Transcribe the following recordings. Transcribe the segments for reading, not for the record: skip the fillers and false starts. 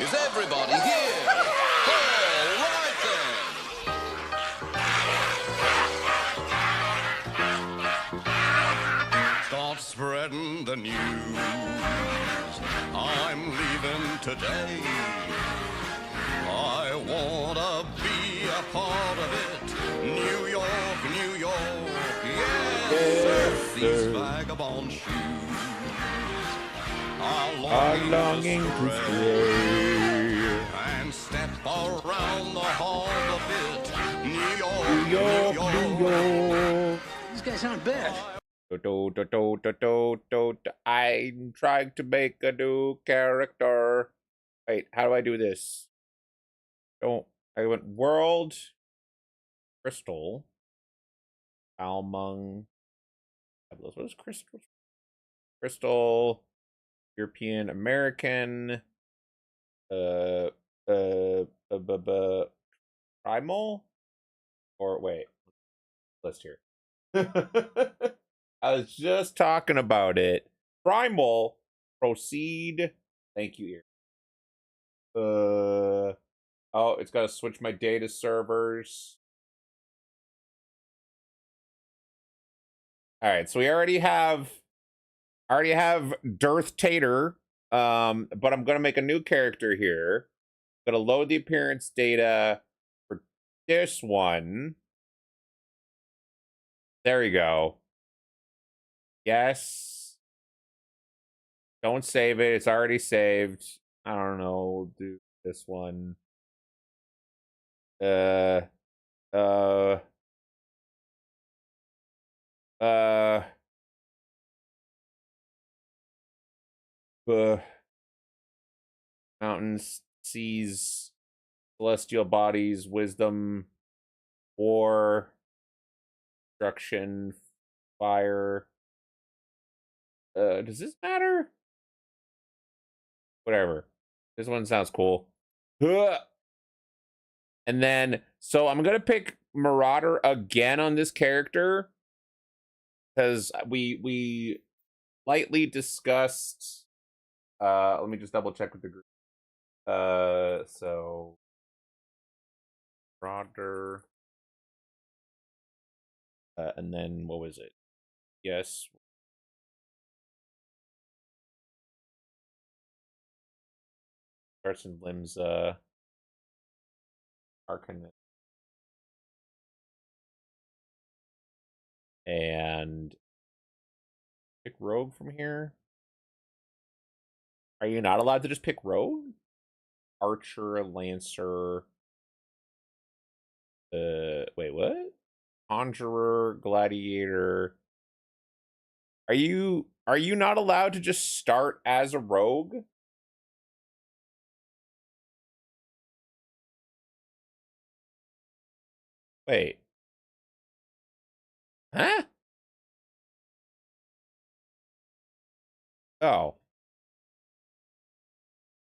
Is everybody here? All right then. Start spreading the news. I'm leaving today. I wanna be a part of it. New York, New York, yes, these vagabond shoes are longing to stray and step around the hall a bit. New York, New York, New York. These guys aren't bad. I'm trying to make a new character. Wait, how do I do this? I went world, crystal, Almung. What is crystal? Crystal, European American, primal, or wait, list here. I was just talking about it. Primal, proceed. Thank you, Ear. Oh, it's got to switch my data servers. All right, so we already have Dearth Tater, but I'm gonna make a new character here. I'm gonna load the appearance data for this one. There we go. Yes. Don't save it. It's already saved. I don't know. We'll do this one. Mountains, seas, celestial bodies, wisdom, war, destruction, fire. Does this matter? Whatever. This one sounds cool. And then, so I'm gonna pick Marauder again on this character because we lightly discussed. Let me just double check with the group. So Marauder, and then what was it? Yes. Person limbs, Arcanist. And pick Rogue from here. Are you not allowed to just pick Rogue? Archer, Lancer. Wait, what? Conjurer, Gladiator. Are you not allowed to just start as a rogue? Wait. Huh? Oh.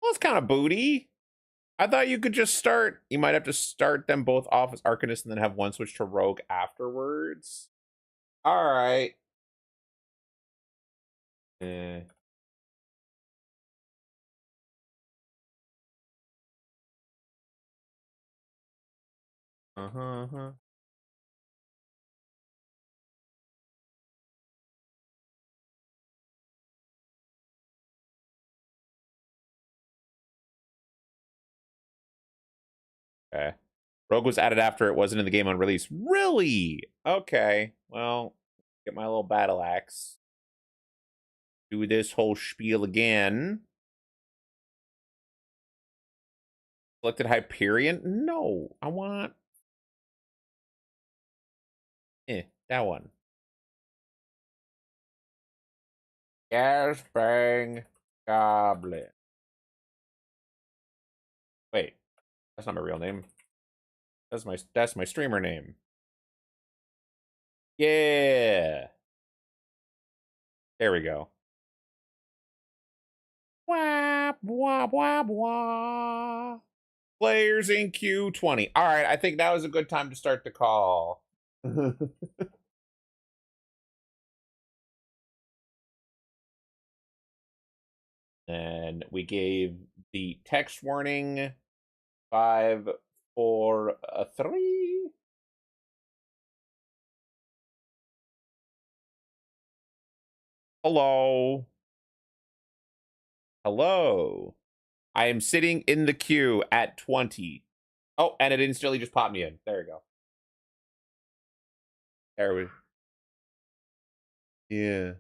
Well, that's kind of booty. I thought you could just start. You might have to start them both off as Arcanist and then have one switch to Rogue afterwards. All right. Eh. Uh-huh. Okay. Rogue was added after it wasn't in the game on release. Really? Okay. Well, get my little battle axe. Do this whole spiel again. Selected Hyperion? No, I want that one. Gas Bang Goblin. Wait, that's not my real name. That's my streamer name. Yeah. There we go. Wah, wah, wah, wah. Players in Q20. All right, I think that was a good time to start the call. And we gave the text warning. 5, 4, 3. Hello. Hello. I am sitting in the queue at 20. Oh, and it instantly just popped me in. There we go. There we. Yeah.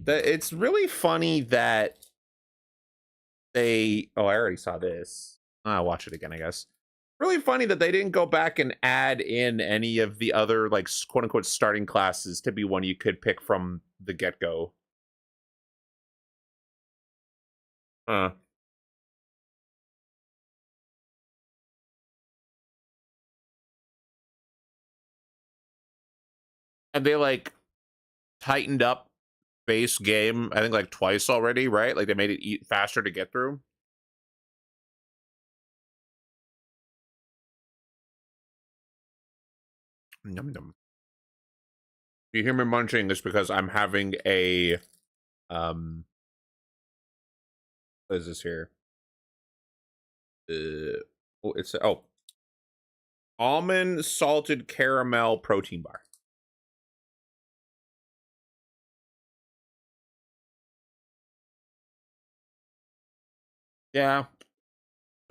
It's really funny that they. Oh, I already saw this. I'll watch it again, I guess. Really funny that they didn't go back and add in any of the other, like, quote unquote starting classes to be one you could pick from the get go. And they, like, tightened up base game, I think, like, twice already, right? Like, they made it faster to get through. Num num. You hear me munching, it's because I'm having a, what is this here? Oh, it's, oh. Almond salted caramel protein bar. Yeah.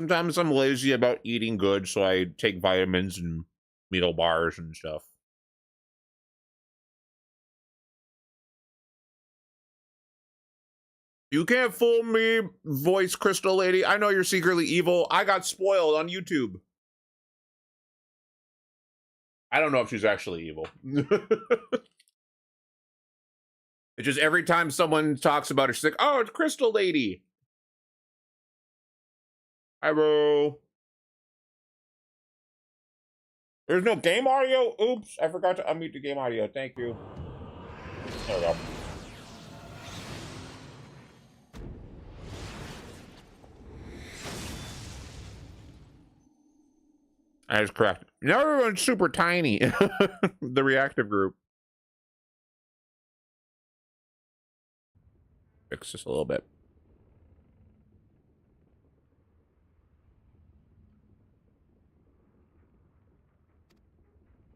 Sometimes I'm lazy about eating good, so I take vitamins and meal bars and stuff. You can't fool me, voice crystal lady. I know you're secretly evil. I got spoiled on YouTube. I don't know if she's actually evil. It's just every time someone talks about her, she's like, oh, it's Crystal Lady. Hi, bro. There's no game audio? Oops, I forgot to unmute the game audio. Thank you. There we go. That is correct. Now everyone's super tiny. The reactive group. Fix this a little bit.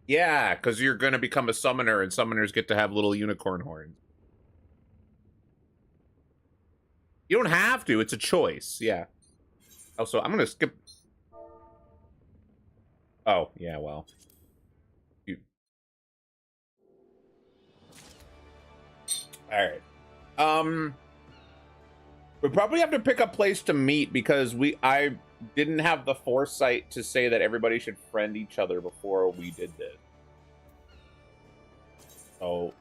Yeah, because you're going to become a summoner, and summoners get to have little unicorn horns. You don't have to. It's a choice. Yeah. Also, I'm going to skip. Oh, yeah, well. All right. We probably have to pick a place to meet because I didn't have the foresight to say that everybody should friend each other before we did this. So,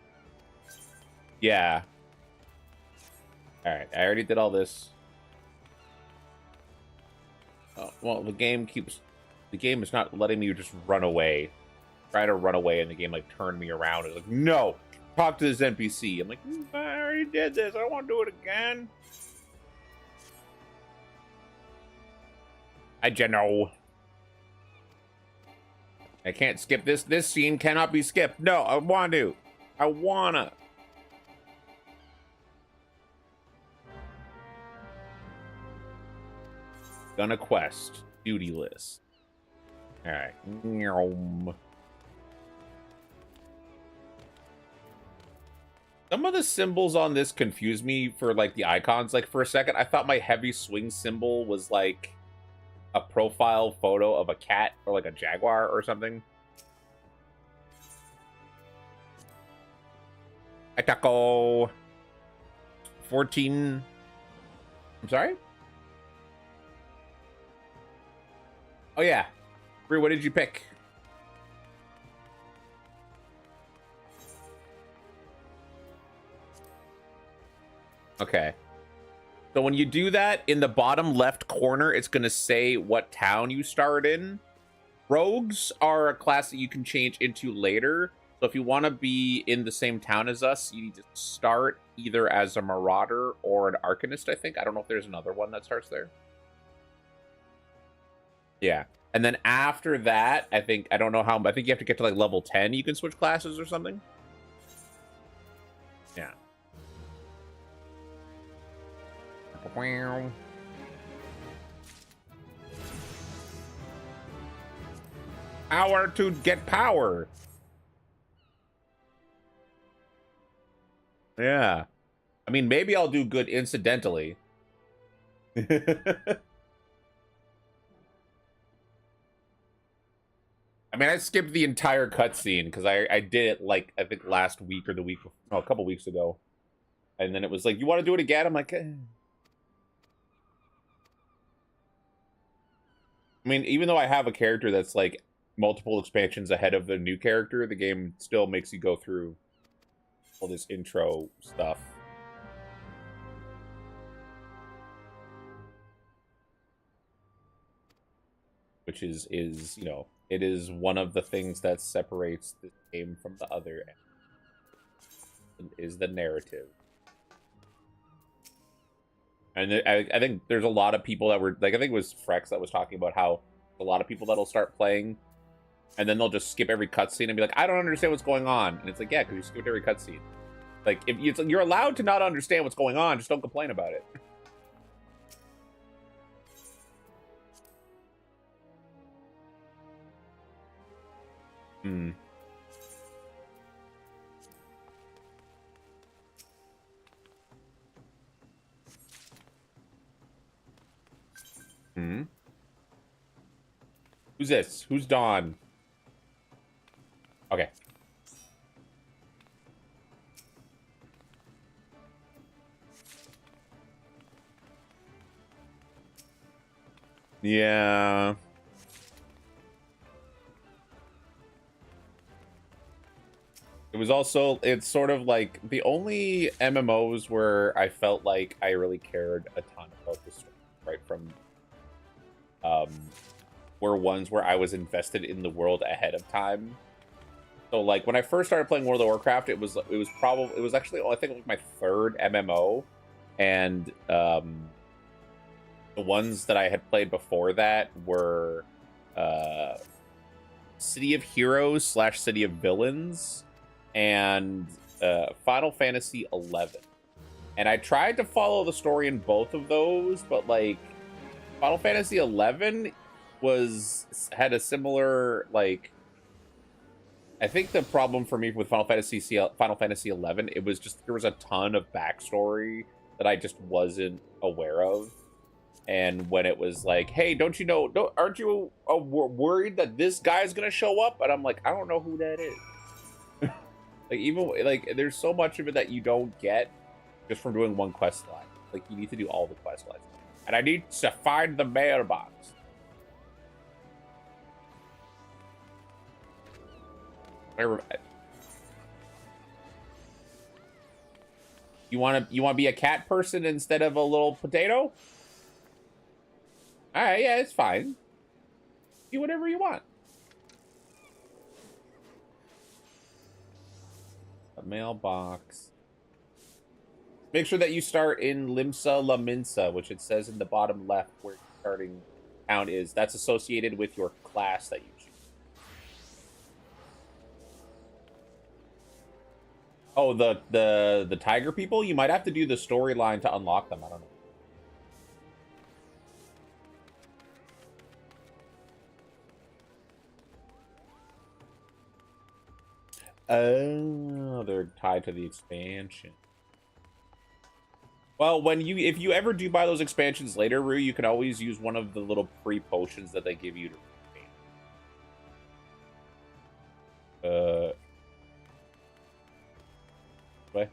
yeah. All right, I already did all this. Oh, well, the game is not letting me just run away. Try to run away, and the game, like, turned me around. It's like, no, talk to this NPC. I'm like, I already did this. I don't want to do it again. I know. I can't skip this. This scene cannot be skipped. No, I want to. I wanna. Gonna quest. Duty list. Alright. Some of the symbols on this confuse me for, like, the icons. Like, for a second, I thought my heavy swing symbol was, like, a profile photo of a cat or, like, a jaguar or something. Taco 14. I'm sorry? Oh, yeah. Bree, what did you pick? Okay. So when you do that, in the bottom left corner, it's going to say what town you start in. Rogues are a class that you can change into later. So if you want to be in the same town as us, you need to start either as a Marauder or an Arcanist, I think. I don't know if there's another one that starts there. Yeah. And then after that, I think you have to get to, like, level 10. You can switch classes or something. Yeah. Power to get power. Yeah. I mean, maybe I'll do good incidentally. I mean, I skipped the entire cutscene because I did it like I think last week or the week before, no, a couple weeks ago, and then it was like, you want to do it again? I'm like, eh. I mean, even though I have a character that's like multiple expansions ahead of the new character, the game still makes you go through all this intro stuff. Which is you know, it is one of the things that separates this game from the other, is the narrative. And I think there's a lot of people that were like, I think it was Frex that was talking about how a lot of people that'll start playing and then they'll just skip every cutscene and be like, I don't understand what's going on. And it's like, yeah, because you skipped every cutscene. Like, if you're allowed to not understand what's going on, just don't complain about it. Hmm. Hmm. Who's this? Who's Dawn? Okay. Yeah. It was also, it's sort of like the only MMOs where I felt like I really cared a ton about the story, right from were ones where I was invested in the world ahead of time. So like when I first started playing World of Warcraft, it was actually, I think, like my third MMO, and the ones that I had played before that were City of Heroes / City of Villains and Final Fantasy XI. And I tried to follow the story in both of those, but like Final Fantasy XI had a similar, like, I think the problem for me with Final Fantasy XI, it was just there was a ton of backstory that I just wasn't aware of. And when it was like, hey, aren't you worried that this guy's gonna show up? And I'm like, I don't know who that is. Like, even like there's so much of it that you don't get just from doing one quest line. Like, you need to do all the quest lines. And I need to find the mailbox. You want to be a cat person instead of a little potato? All right, yeah, it's fine. Do whatever you want. A mailbox. Make sure that you start in Limsa La Minsa, which it says in the bottom left where your starting count is. That's associated with your class that you choose. Oh, the tiger people? You might have to do the storyline to unlock them. I don't know. Oh, they're tied to the expansion. Well, if you ever do buy those expansions later, Rue, you can always use one of the little free potions that they give you to what?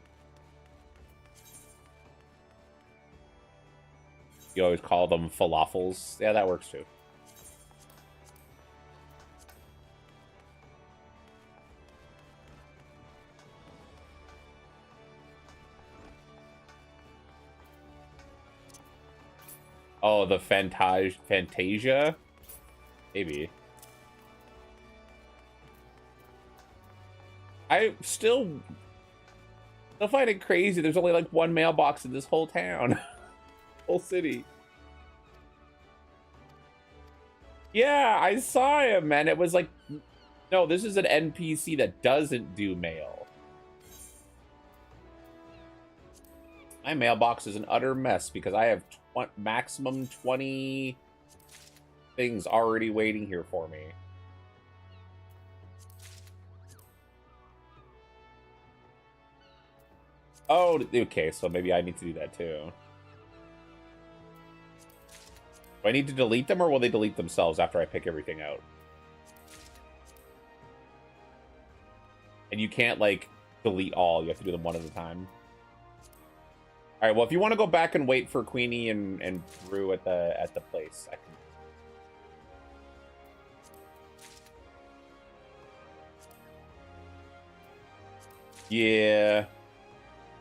You always call them falafels. Yeah, that works too. Oh, the Fantasia? Maybe. I still find it crazy. There's only like one mailbox in this whole town. Whole city. Yeah, I saw him, and it was like, no, this is an NPC that doesn't do mail. My mailbox is an utter mess because I have maximum 20 things already waiting here for me. Oh, okay, so maybe I need to do that too. Do I need to delete them, or will they delete themselves after I pick everything out? And you can't, like, delete all. You have to do them one at a time. All right, well, if you want to go back and wait for Queenie and Brew at the place, I can... Yeah.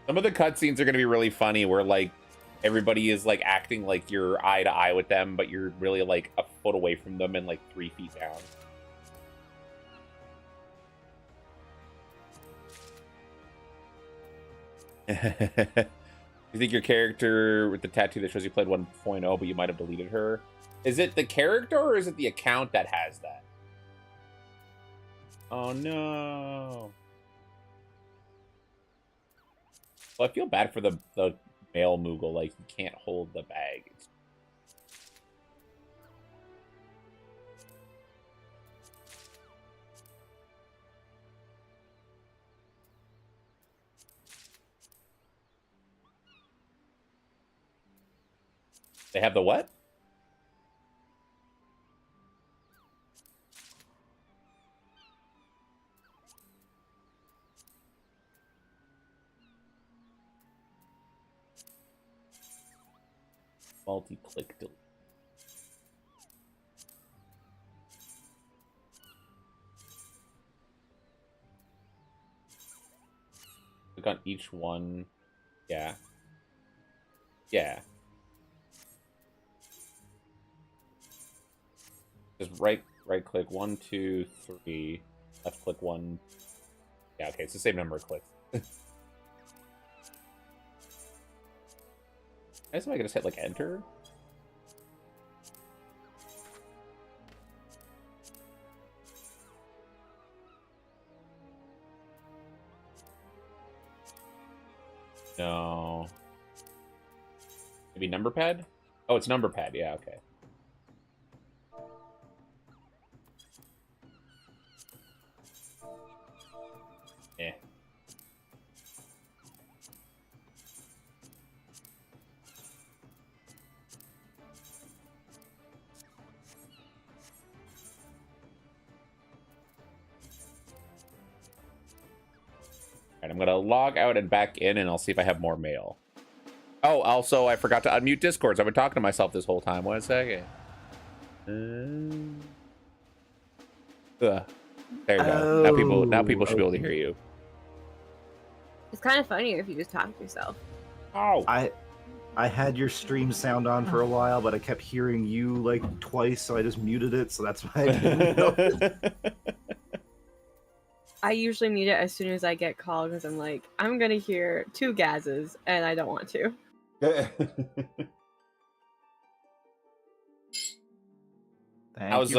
Some of the cutscenes are going to be really funny where, like, everybody is, like, acting like you're eye to eye with them, but you're really, like, a foot away from them and, like, 3 feet down. You think your character with the tattoo that shows you played 1.0, but you might have deleted her? Is it the character, or is it the account that has that? Oh, no. Well, I feel bad for the male Moogle, like, he can't hold the bag. They have the what? Multi-click delete. Click on each one. Yeah. Yeah. Just right click 1, 2, 3. Left click 1. Yeah, okay, it's the same number of clicks. I guess I could just hit like enter. No. Maybe number pad? Oh, it's number pad. Yeah, okay. Eh. Alright, I'm gonna log out and back in, and I'll see if I have more mail. Oh, also, I forgot to unmute Discords. I've been talking to myself this whole time. 1 second. There we go. Now people should be able to hear you. It's kind of funnier if you just talk to yourself. Oh. I had your stream sound on for a while, but I kept hearing you like twice, so I just muted it. So that's why I didn't know. I usually mute it as soon as I get called because I'm like, I'm gonna hear 2 gases and I don't want to. How's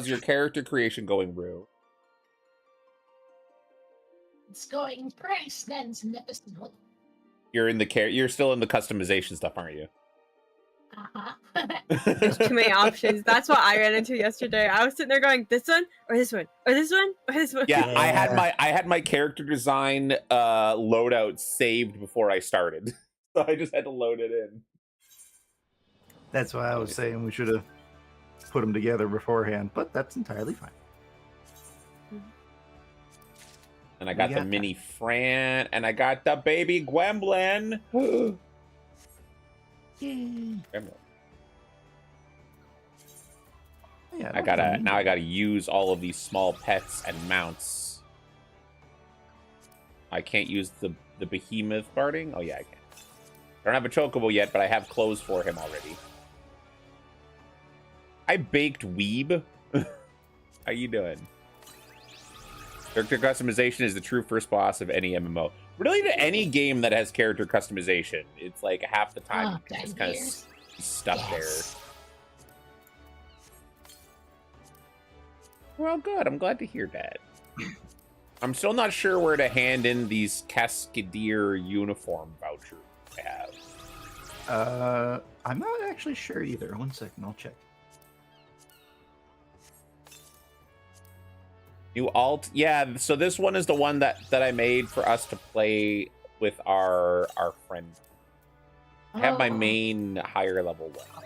your character creation going, Rue? It's going pretty magnificently. You're still in the customization stuff, aren't you? There's too many options. That's what I ran into yesterday. I was sitting there going, this one or this one or this one or this one. Yeah, yeah. I had my character design loadout saved before I started, so I just had to load it in. That's why I was saying we should have put them together beforehand, but that's entirely fine. And I got the mini Fran, and I got the baby Gwemblin. Yeah, now I gotta use all of these small pets and mounts. I can't use the behemoth barding. Oh yeah, I can. I don't have a chocobo yet, but I have clothes for him already. I baked Weeb. How you doing? Character customization is the true first boss of any MMO. Really, to any game that has character customization, it's like half the time you just kind of stuck there. Well, good. I'm glad to hear that. I'm still not sure where to hand in these Cascadier uniform vouchers. I have. I'm not actually sure either. 1 second, I'll check. New alt, yeah. So this one is the one that I made for us to play with our friend. I have my main higher level one,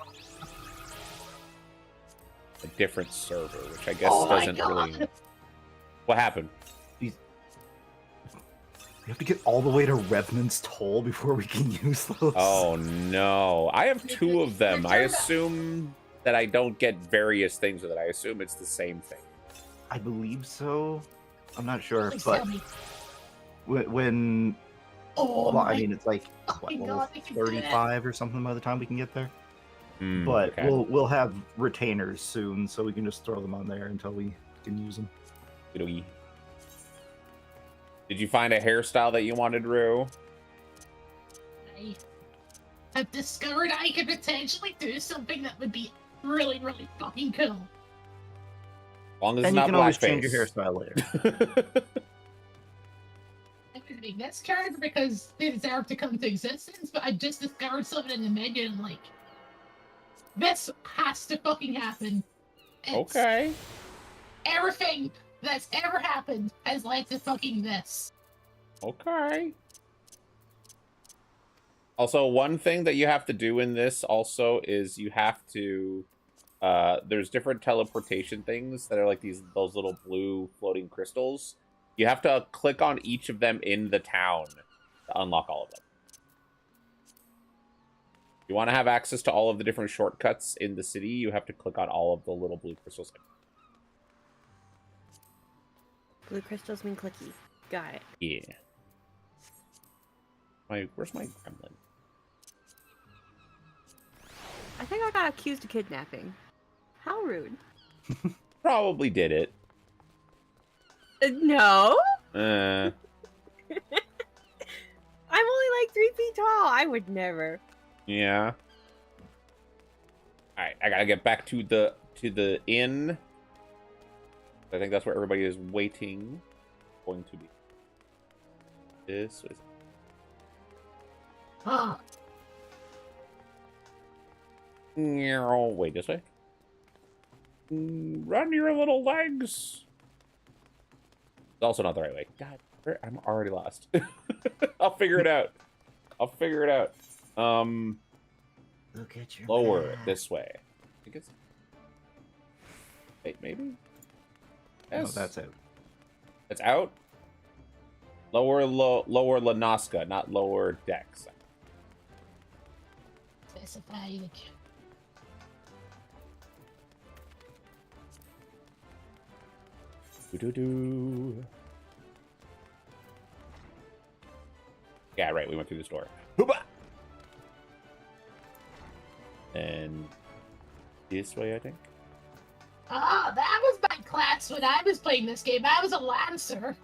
a different server, which I guess doesn't really. What happened? We have to get all the way to Revenant's Toll before we can use those. Oh no! I have 2 of them. I assume that I don't get various things with it. I assume it's the same thing. I believe so. I'm not sure, Please but tell me. when Oh well, my I mean, it's like oh what, my level God, we can do that. 35 or something by the time we can get there. Hmm, But okay. we'll have retainers soon, so we can just throw them on there until we can use them. Did you find a hairstyle that you wanted, Rue? I've discovered I could potentially do something that would be really, really fucking cool. As long as And it's you not can always change your blackface. hairstyle later. I'm gonna make this card because they deserve to come to existence, but I just discovered something in the menu and I'm like, this has to fucking happen. It's Okay. Everything that's ever happened has led to fucking this. Okay. Also, one thing that you have to do in this also is you have to there's different teleportation things that are like those little blue floating crystals. You have to click on each of them in the town to unlock all of them. You want to have access to all of the different shortcuts in the city, you have to click on all of the little blue crystals. Blue crystals mean clicky. Got it. Yeah. Where's my gremlin? I think I got accused of kidnapping. How rude. Probably did it. No. Uh, I'm only like 3 feet tall. I would never. yeah. Alright, I gotta get back to the inn. I think that's where everybody is waiting. Going to be. This is. Ah, Oh, wait, this way? Run your little legs. It's also not the right way. God, I'm already lost. I'll figure it out. Look at your lower map. this way. I think it's. Wait, maybe. No, Yes. that's out. It's out. Lower Lanaska, not lower Dex. specified. Doo-doo-doo. Yeah, right. We went through this door. Hoopa! And this way, I think. Ah, that was my class when I was playing this game. I was a Lancer.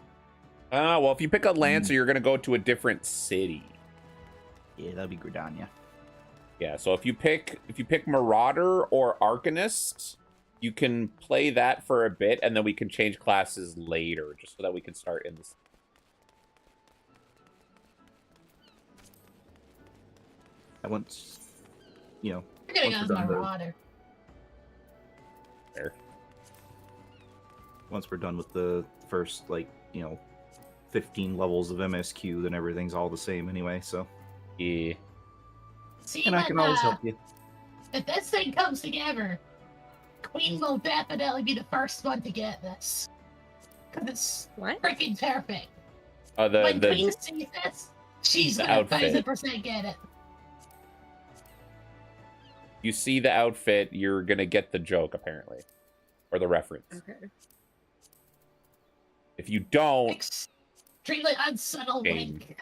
Well, if you pick a Lancer, you're gonna go to a different city. Yeah, that'd be Gridania. Yeah, so if you pick Marauder or Arcanist, you can play that for a bit, and then we can change classes later, just so that we can start in this. I once, you know, You're gonna Once go we're as done, though. Marauder. There. once we're done with the first, like, 15 levels of MSQ, then everything's all the same anyway, so. Yeah. See, And I when, can always help you. if this thing comes together, Queen will definitely be the first one to get this. Because it's What? freaking perfect. Oh, When the Queen sees this, she's the gonna outfit. 1000% get it. you see the outfit, you're gonna get the joke apparently, or the reference. Okay. If you don't, Extremely unsubtle Game. wink.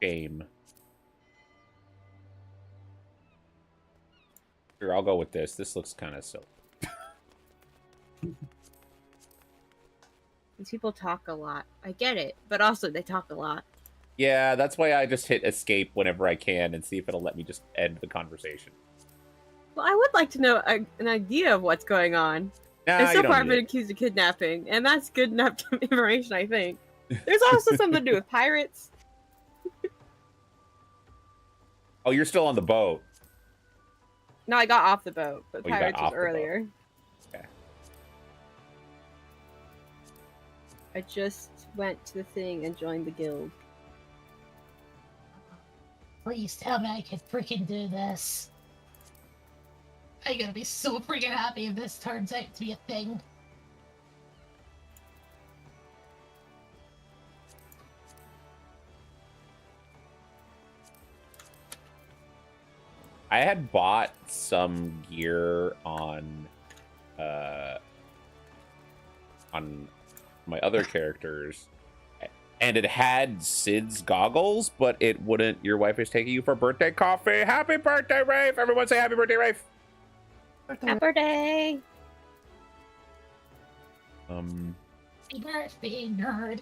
game. Here, I'll go with this. This looks kind of silly. These people talk a lot. I get it, but also they talk a lot. Yeah, that's why I just hit escape whenever I can and see if it'll let me just end the conversation. Well, I would like to know an idea of what's going on. Nah, And you so don't far, I've need been it. accused of kidnapping, and that's good enough information, I think. There's also something to do with pirates. Oh, you're still on the boat. No, I got off the boat, but Oh, you got Pirates was off the boat. earlier. Okay. I just went to the thing and joined the guild. Please tell me I can freaking do this. I'm gonna be so freaking happy if this turns out to be a thing. I had bought some gear on my other characters, and it had Sid's goggles, but it wouldn't. Your wife is taking you for birthday coffee. Happy birthday, Rafe! Everyone say happy birthday, Rafe. Happy birthday! Happy birthday, nerd.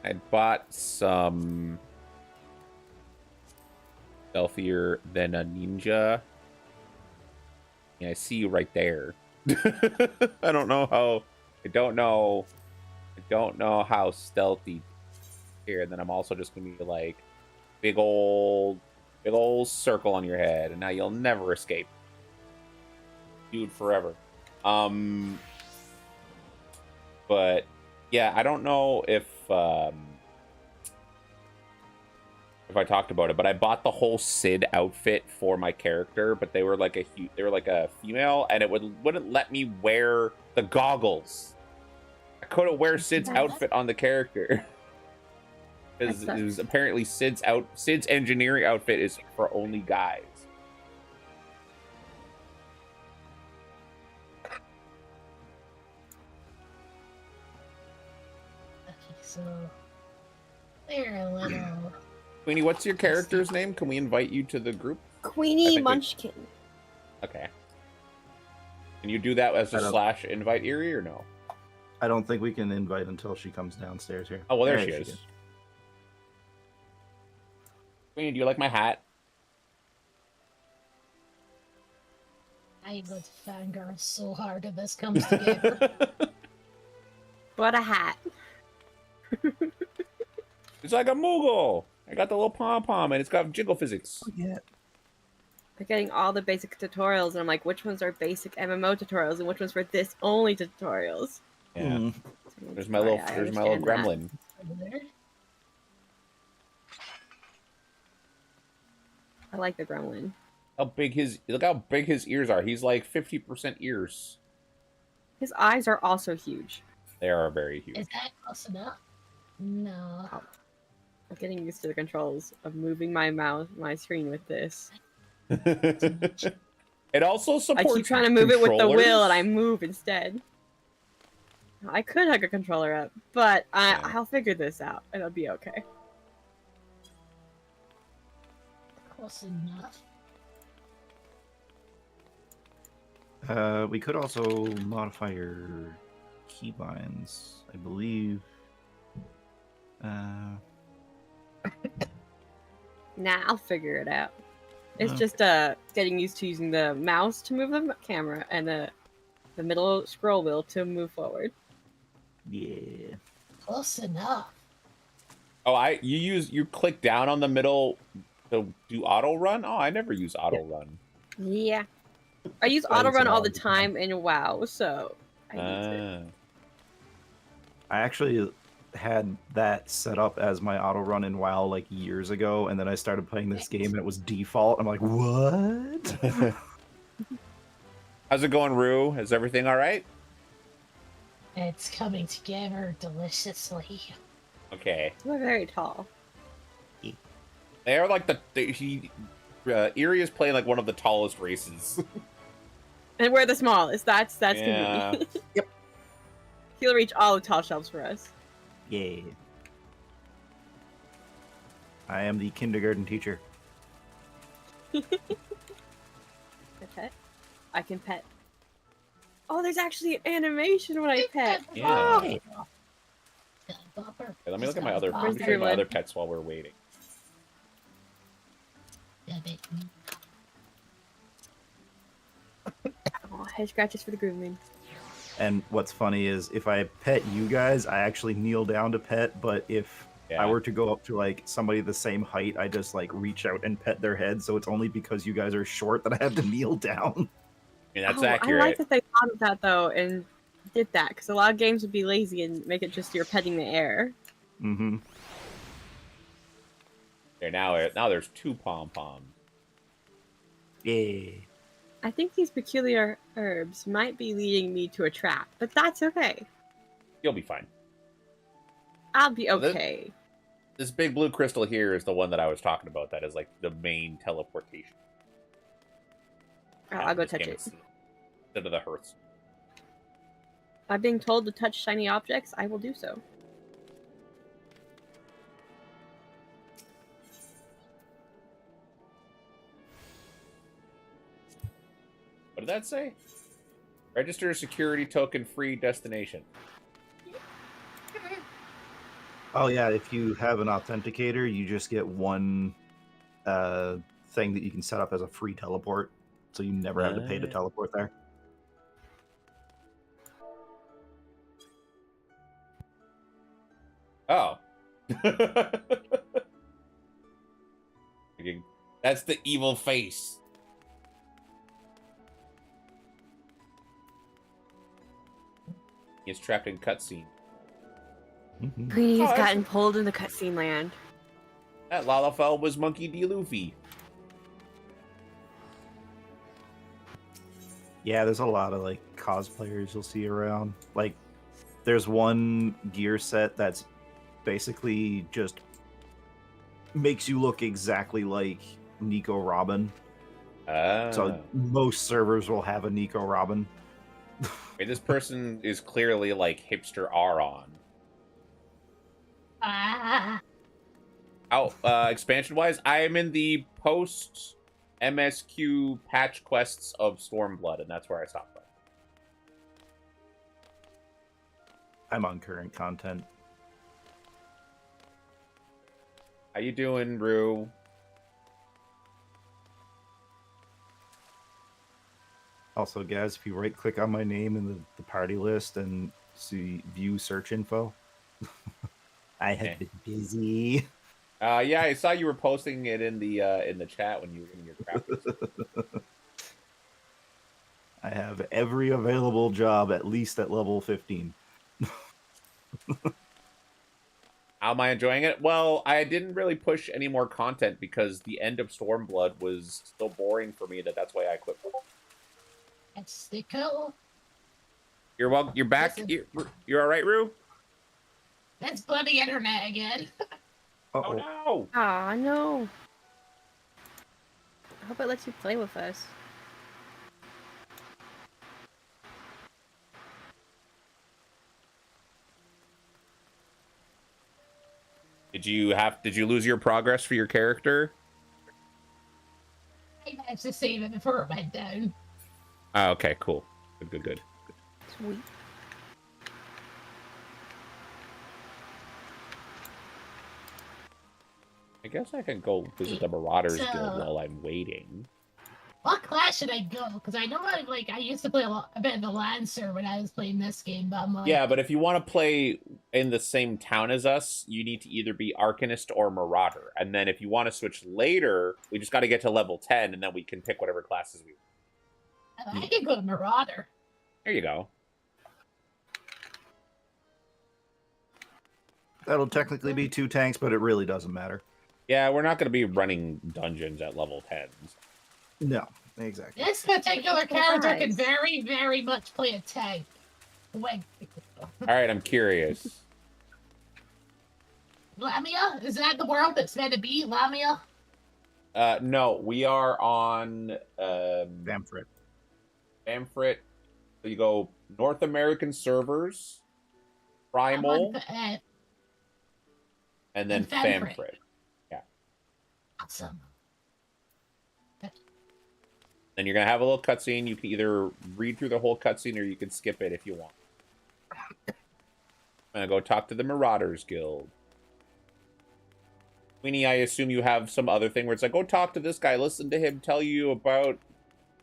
I bought some stealthier than a ninja. Yeah, I see you right there. I don't know how stealthy here. And then I'm also just gonna be like big old circle on your head, and now you'll never escape. Dude, forever. But yeah, I don't know if I talked about it, but I bought the whole Sid outfit for my character, but they were like a female, and it wouldn't let me wear the goggles. I couldn't wear Sid's outfit on the character because it was apparently Sid's engineering outfit is for only guys. Okay, so they're a little. Queenie, what's your character's name? Can we invite you to the group? Queenie Munchkin. Okay. Can you do that as a / invite Eerie or no? I don't think we can invite until she comes downstairs here. Oh, well, there Right, she is. is. Queenie, do you like my hat? I am going to fangirl so hard if this comes together. What a hat. It's like a Moogle. I got the little pom-pom, and it's got jiggle physics. Yeah. They're getting all the basic tutorials, and I'm like, which ones are basic MMO tutorials, and which ones were this only tutorials? Yeah. Mm. There's my little gremlin. I like the gremlin. Look how big his ears are. He's like 50% ears. His eyes are also huge. They are very huge. Is that close enough? No. I'm getting used to the controls of moving my screen with this. It also supports. I keep trying to move it with the controllers. wheel, and I move instead. I could hook a controller up, but I'll figure this out. It'll be okay. Close enough. We could also modify your keybinds, I believe. Nah, I'll figure it out. It's Okay. just getting used to using the mouse to move the camera and the middle scroll wheel to move forward. Yeah. Close enough. Oh, you click down on the middle to do auto run? Oh, I never use auto run. Yeah. I use I auto use run it all all the the time. time in WoW, so I use it. I actually had that set up as my auto run in WoW like years ago, and then I started playing this game and it was default. I'm like, what? How's it going, Rue? Is everything all right? It's coming together deliciously. Okay. We're very tall. They are like Eerie is playing like one of the tallest races. And we're the smallest. That's Yeah. convenient. Yep. He'll reach all the tall shelves for us. Yeah. I am the kindergarten teacher. Can I pet? I can pet. Oh, there's actually an animation when I pet. Yeah. Oh, Okay, let me look at my other Where's everyone? pets while we're waiting. oh, head scratches for the grooming. And what's funny is if I pet you guys, I actually kneel down to pet, but if Yeah. I were to go up to like somebody the same height, I just like reach out and pet their head. So it's only because you guys are short that I have to kneel down. I mean, that's I accurate. like that they thought of that though and did that because a lot of games would be lazy and make it just you're petting the air. Mm-hmm. Okay, now there's 2 pom-poms. Yeah. I think these peculiar herbs might be leading me to a trap, but that's okay. You'll be fine. I'll be Well, okay. This big blue crystal here is the one that I was talking about. That is like the main teleportation. Oh, I'll go touch it. Instead of the hearths. By being told to touch shiny objects, I will do so. What did that say? Register a security token free destination. Oh yeah, if you have an authenticator, you just get one thing that you can set up as a free teleport, so you never have to pay to teleport there. Oh. That's the evil face. He's trapped in cutscene. Queenie's Oh, gotten pulled into cutscene land. That Lalafell was Monkey D. Luffy. Yeah, there's a lot of like cosplayers you'll see around. Like, there's one gear set that's basically just makes you look exactly like Nico Robin. So most servers will have a Nico Robin. Wait, this person is clearly like hipster Aron. Expansion wise, I am in the post MSQ patch quests of Stormblood, and that's where I stopped. I'm on current content. How you doing, Rue? Also, guys, if you right click on my name in the party list and see view search info, I have been busy. Yeah, I saw you were posting it in the chat when you were in your graphics. I have every available job at least at level 15. How am I enjoying it? Well, I didn't really push any more content because the end of Stormblood was so boring for me that's why I quit. That's the cool. You're welcome. You're back. You're all right, Rue? That's bloody internet again. Oh no! Aw, no. I hope it lets you play with us. Did you lose your progress for your character? I managed to save it before it went down. Oh, okay, cool. Good. Sweet. I guess I can go visit the Marauders Guild while I'm waiting. What class should I go? Because I know I used to play a bit of the Lancer when I was playing this game, but I'm like... Yeah, but if you want to play in the same town as us, you need to either be Arcanist or Marauder. And then if you want to switch later, we just got to get to level 10, and then we can pick whatever classes we want. I can go to Marauder. There you go. That'll technically be 2 tanks, but it really doesn't matter. Yeah, we're not going to be running dungeons at level 10s. No, exactly. This particular character can very, very much play a tank. Wait. All right, I'm curious. Lamia? Is that the world that's meant to be Lamia? No, we are on Bamfrit. Bamfrit. So you go North American servers, Primal, and then Bamfrit. Yeah. Awesome. Then you're going to have a little cutscene. You can either read through the whole cutscene or you can skip it if you want. I'm going to go talk to the Marauders Guild. Queenie, I assume you have some other thing where it's like, go talk to this guy. Listen to him tell you about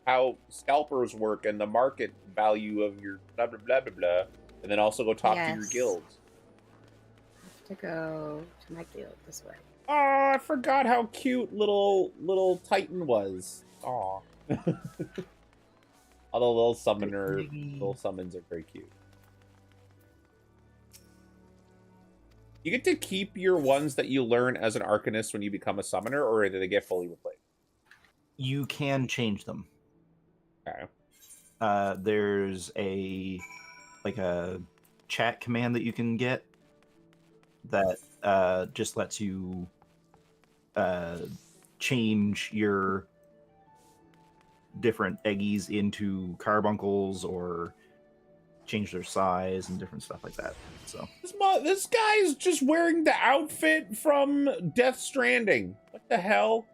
how scalpers work and the market value of your blah, blah, blah, blah, blah. And then also go talk to your guild. to go to my guild this way. Oh, I forgot how cute little Titan was. Aw. Although little summons are very cute. You get to keep your ones that you learn as an Arcanist when you become a summoner, or do they get fully replaced? You can change them. Okay. There's a chat command that you can get that just lets you change your different eggies into carbuncles or change their size and different stuff like that. So This guy's just wearing the outfit from Death Stranding. What the hell?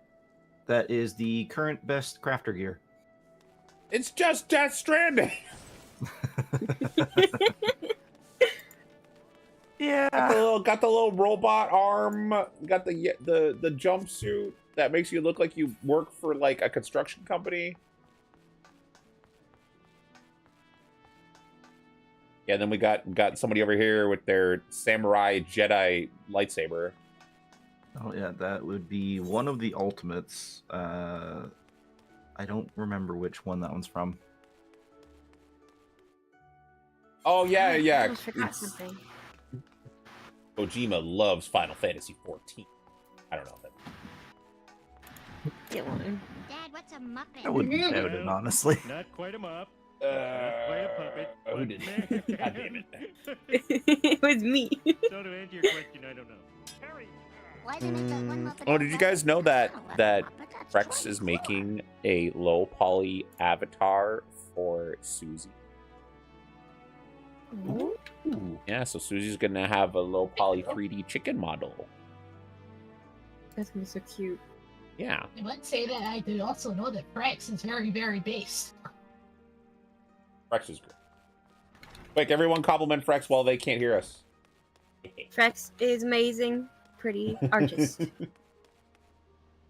that is the current best crafter gear. It's just Death Stranding. Yeah. Got the little robot arm. Got the jumpsuit that makes you look like you work for like a construction company. Yeah, then we got somebody over here with their samurai Jedi lightsaber. Oh yeah, that would be one of the ultimates. I don't remember which one that one's from. Oh yeah, yeah. I forgot something. Kojima loves Final Fantasy XIV. I don't know if that. Get one. Dad, what's a muppet? I wouldn't doubt it, honestly. Not quite a mop. Not quite a puppet. Who did it? God damn it. It was me. So to answer your question, I don't know. Harry. Why didn't I put one muppet Oh, on did you one? guys know That's that not 11 that muppet, that's Rex is 24. making a low poly avatar for Susie? Ooh. Yeah, so Susie's gonna have a low poly 3D chicken model. That's gonna be so cute. Yeah. I would say that I do also know that Rex is very, very base. Frex is great. Quick, everyone compliment Frex while they can't hear us. Trex is amazing, pretty artist.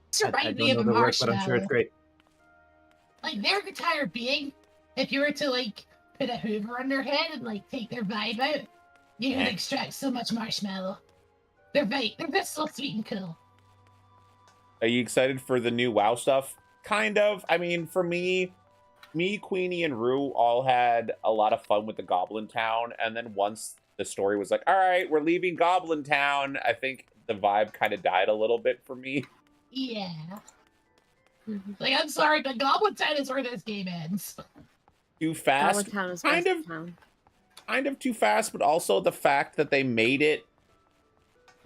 It's I remind don't me of know a the work, but I'm sure it's marshmallow. great. Like their entire being, if you were to like put a Hoover on their head and like take their vibe out, you could extract so much marshmallow. They're just so sweet and cool. Are you excited for the new WoW stuff? Kind of. I mean, for me, Queenie, and Rue all had a lot of fun with the Goblin Town, and then once the story was like, all right, we're leaving Goblin Town, I think the vibe kind of died a little bit for me. Yeah. Like, I'm sorry, but Goblin Town is where this game ends. Too fast. Goblin Town is kind best of town. kind of too fast, but also the fact that they made it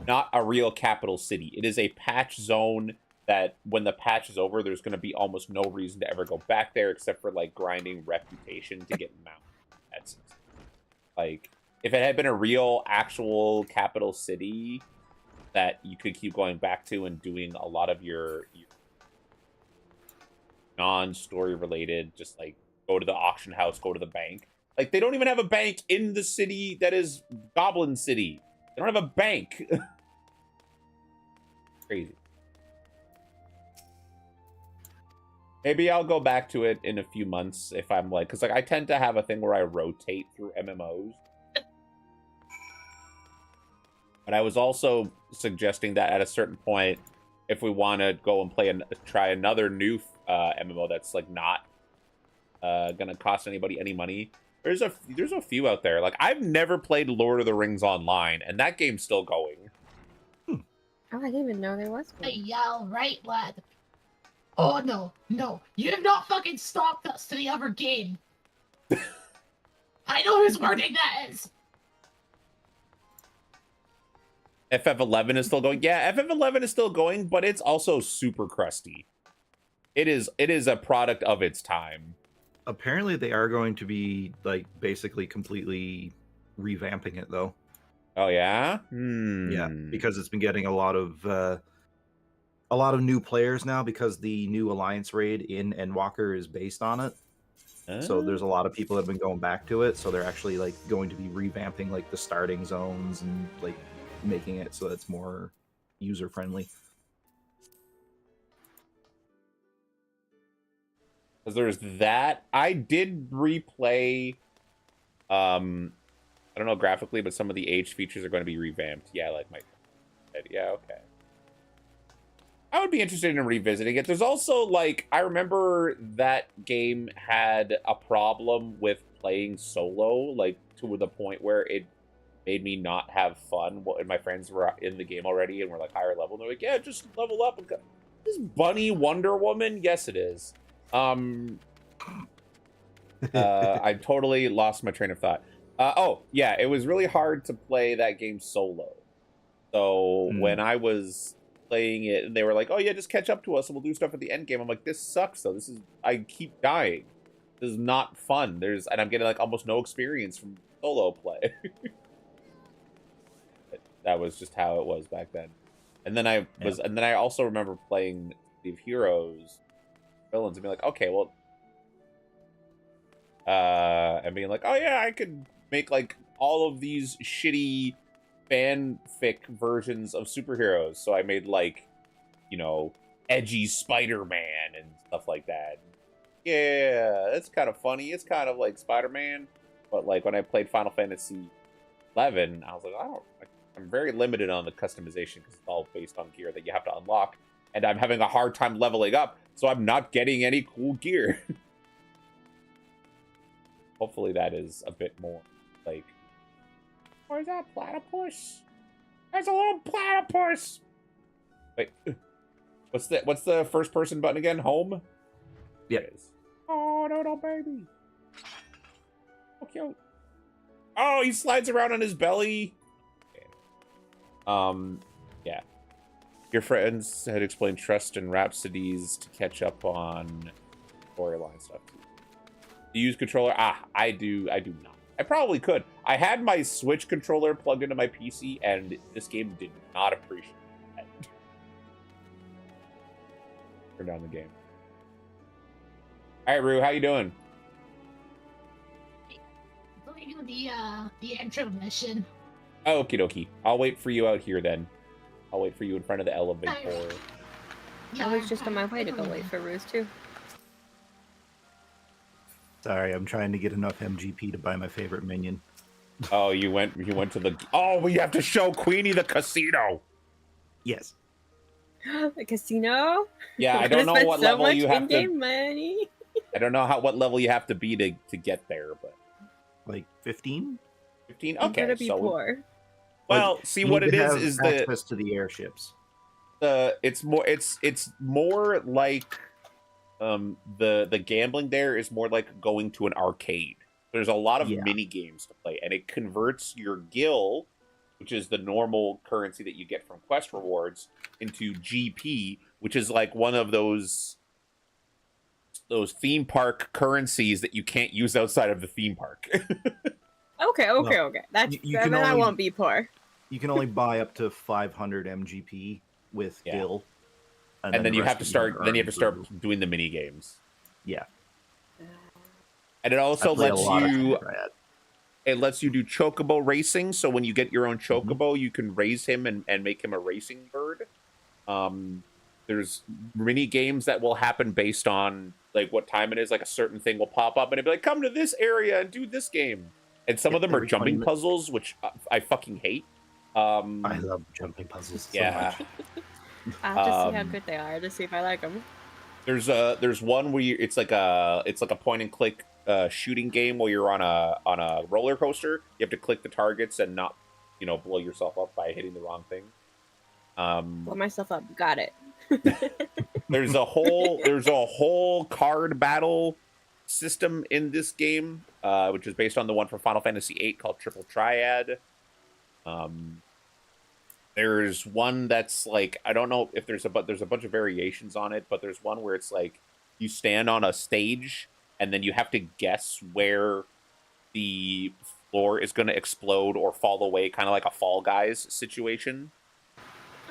not a real capital city. It is a patch zone that when the patch is over, there's going to be almost no reason to ever go back there except for like grinding reputation to get mounted. That's like, if it had been a real actual capital city that you could keep going back to and doing a lot of your non-story related, just like go to the auction house, go to the bank. Like, they don't even have a bank in the city that is Goblin City. They don't have a bank. Crazy. Maybe I'll go back to it in a few months if I'm like, because like I tend to have a thing where I rotate through MMOs. But I was also suggesting that at a certain point, if we want to go and try another new MMO that's like not gonna cost anybody any money, there's a few out there. Like, I've never played Lord of the Rings Online, and that game's still going. Oh, I didn't even know there was one. Hey, yeah, right, lad. Oh, no, you have not fucking stalked us to the other game. I know whose wording that is. FF11 is still going. Yeah, FF11 is still going, but it's also super crusty. It is a product of its time. Apparently, they are going to be like basically completely revamping it, though. Oh yeah, Yeah, because it's been getting a lot of new players now because the new Alliance raid in Endwalker is based on it. So there's a lot of people that have been going back to it. So they're actually like going to be revamping like the starting zones and like making it so that it's more user friendly. Because there's that. I did replay I don't know graphically, but some of the age features are going to be revamped. Yeah, like my... Yeah, okay. I would be interested in revisiting it. There's also, like, I remember that game had a problem with playing solo, like, to the point where it made me not have fun. And my friends were in the game already and were, like, higher level. And they're like, yeah, just level up. This Bunny Wonder Woman? Yes, it is. I totally lost my train of thought. Oh, yeah, it was really hard to play that game solo. So when I was playing it, and they were like, "Oh yeah, just catch up to us, and we'll do stuff at the end game." I'm like, "This sucks, though. I keep dying. This is not fun." And I'm getting like almost no experience from solo play. That was just how it was back then. And then I also remember playing League of Heroes, villains, and being like, "Okay, well," and being like, "Oh yeah, I could make like all of these shitty fanfic versions of superheroes." So I made like, you know, edgy Spider-Man and stuff like that. Yeah, that's kind of funny. It's kind of like Spider-Man, but like when I played Final Fantasy XI, I was like, I'm very limited on the customization because it's all based on gear that you have to unlock, and I'm having a hard time leveling up, so I'm not getting any cool gear. Hopefully that is a bit more like, where's that platypus? There's a little platypus. Wait, what's the first person button again? Home? Yeah. It is. Oh, no, baby. So cute. Oh, he slides around on his belly. Okay. Yeah. Your friends had explained Trust and Rhapsodies to catch up on storyline stuff too. Do you use controller? I do not. I probably could. I had my Switch controller plugged into my PC, and this game did not appreciate that. Turn down the game. All right, Rue, how you doing? Doing the intro mission. Oh, okie dokie. I'll wait for you out here then. I'll wait for you in front of the elevator. I was just on my way to go wait for Ruse too. Sorry, I'm trying to get enough MGP to buy my favorite minion. Oh, you went to the... Oh, we have to show Queenie the casino. Yes. The casino? Yeah, I don't know what level you have to... money. I don't know what level you have to be to get there, but... Like 15? 15? I'm Okay, gonna be poor. Well, like, see what it is the access to the airships. It's more like the gambling there is more like going to an arcade. There's a lot of mini games to play, and it converts your gil, which is the normal currency that you get from quest rewards, into GP, which is like one of those theme park currencies that you can't use outside of the theme park. Okay. That's then I won't be poor. You can only buy up to 500 MGP with gil. And then you have to start doing the mini games. Yeah. And it also lets you do chocobo racing. So when you get your own chocobo, you can raise him and make him a racing bird. There's mini games that will happen based on like what time it is. Like a certain thing will pop up and it'll be like, come to this area and do this game. And some of them are jumping puzzles, which I fucking hate. I love jumping puzzles so much. I have to see how good they are to see if I like them. There's one where it's like a point and click shooting game where you're on a roller coaster. You have to click the targets and not blow yourself up by hitting the wrong thing. Blow myself up. Got it. There's a whole card battle system in this game, which is based on the one from Final Fantasy VIII called Triple Triad. There's one that's like, I don't know if there's a bunch of variations on it, but there's one where it's like you stand on a stage and then you have to guess where the floor is going to explode or fall away, kind of like a Fall Guys situation.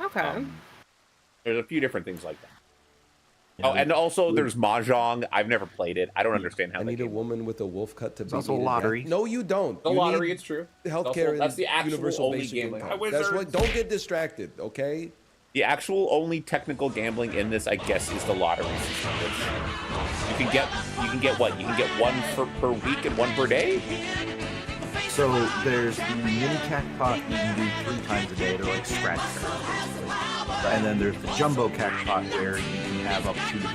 Okay. There's a few different things like that. Oh, and also there's Mahjong. I've never played it. I don't understand how. I need a woman with a wolf cut to be. Also lottery. No, you don't. The lottery, it's true. Healthcare. That's the actual universal only basic gambling. income. That's what. Don't get distracted, okay? The actual only technical gambling in this, I guess, is the lottery system. Which you can get what? You can get one per week and one per day. So So there's the mini cactpot you can do 3 times a day to like scratch cards, basically. And then there's the jumbo cactpot where you can have up to 3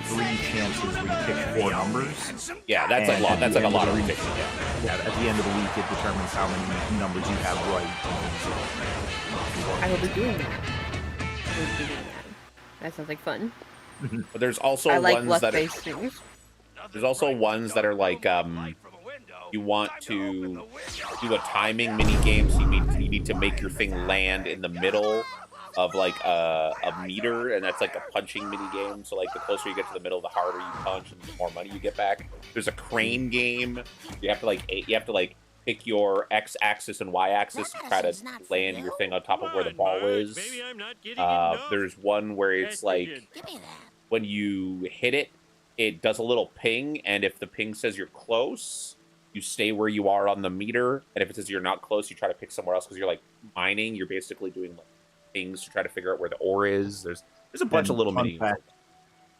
chances where you pick 4 numbers. Yeah, that's like And lot. at That's the like a end of the lottery week- ticket. Yeah. Yeah, at the end of the week, it determines how many numbers you have right. I will be doing that. I will be doing that. That sounds like fun. But there's also I like ones that are, luck-based things. there's also ones that are like you want to do a timing mini game, so you need to make your thing land in the middle of like a meter, and that's like a punching mini game. So like the closer you get to the middle, the harder you punch, and the more money you get back. There's a crane game. You have to like pick your x-axis and y-axis and try to land your thing on top of where the ball is. Maybe I'm not getting enough. There's one where it's like Give me that. when you hit it, it does a little ping, and if the ping says you're close, you stay where you are on the meter, and if it says you're not close, you try to pick somewhere else because you're like mining. You're basically doing like things to try to figure out where the ore is. There's a bunch of little fun mini. fact,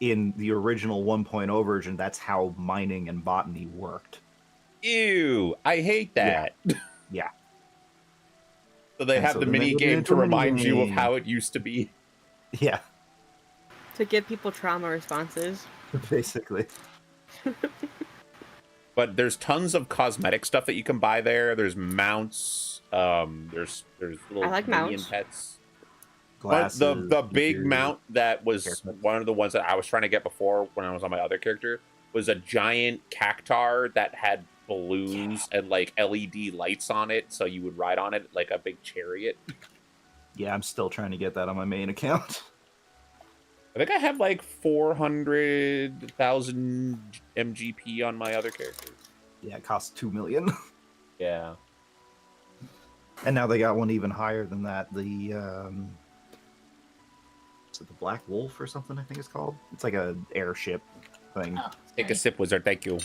in the original 1.0 version, that's how mining and botany worked. Ew, I hate that. Yeah. So they And have so the they mini made it game into to a mini remind you of game. how it used to be. Yeah, To give people trauma responses. basically. But there's tons of cosmetic stuff that you can buy there. There's mounts. There's little I like minion mounts. pets. Glasses, But the big gear. mount that was haircuts. one of the ones that I was trying to get before when I was on my other character was a giant cactar that had balloons and like LED lights on it, so you would ride on it like a big chariot. Yeah, I'm still trying to get that on my main account. I think I have like 400,000 MGP on my other characters. Yeah, it costs 2 million. Yeah. And now they got one even higher than that. The is it the Black Wolf or something? I think it's called. It's like a airship thing. Oh, Take a sip, wizard. Thank you.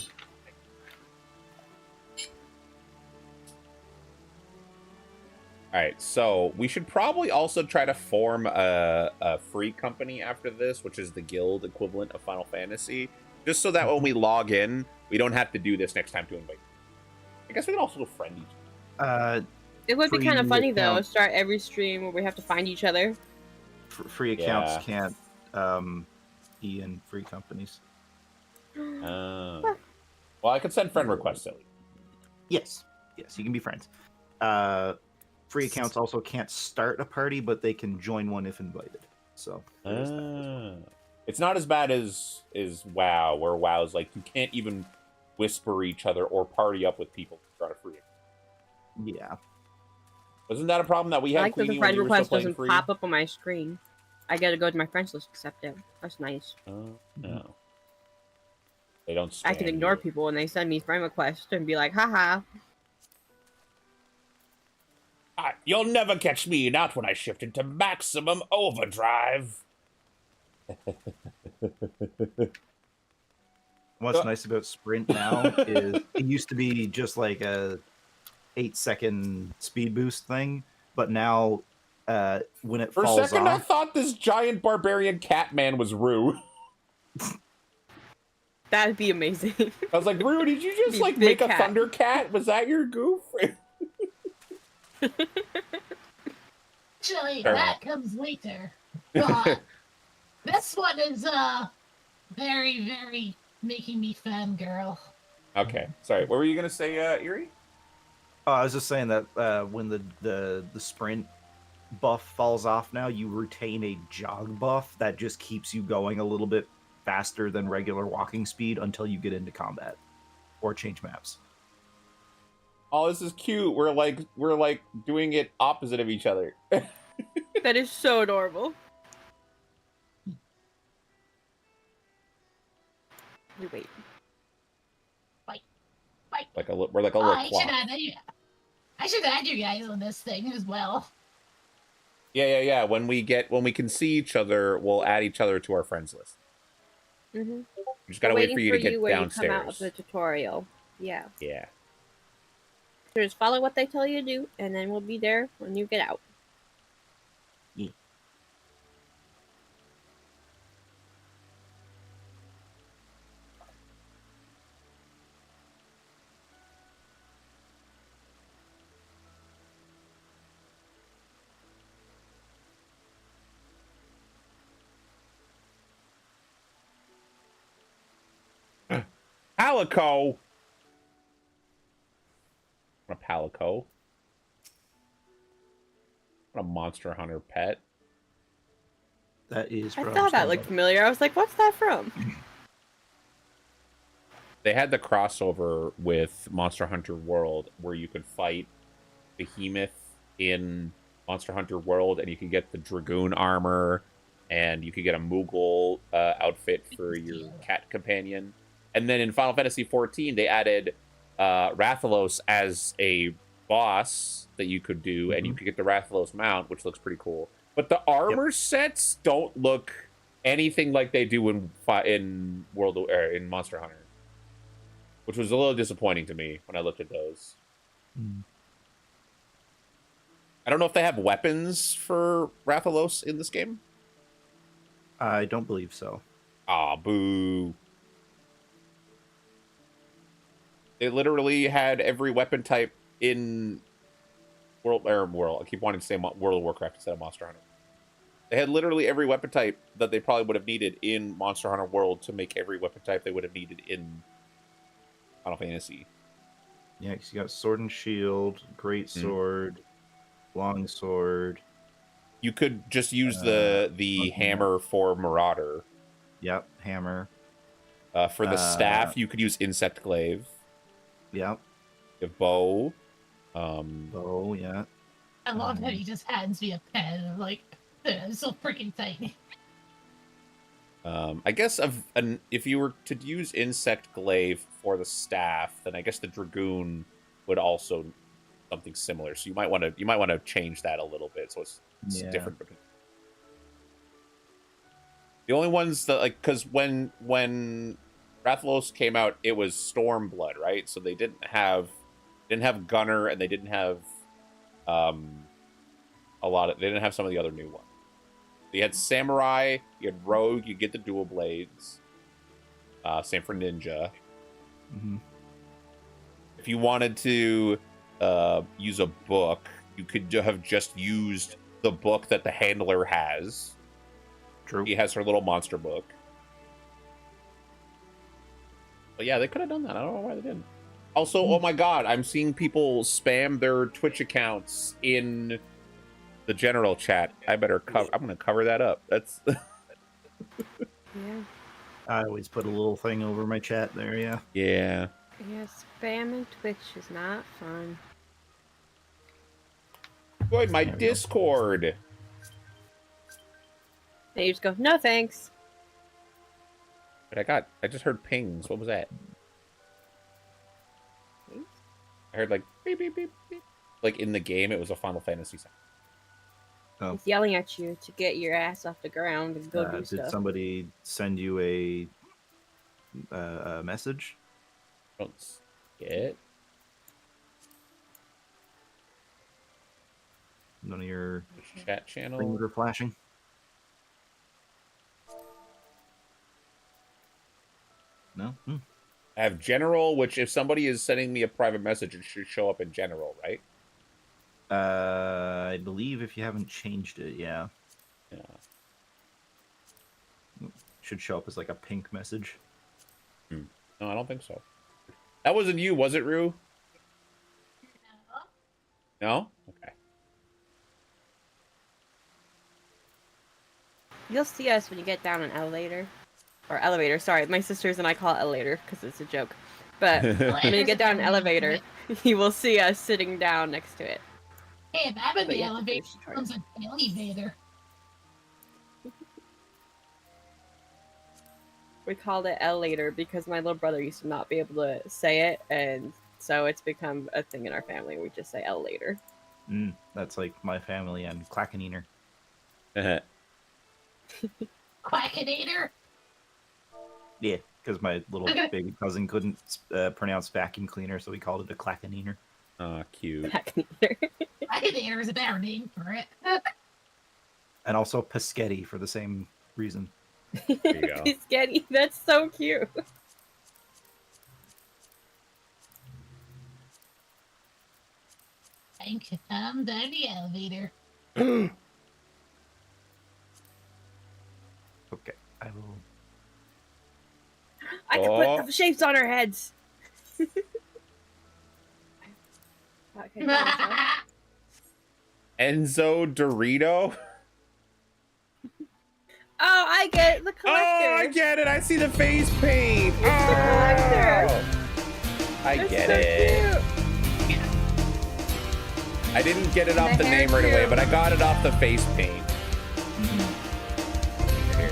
All right, so we should probably also try to form a free company after this, which is the guild equivalent of Final Fantasy, just so that when we log in, we don't have to do this next time to invite. I guess we can also friend each other. It would be kind of Free funny though. account. Start every stream where we have to find each other. Free accounts Yeah. can't be in free companies. Well, I could send friend requests, silly. Yes, you can be friends. Free accounts also can't start a party, but they can join one if invited. So there's that as well. It's not as bad as WoW, where WoW's like you can't even whisper each other or party up with people to start a free account. Yeah, Wasn't that a problem that we I had, like that the Queenie, when friend you were still request playing doesn't free? pop up on my screen. I gotta go to my friends list to accept it. That's nice. Oh, no. They don't I can stand ignore you. people when they send me friend requests and be like, haha. Ah, you'll never catch me, not when I shift into maximum overdrive. what's nice about Sprint now is it used to be just like a 8-second speed boost thing, but now when it For a falls second, I off, thought this giant barbarian cat man was Rue. That'd be amazing. I was like, Rue, did you just Be like big make a cat. thunder cat? Was that your goof? Actually, Fair that comes later. But this one is very, very making me fangirl. Okay, sorry. What were you gonna say, Erie? oh, I was just saying that when the sprint buff falls off now, you retain a jog buff that just keeps you going a little bit faster than regular walking speed until you get into combat or change maps. Oh, this is cute. We're like doing it opposite of each other. That is so adorable. Wait. We're like a little I clock. should add you guys on this thing as well. Yeah. When we can see each other, we'll add each other to our friends list. Mm-hmm. We just gotta wait for you to get when you come out of downstairs. the tutorial. Yeah. Yeah. So just follow what they tell you to do, and then we'll be there when you get out. Palico. A Palico. What a Monster Hunter pet. That is. I what thought was that talking looked about. familiar. I was like, what's that from? They had the crossover with Monster Hunter World where you could fight Behemoth in Monster Hunter World, and you could get the Dragoon armor, and you could get a Moogle outfit for your cat companion. And then in Final Fantasy XIV, they added Rathalos as a boss that you could do, and you could get the Rathalos mount, which looks pretty cool. But the armor sets don't look anything like they do in Monster Hunter, which was a little disappointing to me when I looked at those. I don't know if they have weapons for Rathalos in this game. I don't believe so. Ah, boo. They literally had every weapon type in World. I keep wanting to say World of Warcraft instead of Monster Hunter. They had literally every weapon type that they probably would have needed in Monster Hunter World to make every weapon type they would have needed in Final Fantasy. Yeah, 'cause you got sword and shield, great sword, long sword. You could just use the hammer for Marauder. Yep, hammer. For the staff, you could use Insect Glaive. Yep. The bow. Oh, yeah. I love how he just hands me a pen. I'm like, it's so freaking tiny. I guess if you were to use Insect Glaive for the staff, then I guess the Dragoon would also something similar. So you might want to change that a little bit so it's different. The only ones that because when Rathalos came out, it was Stormblood, right? So they didn't have Gunner, and they didn't have they didn't have some of the other new ones. You had Samurai, you had Rogue, you get the dual blades. Same for Ninja. If you wanted to use a book, you could have just used the book that the handler has. True. He has her little monster book. But yeah, they could have done that. I don't know why they didn't. Also, oh my god, I'm seeing people spam their Twitch accounts in the general chat. I'm gonna cover that up. That's Yeah. I always put a little thing over my chat there, yeah. Yeah. Yeah, spamming Twitch is not fun. Join my Discord. And you just go, no thanks. But I just heard pings. What was that? Pings? I heard like beep beep beep beep. Like in the game, it was a Final Fantasy sound. Oh. He's yelling at you to get your ass off the ground and go do Did stuff. somebody send you a message? Don't see it. None of your Chat channel. things are flashing? No? I have general, which if somebody is sending me a private message, it should show up in general, right? I believe if you haven't changed it, yeah. Yeah. Should show up as like a pink message. No, I don't think so. That wasn't you, was it, Rue? No? Okay. You'll see us when you get down an elevator. Or elevator, sorry. My sisters and I call it elevator because it's a joke. But when you get down an elevator, you will see us sitting down next to it. Hey, if I'm in But the yeah, elevator, there's it comes an elevator. We called it elevator because my little brother used to not be able to say it, and so it's become a thing in our family. We just say elevator. That's like my family and Clackaniner. Quackinator? Yeah, because my little baby cousin couldn't pronounce vacuum cleaner, so we called it a Clackaniner. Ah, cute. Quackinator is a better name for it. And also Paschetti for the same reason. There you go. Biscotti, that's so cute. Thank you. Come down the elevator. Okay, I will. I can put the shapes on our heads. Okay, Enzo Dorito. oh, I get it, the collector. Oh, I get it. I see the face paint. It's the collector. I They're get so it. cute. I didn't get it off the hair name right away, too. but I got it off the face paint. Here.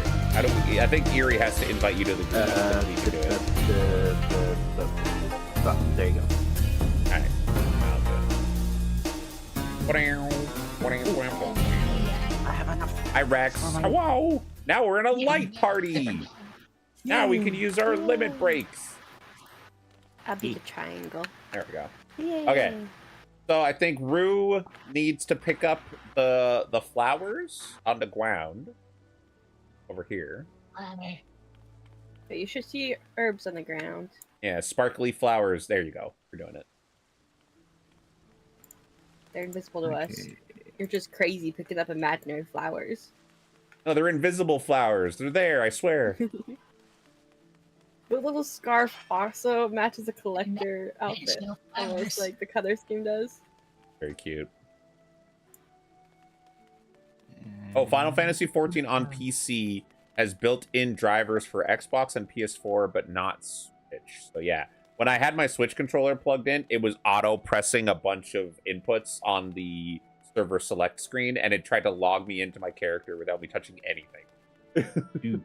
I think Erie has to invite you to the group. so we can do it. There you go. All right. I have enough. Hi, Rex. Whoa! Now we're in a light party. Now we can use our limit breaks. I'll be the triangle. There we go. Yay. Okay. So I think Rue needs to pick up the flowers on the ground over here. But you should see herbs on the ground. Yeah, sparkly flowers. There you go. We're doing it. They're invisible to us. You're just crazy picking up imaginary flowers. No, they're invisible flowers. They're there, I swear. The little scarf also matches a collector outfit, almost like the color scheme does. Very cute. Oh, Final Fantasy XIV on PC has built-in drivers for Xbox and PS4, but not Switch. So yeah, when I had my Switch controller plugged in, it was auto-pressing a bunch of inputs on the server select screen, and it tried to log me into my character without me touching anything. Dude.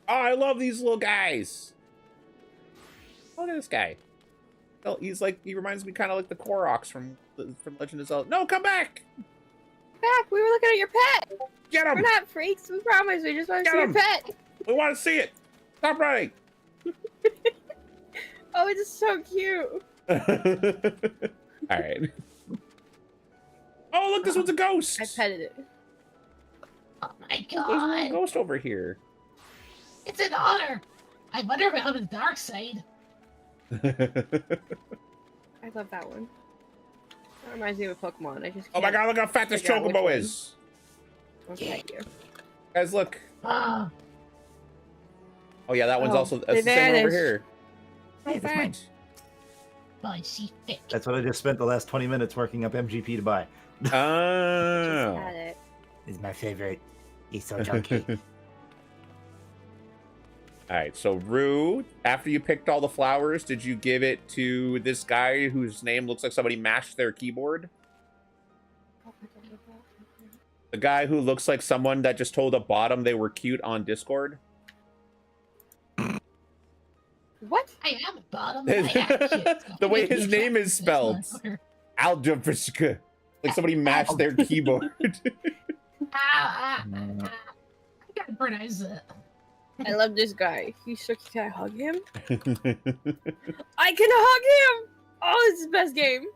Oh, I love these little guys. Look at this guy. Oh, he reminds me kind of like the Koroks from Legend of Zelda. No, come back! Back, we were looking at your pet. Get him! We're not freaks, we promise. We just want to see your pet. We want to see it. Stop running. Oh, it's so cute. All right. Oh, look, this one's a ghost. I petted it. Oh my There's a god. ghost over here. It's an otter. I wonder about the dark side. I love that one. That reminds me of a Pokemon. I just Oh my god, look how fat this figure out which Chocobo one. is. Okay, you. Guys, look. Oh, Oh yeah, that one's Oh, also they the same over vanished. here. Hey, Oh, that's mine. fat. my she thick. That's what I just spent the last 20 minutes working up MGP to buy. Just Oh. had it. It's my favorite. He's so chunky. All right, so Rue, after you picked all the flowers, did you give it to this guy whose name looks like somebody mashed their keyboard? The guy who looks like someone that just told a bottom they were cute on Discord? What? I am a bottom. I am cute. The way his name is spelled. Algebra. Like somebody mashed their keyboard. I gotta pronounce it. I love this guy. He's so cute. Can I hug him? I can hug him! Oh, this is the best game.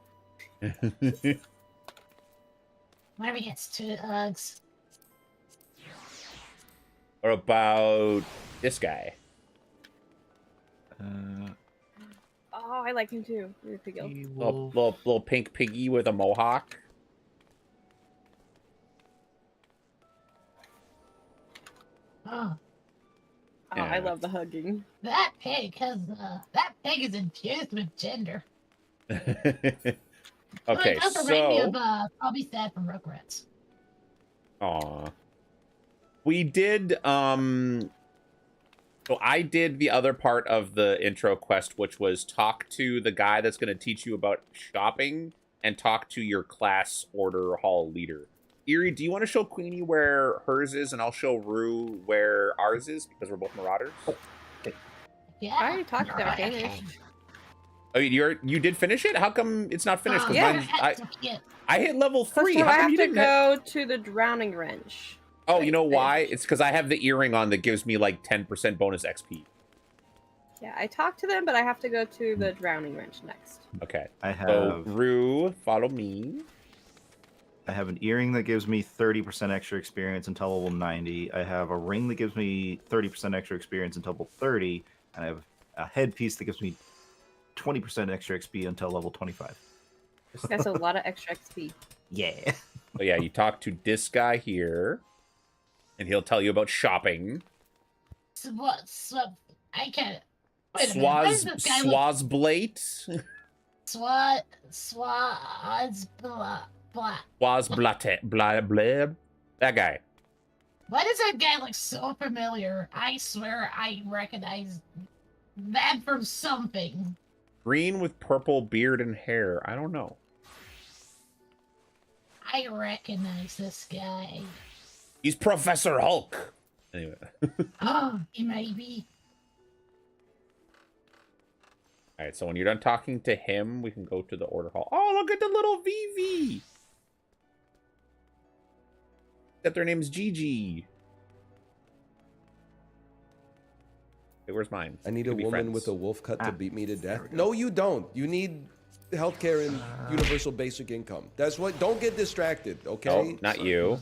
Whenever he gets 2 hugs. What about this guy? Oh, I like him too. You're a piggill. Little pink piggy with a mohawk. Oh, Oh, Yeah. I love the hugging. that pig has that pig is infused with gender. Okay, It does remind me so of probably Sad from Rugrats. aw, we did so I did the other part of the intro quest, which was talk to the guy that's going to teach you about shopping and talk to your class order hall leader. Erie, do you want to show Queenie where hers is, and I'll show Rue where ours is, because we're both Marauders? Yeah. I already talked you're about right. finished. Oh, you did finish it? How come it's not finished? 'Cause Yeah. mine's- I hit level 3. So How I come have you to didn't hit- go to the drowning wrench. Oh, you know why? finished. It's because I have the earring on that gives me like 10% bonus XP. Yeah, I talked to them, but I have to go to the drowning wrench next. Okay. I have So Rue, follow me. I have an earring that gives me 30% extra experience until level 90. I have a ring that gives me 30% extra experience until level 30. And I have a headpiece that gives me 20% extra XP until level 25. That's a lot of extra XP. Yeah. So yeah, you talk to this guy here, and he'll tell you about shopping. I can't. Wait a minute. Why does this guy look Swazblate? Swazblate. Blah, blah. That guy. Why does that guy look so familiar? I swear I recognize that from something. Green with purple beard and hair. I don't know. I recognize this guy. He's Professor Hulk. Anyway. Oh, he might be. All right, so when you're done talking to him, we can go to the order hall. Oh, look at the little Vivi. That their name's Gigi. Hey, where's mine? I need We a could be woman friends. with a wolf cut to beat me to death. we go. No, you don't. You need healthcare and universal basic income. That's what. Don't get distracted, okay? Oh, not you.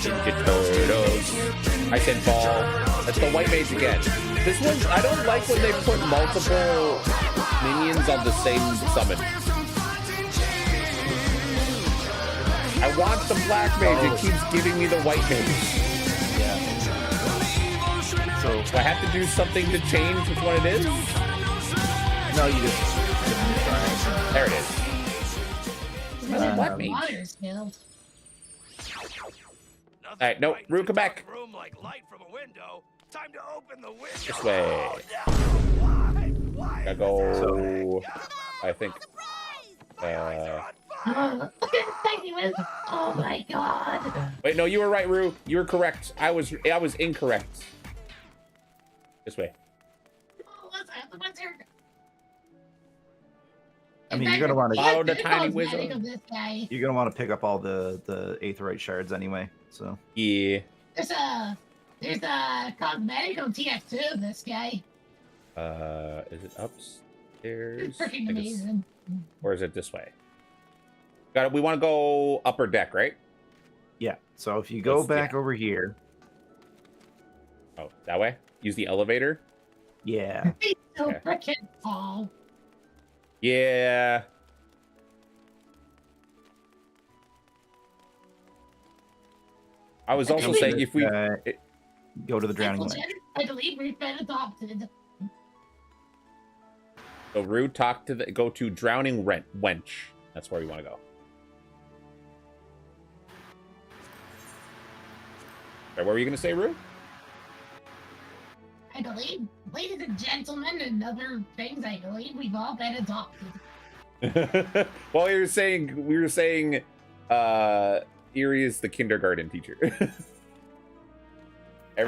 Ninja Turtles. I said ball. That's the white mage again. This one, I don't like when they put multiple minions on the same summon. I want the black mage. It keeps giving me the white mage. So Do I have to do something to change which one it is? no, you just There it is. What mage? Water's killed. All right, no, Rue, come back. Room like light from a window. Time to open the window. This way. Why? I go. I think. Look at the tiny one. Oh my god. Wait, no, you were right, Rue. You were correct. I was incorrect. This way. Oh, what's here? I mean, you're gonna want to Follow the tiny wizard. This guy. you're gonna want to pick up all the aetheryte shards anyway. So Yeah. There's a cosmetic on TF2 of this guy. Is it upstairs? It's freaking I think it's- amazing. Or is it this way? Got it. We want to go upper deck, right? yeah. So if you go Let's- back yeah. over here, Oh, that way. Use the elevator. yeah. He's so Okay. freaking tall. Yeah. I was also Okay. saying if we. Go to the drowning Uncle wench. Jen, I believe we've been adopted. So Rue, go to drowning wench. That's where we want to go. Right, what were you gonna say, Rue? I believe, ladies and gentlemen, and other things, I believe we've all been adopted. Well, we were saying, Erie is the kindergarten teacher. I'm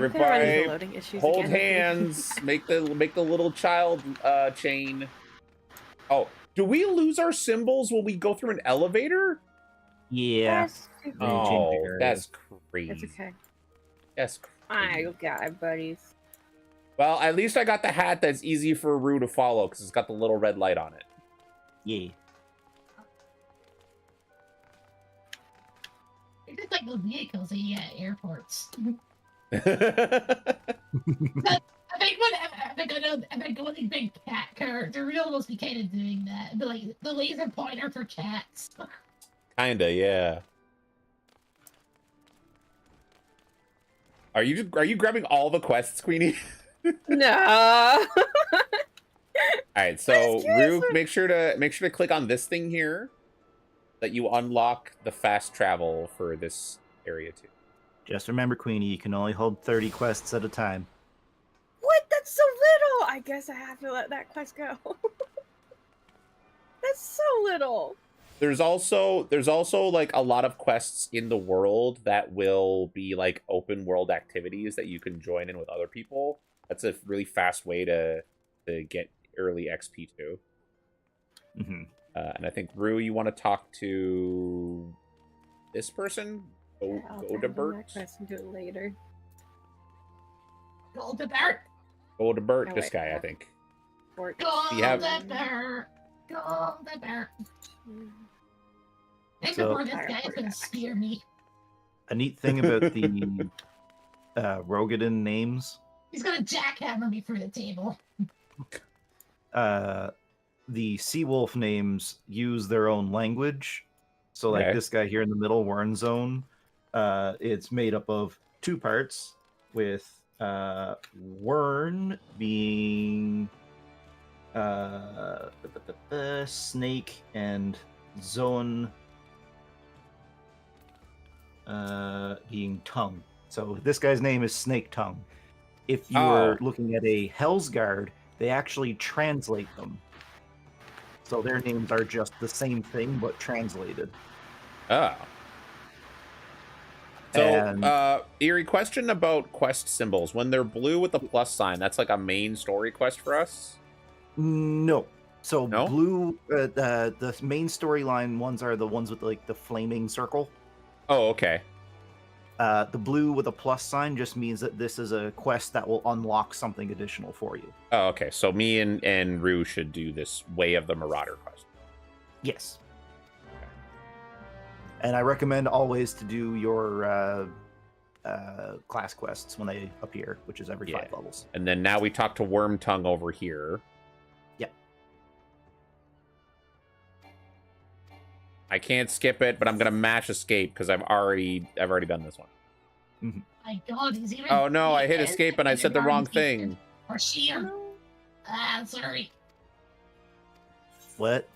running Everybody, into loading issues hold again. hands. Make the little child chain. Oh, do we lose our symbols when we go through an elevator? Yeah. That's stupid. Oh. change Oh, the area. that's crazy. It's okay. That's crazy. I got it, buddies. Well, at least I got the hat that's easy for Rue to follow because it's got the little red light on it. Yeah. They're just like those vehicles that you get at airports. Oh, I think one big cat character would almost be kind of doing that. But like the laser pointer for cats. Kinda, yeah. Are you grabbing all the quests, Queenie? No. All right, so Excuse Rue, me. make sure to click on this thing here, that you unlock the fast travel for this area too. Just remember, Queenie, you can only hold 30 quests at a time. What? That's so little. I guess I have to let that quest go. That's so little. There's also like a lot of quests in the world that will be like open world activities that you can join in with other people. That's a really fast way to get early XP too. Hmm. And I think Rue, you want to talk to this person? I'll Go to abandon Bert. that quest and do it later. Goldebert. Go to Bert. Oh, this wait, guy, I yeah. think. Fort. you have- Goldebert. Goldebert. And So- before this guy's gonna spear me. A neat thing about the Rogadin names, He's gonna jackhammer me through the table. the Seawolf names use their own language. So, like Okay. this guy here in the middle, Warren Zone, it's made up of two parts, with Wern being snake and Zone being tongue. So this guy's name is Snake Tongue. If you were looking at a Hell's Guard, they actually translate them. So their names are just the same thing, but translated. Oh. So, Eerie, question about quest symbols. When they're blue with the plus sign, that's like a main story quest for us? No. So No? blue, the main storyline ones are the ones with like the flaming circle. Oh, okay. The blue with a plus sign just means that this is a quest that will unlock something additional for you. Oh, okay. So me and Rue should do this Way of the Marauder quest. Yes. And I recommend always to do your class quests when they appear, which is every 5 levels. And then now we talk to Worm Tongue over here. Yep. I can't skip it, but I'm gonna mash escape because I've already done this one. Mm-hmm. My God, he's even. Oh no, I hit escape and I said the wrong thing. Or sheer. Ah, sorry. What?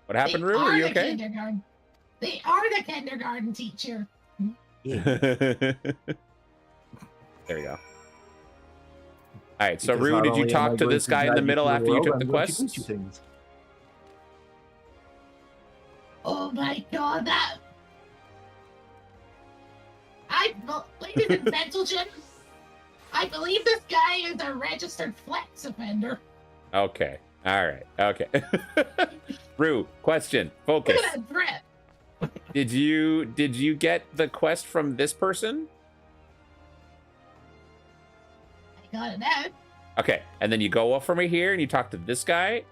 What happened, Rue? Are you okay? They are the kindergarten teacher. There you go. All right, so Because Rue, not did you only am talk I to going this guy in guide the you middle through after you world, took I'm the going to teach quest? you things. Oh my God, that. Ladies and gentlemen, I believe this guy is a registered flex offender. Okay. All right. Okay. Rue, question. Focus. Look at that drip. Did you get the quest from this person? I got it now. Okay. And then you go up from here and you talk to this guy.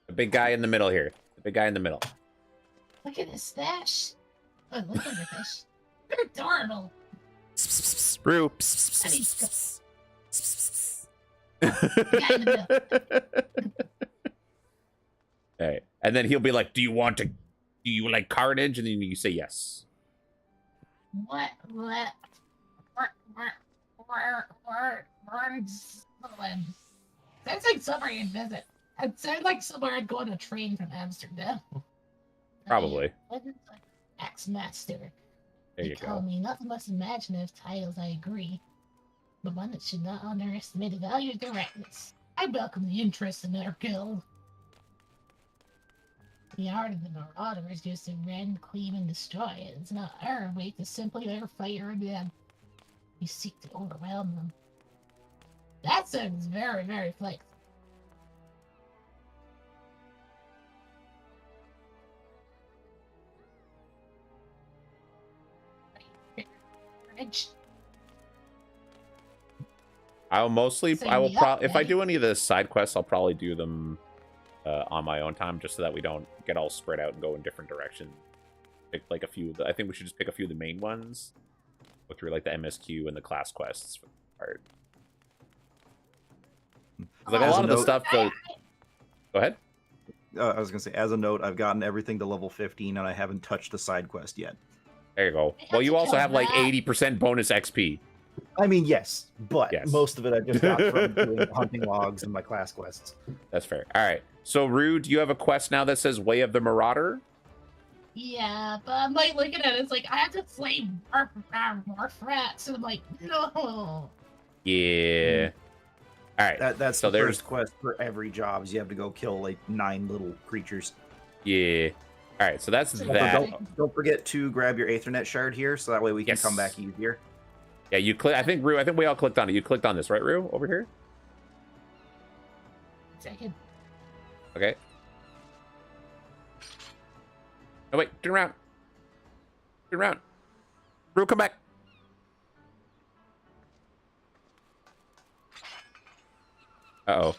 The big guy in the middle here. The big guy in the middle. Look at his stash. Oh, look at the fish. They're adorable. Rue. I mean, the guy in the middle. Hey. And then he'll be like, do you like Carnage? And then you say yes. What? Sounds like somewhere you'd visit. It sounds like somewhere I'd go on a train from Amsterdam. Probably. Ex-master. There you Call go. me not the most imaginative titles, I agree, but one that should not underestimate the value of directness. I welcome the interest in our guild. The art of the Marauder is just to rend, cleave, and destroy. It's not our way to simply let her fight her them. You seek to overwhelm them. That sounds very, very flexible. I will Sign me up, probably, if I buddy. do any of the side quests, I'll probably do them on my own time, just so that we don't get all spread out and go in different directions. Pick like a few of the, I think we should just pick a few of the main ones. Go through like the MSQ and the class quests for the part. 'Cause, like a As lot a of the note- stuff, go ahead. I was going to say, as a note, I've gotten everything to level 15, and I haven't touched the side quest yet. There you go. I Well, have you to also kill have like that. 80% bonus XP. I mean, yes, but Yes. most of it I just got from doing hunting logs and my class quests. That's fair. All right. So, Rue, do you have a quest now that says Way of the Marauder? Yeah, but I'm like looking at it, it's like I have to slay more frats, and I'm like, no. Yeah. All right. That's So the there's- first quest for every job. Is you have to go kill like 9 little creatures. Yeah. All right. So that's But But that. don't forget to grab your Aethernet shard here, so that way we can Yes. come back easier. Yeah, you click. I think Rue. I think we all clicked on it. You clicked on this, right, Rue? Over here. Second. Okay. No, wait. Turn around. Turn around. Rue, come back. Uh-oh.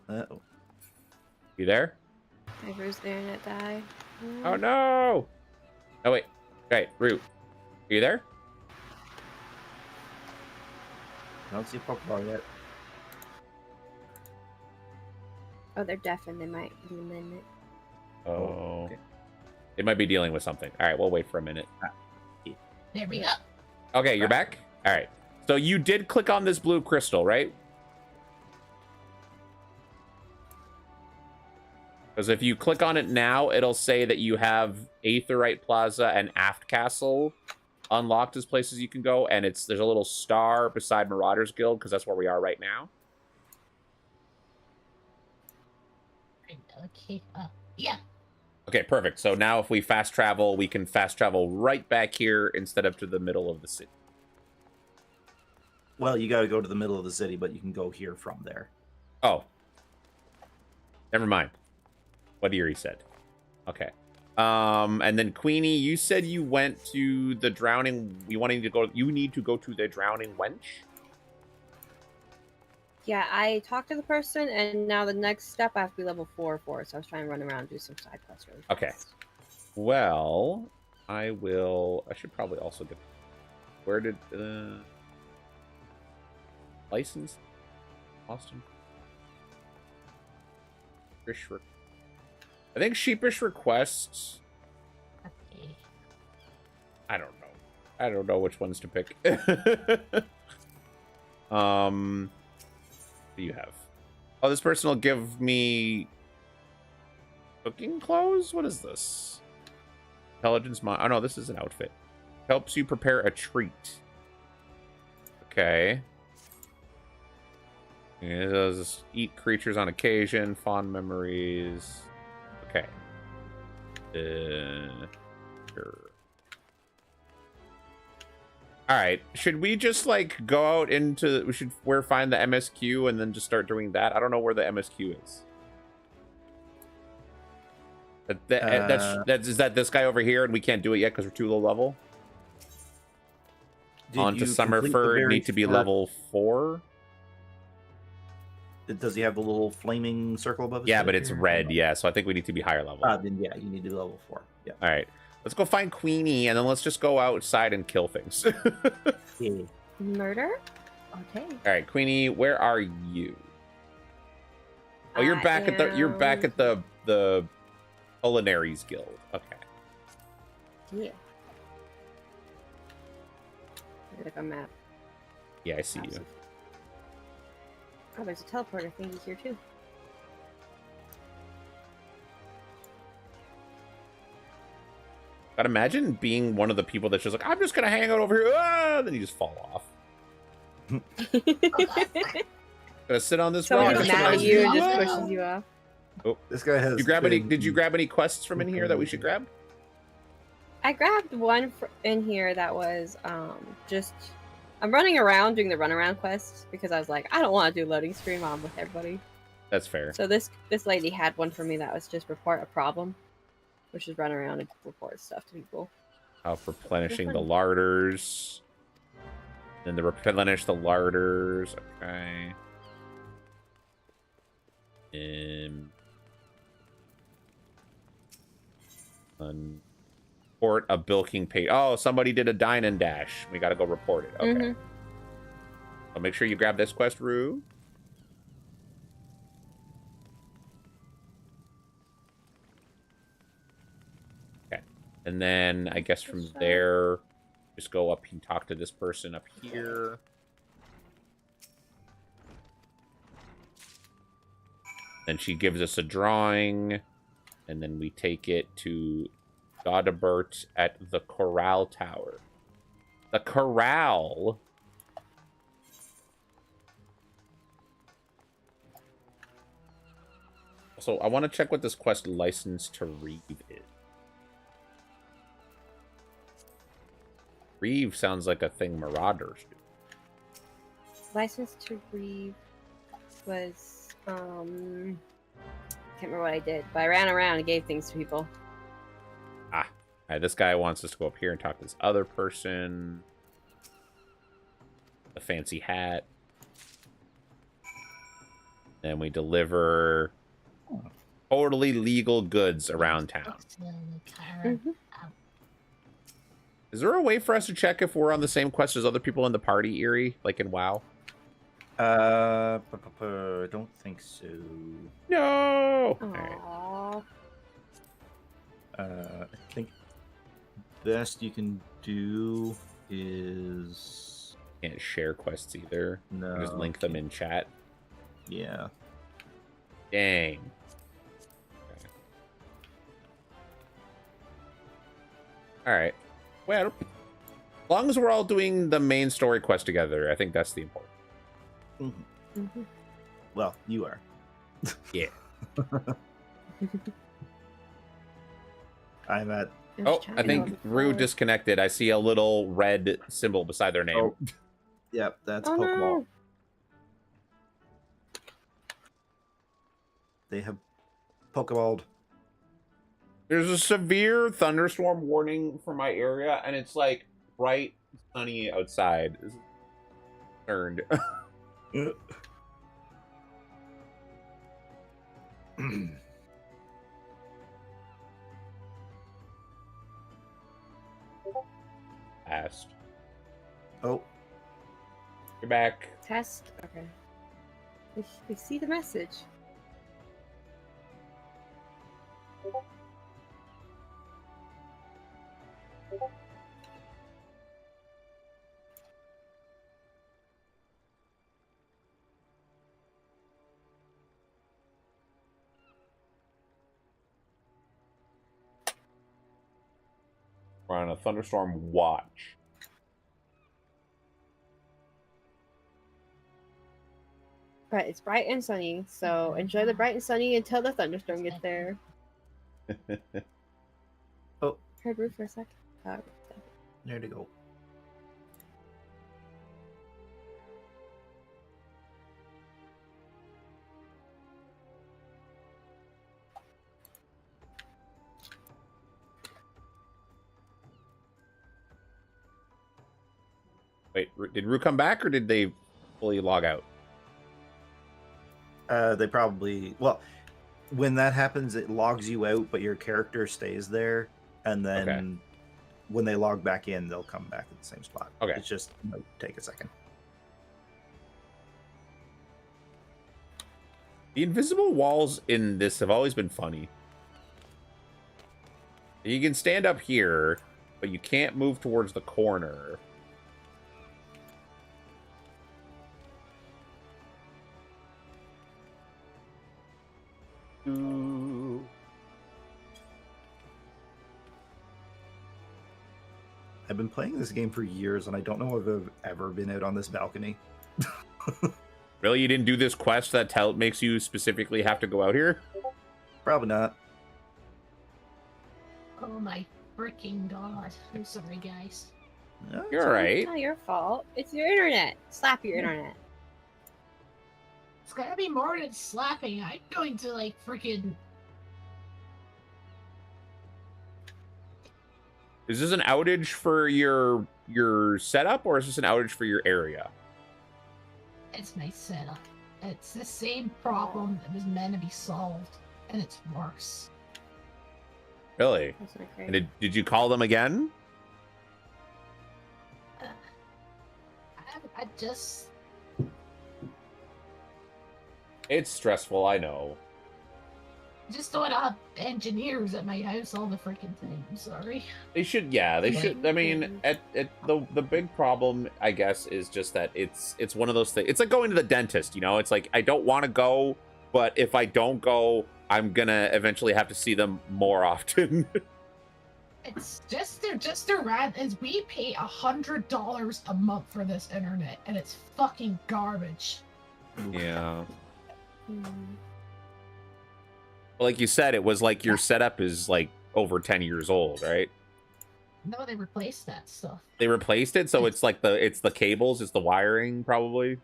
Uh-oh. You there? Ever's there and it died. Oh, no. Oh, wait. Okay, Rue. Are you there? I don't see a Pokeball yet. Oh, they're deaf and they might be a minute. Oh. okay. It might be dealing with something. All right, we'll wait for a minute. There we go. Okay, you're back? All right. So you did click on this blue crystal, right? Because if you click on it now, it'll say that you have Aetheryte Plaza and Aft Castle unlocked as places you can go, and there's a little star beside Marauders Guild, because that's where we are right now. Okay. Yeah. Okay, perfect. So now if we fast travel, we can fast travel right back here instead of to the middle of the city. Well, you got to go to the middle of the city, but you can go here from there. Oh. Never mind. What Erie said. Okay. And then Queenie, you said you went to the drowning. You need to go to the drowning wench? Yeah, I talked to the person, and now the next step I have to be level 4 for, so I was trying to run around and do some side quests really fast. Okay. Well, I should probably also get... Where did... license? Austin? I think Sheepish Requests... Okay. I don't know. I don't know which ones to pick. What do you have? Oh, this person will give me cooking clothes? What is this? Intelligence Oh no, this is an outfit. Helps you prepare a treat. Okay. It does eat creatures on occasion, fond memories. Okay. Sure. All right. Should we just like go out into? We should find the MSQ and then just start doing that. I don't know where the MSQ is. Is that this guy over here, and we can't do it yet because we're too low level. On to Summerford, need to be level 4. Does he have the little flaming circle above his Yeah, head but it's here? red. Yeah, so I think we need to be higher level. Then yeah, you need to be level 4. Yeah. All right. Let's go find Queenie, and then let's just go outside and kill things. Yeah. Murder? Okay. All right, Queenie, where are you? Oh, you're back at the Culinaries Guild. Okay. Yeah. Like a map. Yeah, I see you. Oh, there's a teleporter thingy here too. But imagine being one of the people that's just like, I'm just gonna hang out over here, then you just fall off. Gonna sit on this Someone rock. comes at you and just pushes you off. Oh, This guy has. did you grab any quests from in here that we should grab? I grabbed one in here that was I'm running around doing the runaround quest because I was like, I don't want to do loading screen while I'm with everybody. That's fair. So this lady had one for me that was just report a problem, which is run around and report stuff to people. Replenishing the larders. Then replenish the larders. Okay. Report a bilking page. Oh, somebody did a dine and dash. We gotta go report it. Okay. So make sure you grab this quest, Rue. Okay. And then I guess from there, just go up and talk to this person up here. Then she gives us a drawing, and then we take it to Godebert at the Corral Tower. The Corral? So I want to check what this quest license to read is. Reeve sounds like a thing Marauders do. License to Reeve was can't remember what I did, but I ran around and gave things to people. All right, this guy wants us to go up here and talk to this other person. The fancy hat. Then we deliver totally legal goods around town. Is there a way for us to check if we're on the same quest as other people in the party, Erie? Like in WoW? Don't think so. No. All right. Aww. I think best you can do is Can't share quests either. no. Just link them in chat. Yeah. Dang. Okay. All right. Well, as long as we're all doing the main story quest together, I think that's the important. Mm-hmm. Well, you are. Yeah. I'm at. Oh, I think Rue disconnected. I see a little red symbol beside their name. Oh. Yep, that's Oh, Pokeball. no. They have Pokeballed. There's a severe thunderstorm warning for my area, and it's like bright sunny outside. This is concerned. Passed. Oh, You're back. Test. Okay. We see the message. We're on a thunderstorm watch. But it's bright and sunny, so enjoy the bright and sunny until the thunderstorm gets there. Oh. Heard Roof for a sec. there to go. Wait, did Rue come back or did they fully log out? They probably when that happens, it logs you out, but your character stays there, and then when they log back in, they'll come back at the same spot. Okay. It's just take a second. The invisible walls in this have always been funny. You can stand up here, but you can't move towards the corner. Ooh. I've been playing this game for years, and I don't know if I've ever been out on this balcony. Really? You didn't do this quest that makes you specifically have to go out here? Probably not. Oh my freaking god. I'm sorry, guys. No, You're alright. It's not your fault. It's your internet. Slap your internet. It's gotta be more than slapping. I'm going to, like, freaking. Is this an outage for your setup, or is this an outage for your area? It's my setup. It's the same problem that was meant to be solved, and it's worse. Really? That's not great. And did you call them again? I just. It's stressful, I know. Just don't have engineers at my house all the freaking time. I'm sorry. They should, yeah, they should. I mean, the big problem, I guess, is just that it's one of those things. It's like going to the dentist, you know? It's like, I don't want to go, but if I don't go, I'm gonna eventually have to see them more often. It's just a rant is we pay $100 a month for this internet, and it's fucking garbage. Yeah. Hmm. Like you said, it was like your setup is like over 10 years old, right? No, they replaced that stuff. They replaced it, so it's like it's the cables, it's the wiring, probably.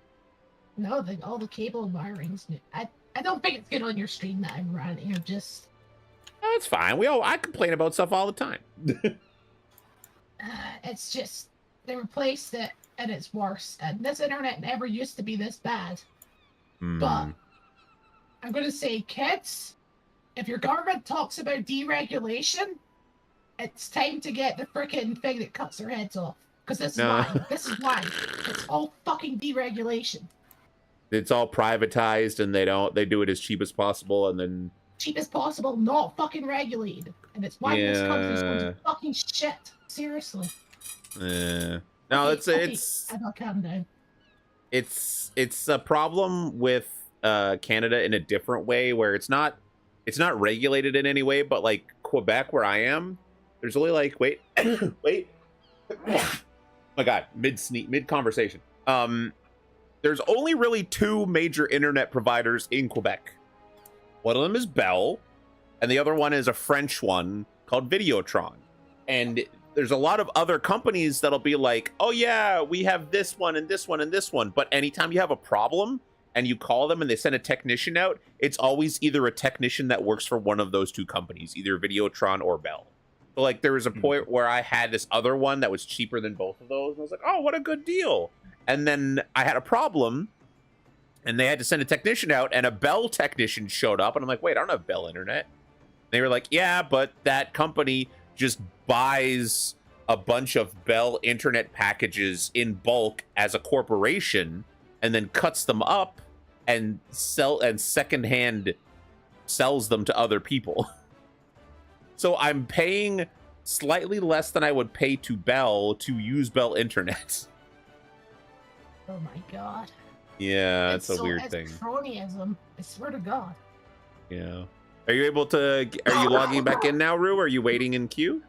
No, all the cable and wiring's new. I don't think it's good on your stream that I'm running. You're just. Oh, it's fine. I complain about stuff all the time. It's just they replaced it, and it's worse. And this internet never used to be this bad. But I'm gonna say, kids, if your government talks about deregulation, it's time to get the freaking thing that cuts their heads off. Because this is why. This is why. It's all fucking deregulation. It's all privatized, and they do it as cheap as possible, and then Cheap as possible, not fucking regulated. And it's why most countries go Yeah. to fucking shit. Seriously. no, Okay, it's I got calm down. it's a problem with Canada in a different way, where it's not regulated in any way, but like Quebec, where I am, there's only like wait my god, mid conversation. There's only really two major internet providers in Quebec. One of them is Bell, and the other one is a French one called Videotron. And there's a lot of other companies that'll be like, oh yeah, we have this one and this one and this one. But anytime you have a problem and you call them and they send a technician out, it's always either a technician that works for one of those two companies, either Videotron or Bell. So like there was a point where I had this other one that was cheaper than both of those. And I was like, oh, what a good deal. And then I had a problem and they had to send a technician out, and a Bell technician showed up. And I'm like, wait, I don't have Bell internet. They were like, yeah, but that company just buys a bunch of Bell internet packages in bulk as a corporation and then cuts them up and secondhand sells them to other people. So I'm paying slightly less than I would pay to Bell to use Bell internet. Oh my god. Yeah, it's a weird thing. It's cronyism. I swear to God. Yeah. Are you logging back in now, Rue? Or are you waiting in queue?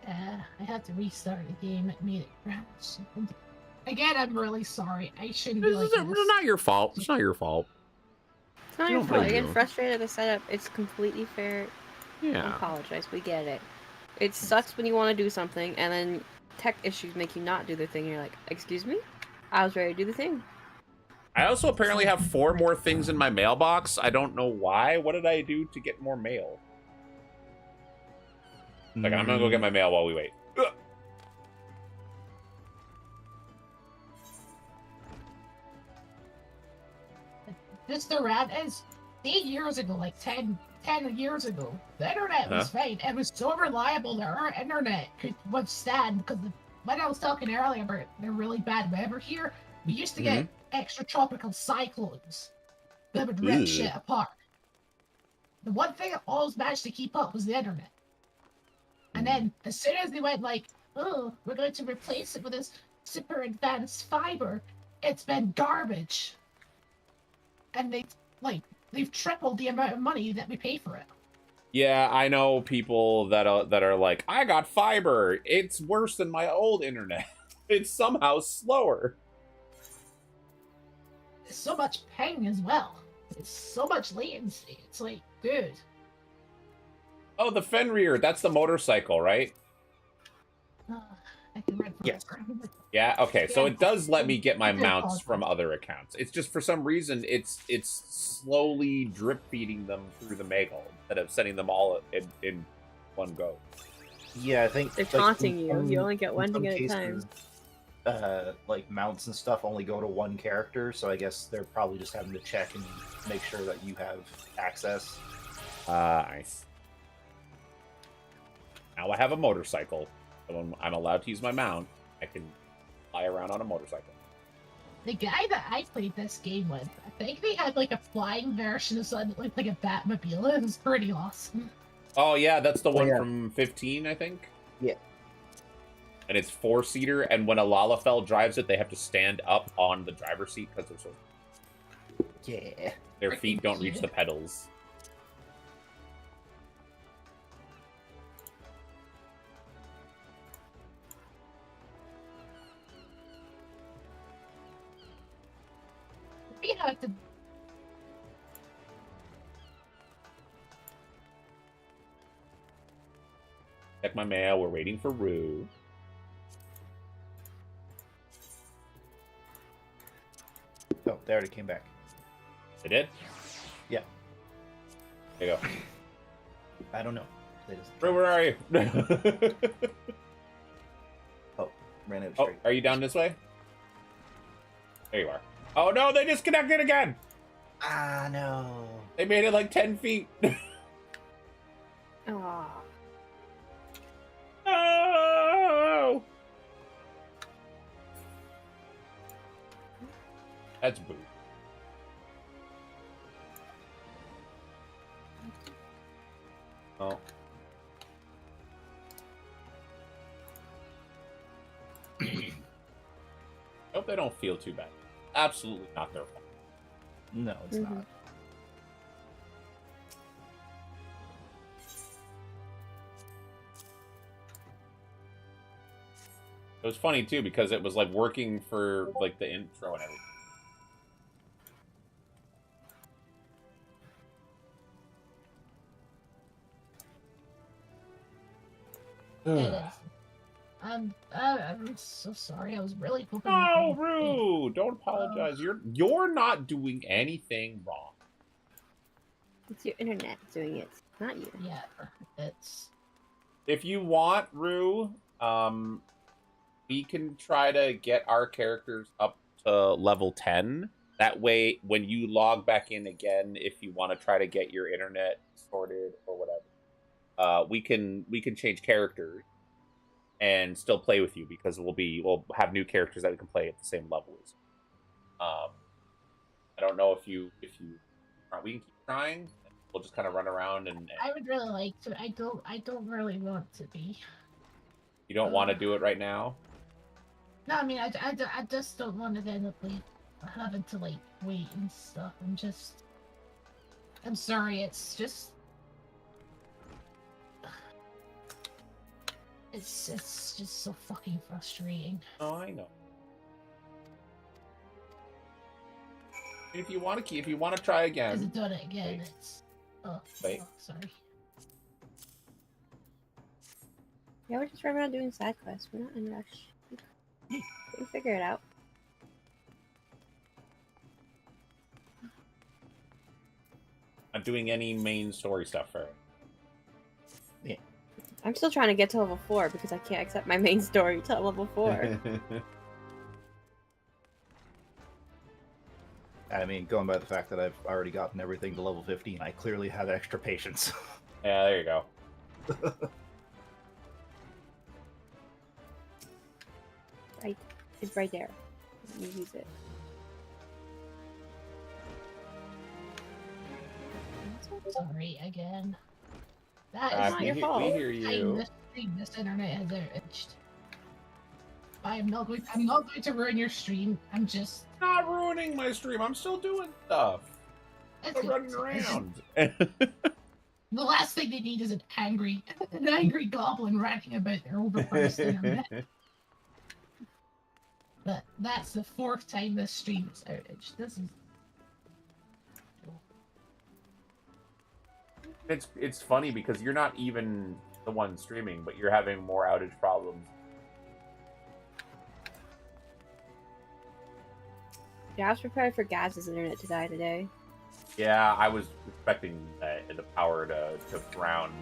I had to restart the game. It made it crash. Again, I'm really sorry. I shouldn't be like this. It's not your fault. It's not your fault. It's not your fault. You get frustrated with the setup. It's completely fair. Yeah. Don't apologize. We get it. It sucks when you want to do something and then tech issues make you not do the thing. You're like, excuse me? I was ready to do the thing. I also apparently have 4 more things in my mailbox. I don't know why. What did I do to get more mail? Like, I'm gonna go get my mail while we wait. Ugh. Just the rat is 8 years ago, like 10 years ago, the internet was fine. It was so reliable that our internet could withstand, because when I was talking earlier about the really bad weather here, we used to get extratropical cyclones that would rip shit apart. The one thing that always managed to keep up was the internet. And then, as soon as they went like, oh, we're going to replace it with this super advanced fiber, it's been garbage. And they've tripled the amount of money that we pay for it. Yeah, I know people that are like, I got fiber. It's worse than my old internet. It's somehow slower. It's so much ping as well. It's so much latency. It's like, dude. Oh, the Fenrir. That's the motorcycle, right? I can run for Yes. Yeah, okay. So it does let me get my Yeah. mounts from other accounts. It's just for some reason it's slowly drip feeding them through the mail instead of sending them all in one go. Yeah, I think They're like, taunting in you. some- You only get in one some thing at a time. cases, like mounts and stuff only go to one character, so I guess they're probably just having to check and make sure that you have access. Nice. Now I have a motorcycle. So when I'm allowed to use my mount, I can fly around on a motorcycle. The guy that I played this game with, I think they had like a flying version of something that looked like a Batmobile. It was pretty awesome. Oh yeah, that's the one yeah. from 15, I think. Yeah. And it's 4-seater, and when a Lalafell drives it, they have to stand up on the driver's seat because Yeah. their feet don't reach the pedals. We had to. Check my mail. We're waiting for Rue. Oh, they already came back. They did? Yeah. There you go. I don't know. They just Rue, where are you? ran out Oh, straight. are you down this way? There you are. Oh no, they disconnected again! Ah, no. They made it like 10 feet. Aw. Oh! That's boo. I hope they don't feel too bad. Absolutely not their fault. No, it's not. It was funny too because it was like working for like the intro and everything. It is. I'm so sorry. I was really hoping. No, Rue, don't apologize. You're not doing anything wrong. It's your internet doing it, not you. Yeah, it's. If you want, Rue, we can try to get our characters up to level 10. That way, when you log back in again, if you want to try to get your internet sorted or whatever, we can change characters and still play with you because we'll have new characters that we can play at the same level as. I don't know if you we can keep trying. We'll just kind of run around and I would really like to. I don't really want to be. you don't want to do it right now. No, I mean, I just don't want to end up like having to like wait and stuff. I'm sorry. It's just. It's just so fucking frustrating. Oh, I know. If you want to try again. Hasn't done it again. It's. Wait. Oh, sorry. Yeah, we're just running around doing side quests. We're not in a rush. We can figure it out. Not doing any main story stuff for it. Yeah. I'm still trying to get to level 4 because I can't accept my main story till level 4. I mean, going by the fact that I've already gotten everything to level 15, I clearly have extra patience. Yeah, there you go. Right, it's right there. You use it. Sorry again. That It's is not your fault. We hear you. This internet has edged. I'm not going to ruin your stream. I'm just Not ruining my stream. I'm still doing stuff. I'm running around. The last thing they need is an angry goblin ranting about their overpriced internet. But that's the 4th time this stream is outage. This is It's funny because you're not even the one streaming, but you're having more outage problems. Yeah, I was prepared for Gaz's internet to die today. Yeah, I was expecting the power to drown.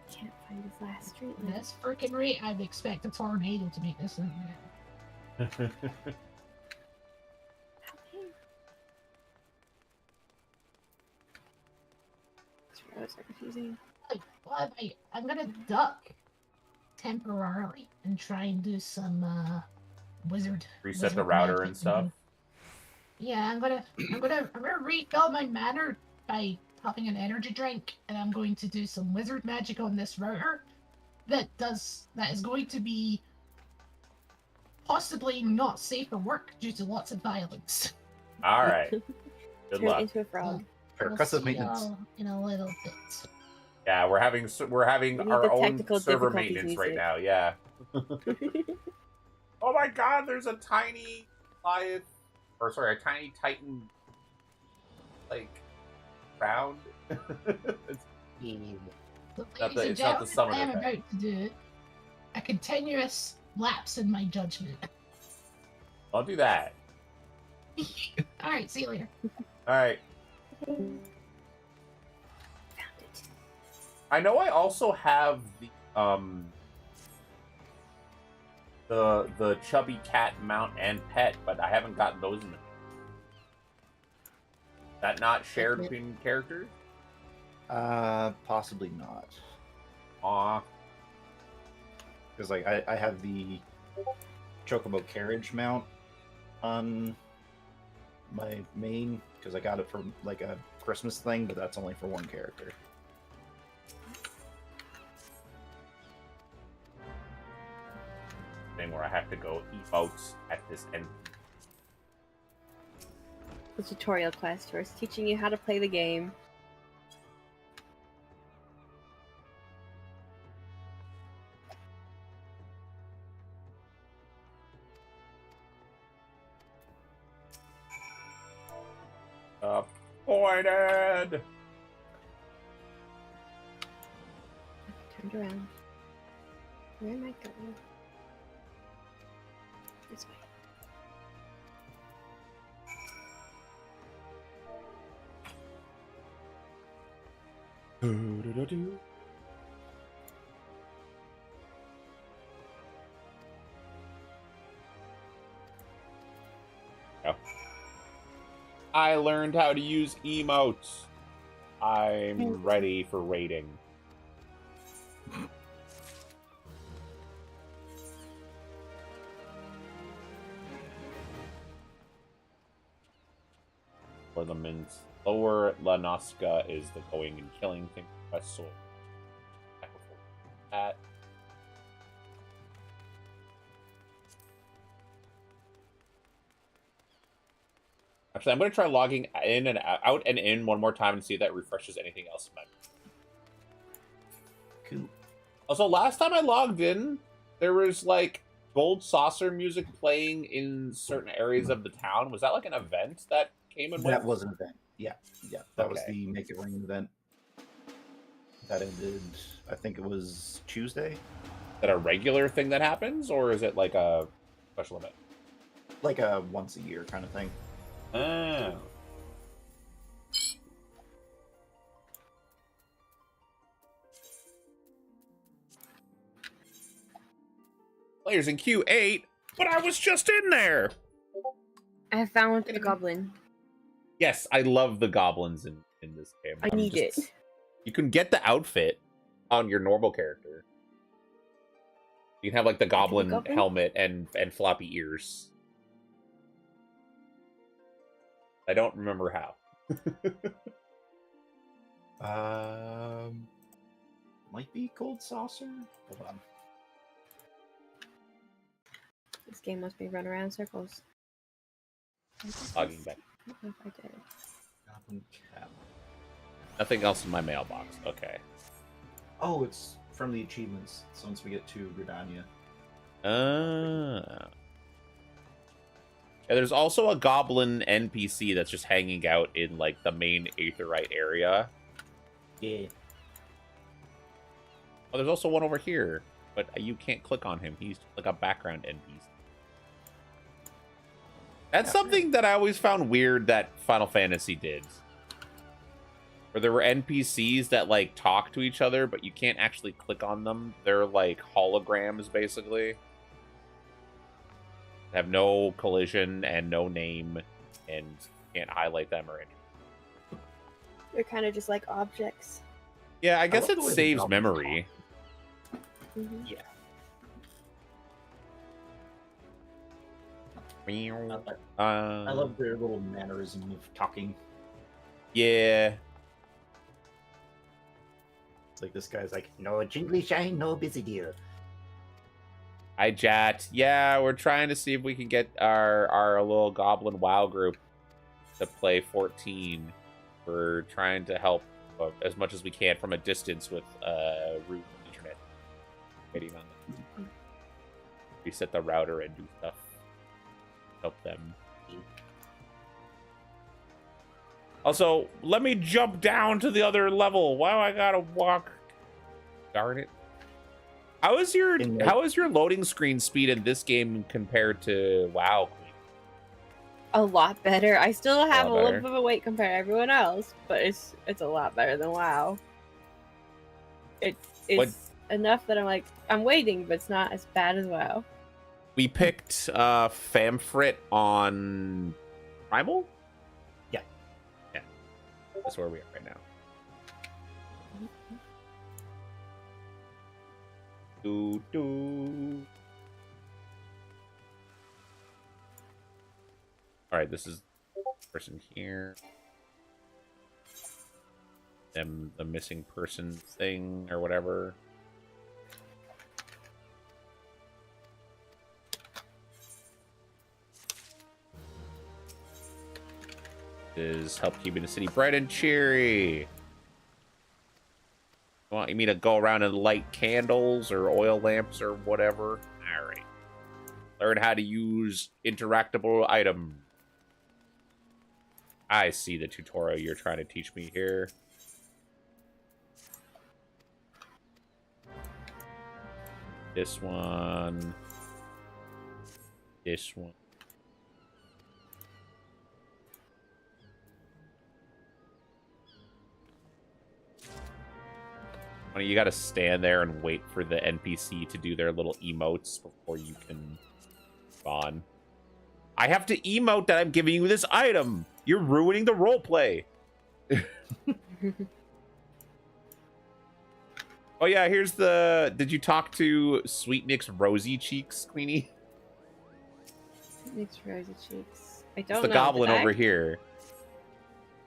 Can't find his last street. at this freaking rate. I'd expect a tornado to make this internet. These roads are confusing. I'm gonna duck temporarily and try and do some wizard Reset the wizard router magic and stuff. Yeah, I'm gonna refill my mana by popping an energy drink, and I'm going to do some wizard magic on this router. That is going to be possibly not safe for work due to lots of violence. All right. Good Turn luck. into a frog. Percussive see maintenance. y'all in a little bit. Yeah, we're having We need our the own technical server difficulties maintenance right music. now. Yeah. Oh my God! There's a tiny Goliath, or sorry, a tiny Titan, like round. It's So, not ladies and it's not the gentlemen, summoner I am thing. about to do a continuous lapse in my judgment. Don't do that. All right, see you later. All right. Found it. I know I also have the chubby cat mount and pet, but I haven't gotten those in the. That not shared between characters? Possibly not. Aw. Because like I have the Chocobo carriage mount on my main because I got it for like a Christmas thing, but that's only for one character. thing where I have to go emotes at this end. The tutorial quest first, teaching you how to play the game. Appointed! Turned around. Where am I going? This way. Do-do-do-do. Oh. I learned how to use emotes. I'm ready for raiding. For the mints. Lower La Nosca is the going and killing thing. So that. Actually, I'm going to try logging in and out and in one more time and see if that refreshes anything else in my. Cool. Also, last time I logged in, there was like gold saucer music playing in certain areas of the town. Was that like an event that came and went? That was an event. Yeah. That was Okay. the Make It Rain event. That ended, I think it was Tuesday. Is that a regular thing that happens, or is it like a special event? Like a once a year kind of thing. Oh. Players in Q8, but I was just in there. I found a goblin. Yes, I love the goblins in this game. I need it. You can get the outfit on your normal character. You can have like the goblin helmet and floppy ears. I don't remember how. Might be Cold Saucer. Hold on. This game must be run around in circles. Logging back. I don't know if I did. Goblin Cap. Nothing else in my mailbox. Okay. Oh, it's from the achievements. So once we get to Gridania. Yeah, there's also a goblin NPC that's just hanging out in like the main Aetheryte area. Yeah. Oh, there's also one over here, but you can't click on him. He's like a background NPC. That's something that I always found weird that Final Fantasy did. Where there were NPCs that like talk to each other, but you can't actually click on them. They're like holograms, basically. They have no collision and no name, and can't highlight them or anything. They're kind of just like objects. Yeah, I guess love it the way the saves goblins memory. Mm-hmm. Yeah. I love their little mannerism of talking. Yeah. It's like this guy's like, no jingly shine, no busy deal. Hi, Jat. Yeah, we're trying to see if we can get our little Goblin WoW group to play 14. We're trying to help as much as we can from a distance with root internet. Waiting on them. Reset the router and do stuff. Help them. Also, let me jump down to the other level. Why do I gotta walk? Darn it. How is your loading screen speed in this game compared to WoW, Queen? A lot better. I still have a lot little better. bit of a wait compared to everyone else, but it's a lot better than WoW. It's enough that I'm like, I'm waiting, but it's not as bad as WoW. We picked Famfrit on Primal? Yeah. Yeah. That's where we are right now. Doo-doo. Alright, this is person here. Them the missing person thing or whatever. is help keeping the city bright and cheery. Want me to go around and light candles or oil lamps or whatever? All right. Learn how to use interactable item. I see the tutorial you're trying to teach me here. This one. This one. You gotta stand there and wait for the NPC to do their little emotes before you can spawn. I have to emote that I'm giving you this item. You're ruining the roleplay. Oh yeah, here's the. Did you talk to Sweet Nick's Rosy Cheeks, Queenie? Nick's Rosy Cheeks. I It's don't the know. goblin Did I? over here.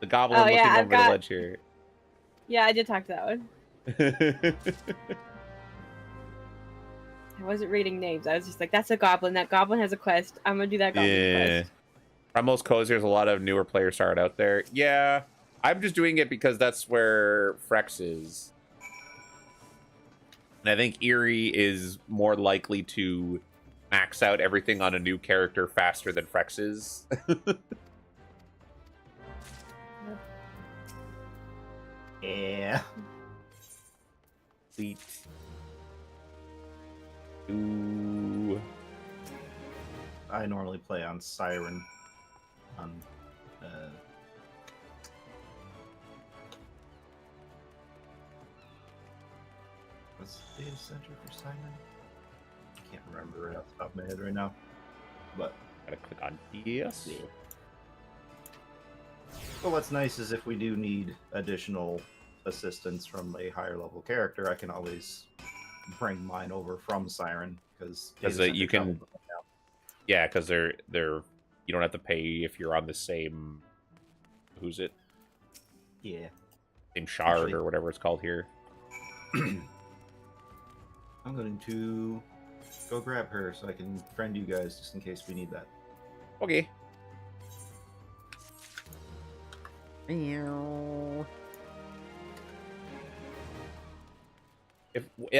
The goblin Oh, looking yeah, over the ledge here. Yeah, I did talk to that one. I wasn't reading names. I was just like, that's a goblin. That goblin has a quest. I'm gonna do that goblin quest. Primals Cozy, there's a lot of newer players started out there. Yeah, I'm just doing it because that's where Frex is. And I think Eerie is more likely to max out everything on a new character faster than Frex is. Yeah. Sweet. Ooh. I normally play on Siren. On what's the data center for Siren? I can't remember right off the top of my head right now. But Gotta click on yes. But what's nice is if we do need additional assistance from a higher level character, I can always bring mine over from Siren because you can. Yeah, because they're you don't have to pay if you're on the same. Who's it? Yeah. Same shard Actually, or whatever it's called here. I'm going to go grab her so I can friend you guys just in case we need that. Okay. I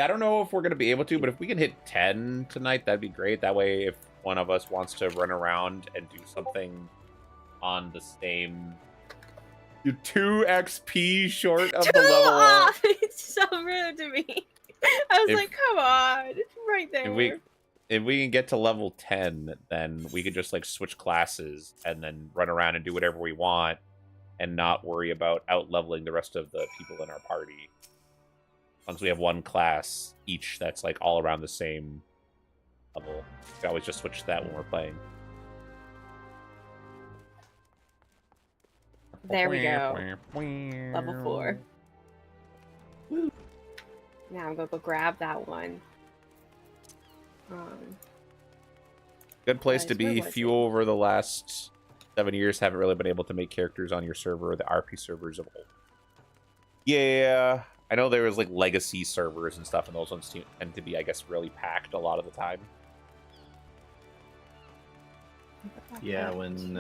don't know if we're gonna be able to, but if we can hit 10 tonight, that'd be great. That way, if one of us wants to run around and do something on the same, you're 2 XP short of the level up. It's so rude to me. I was like, come on, right there. If we can get to level 10, then we can just like switch classes and then run around and do whatever we want and not worry about out leveling the rest of the people in our party. As long as we have one class each that's like all around the same level. We can always just switch that when we're playing. There we go. Level 4. Woo. Now I'm gonna go grab that one. Good place to Guys, where be. was Few it? over the last 7 years haven't really been able to make characters on your server or the RP servers of old. Yeah, I know there was like legacy servers and stuff, and those ones tend to be, I guess, really packed a lot of the time. Yeah, when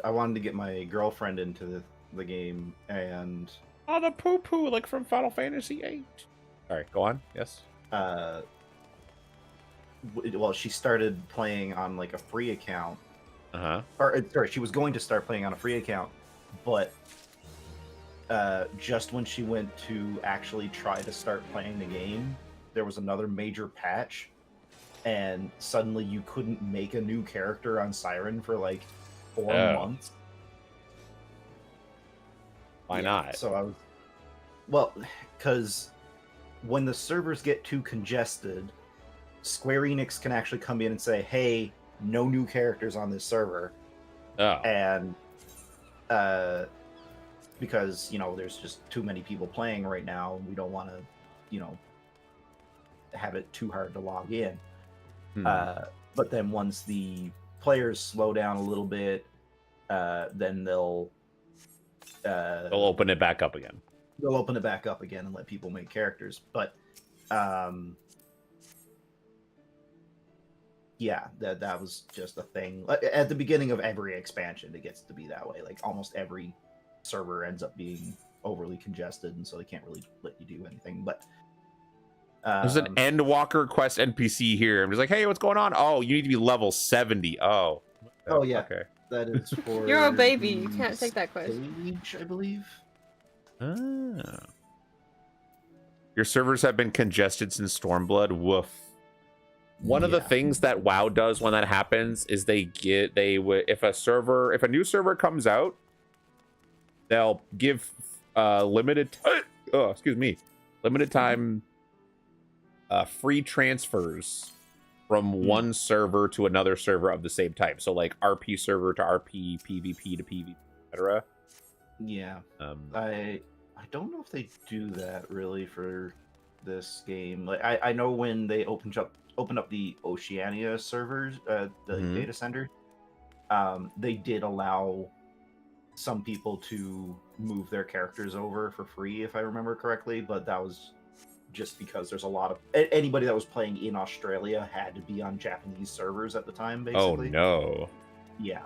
I wanted to get my girlfriend into the game, and Oh, the poo-poo, like from Final Fantasy VIII. Sorry, go on. Yes. Well, she started playing on like a free account. Uh-huh. Sorry, she was going to start playing on a free account, but just when she went to actually try to start playing the game, there was another major patch, and suddenly you couldn't make a new character on Siren for like 4 months. Why not? So I was, because when the servers get too congested, Square Enix can actually come in and say, hey, no new characters on this server. Oh. And because, there's just too many people playing right now, and we don't want to, have it too hard to log in. But then once the players slow down a little bit, then they'll open it back up again. They'll open it back up again and let people make characters. But Yeah, that was just a thing. At the beginning of every expansion, it gets to be that way. Like almost every server ends up being overly congested, and so they can't really let you do anything. But there's an Endwalker quest NPC here. I'm just like, hey, what's going on? Oh, you need to be level 70. Oh. Oh yeah. Okay. That is for You're a baby. You the can't take that quest. Stage, I believe. Ah. Your servers have been congested since Stormblood. Woof. One of the things that WoW does when that happens is if a new server comes out, they'll give limited time free transfers from one server to another server of the same type. So like RP server to RP, PvP to PvP, etc. Yeah. I don't know if they do that really for this game. Like I know when they opened up the Oceania servers, the data center, they did allow some people to move their characters over for free, if I remember correctly, but that was just because there's a lot of anybody that was playing in Australia had to be on Japanese servers at the time, basically. Oh no. Yeah,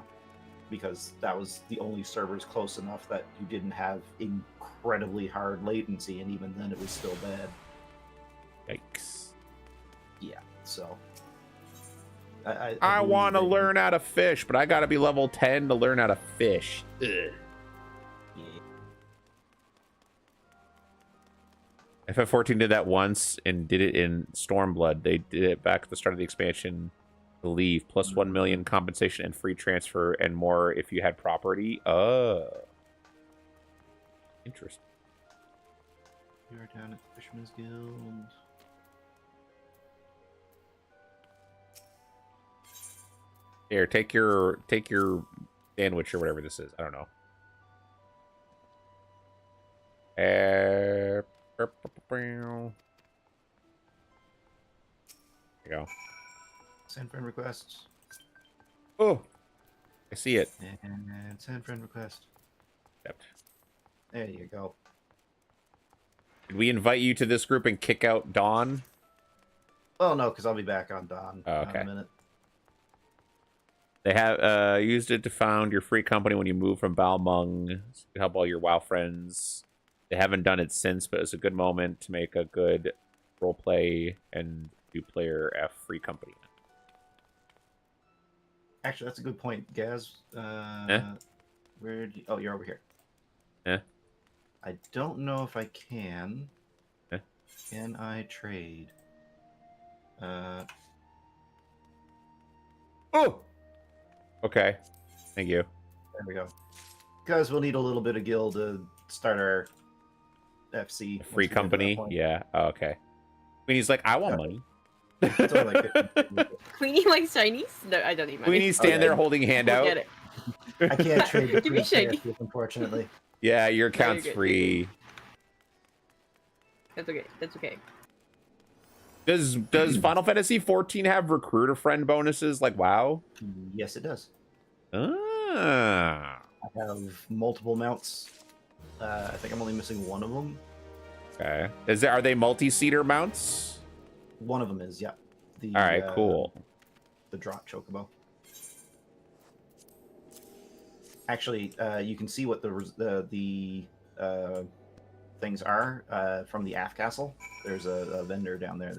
because that was the only servers close enough that you didn't have incredibly hard latency, and even then it was still bad. Yikes. Yeah, so I want to learn how to fish, but I gotta be level 10 to learn how to fish. Ugh. Yeah. FF14 did that once and did it in Stormblood. They did it back at the start of the expansion, I believe, plus 1 million compensation and free transfer and more if you had property. Oh. Interesting. You're down at the Fisherman's Guild. Here, take your sandwich or whatever this is. I don't know. There you go. Send friend request. Oh, I see it. And send friend request. Yep. There you go. Did we invite you to this group and kick out Dawn? Oh no, because I'll be back on Dawn in okay. a minute. They have used it to found your free company when you move from Balmung to help all your WoW friends. They haven't done it since, but it's a good moment to make a good role play and do player F free company. Actually, that's a good point, Gaz. Where? Oh, you're over here. Yeah. I don't know if I can. Eh? Can I trade? Oh. Okay. Thank you. There we go. Because we'll need a little bit of gil to start our FC. Free company? Yeah. Oh, okay. Queenie's like, I want money. It's only like 50. Queenie likes Chinese? No, I don't need money. Queenie stand there holding hand out. Get it. I can't trade Give me between shaky. characters, unfortunately. Yeah, your account's good. free. That's okay. That's okay. Does Final Fantasy XIV have recruiter friend bonuses like WoW? Yes, it does. Ah. I have multiple mounts. I think I'm only missing one of them. Okay. Are they multi-seater mounts? One of them is, yeah. All right, cool. The drop chocobo. Actually, you can see what the things are from the Aft Castle. There's a vendor down there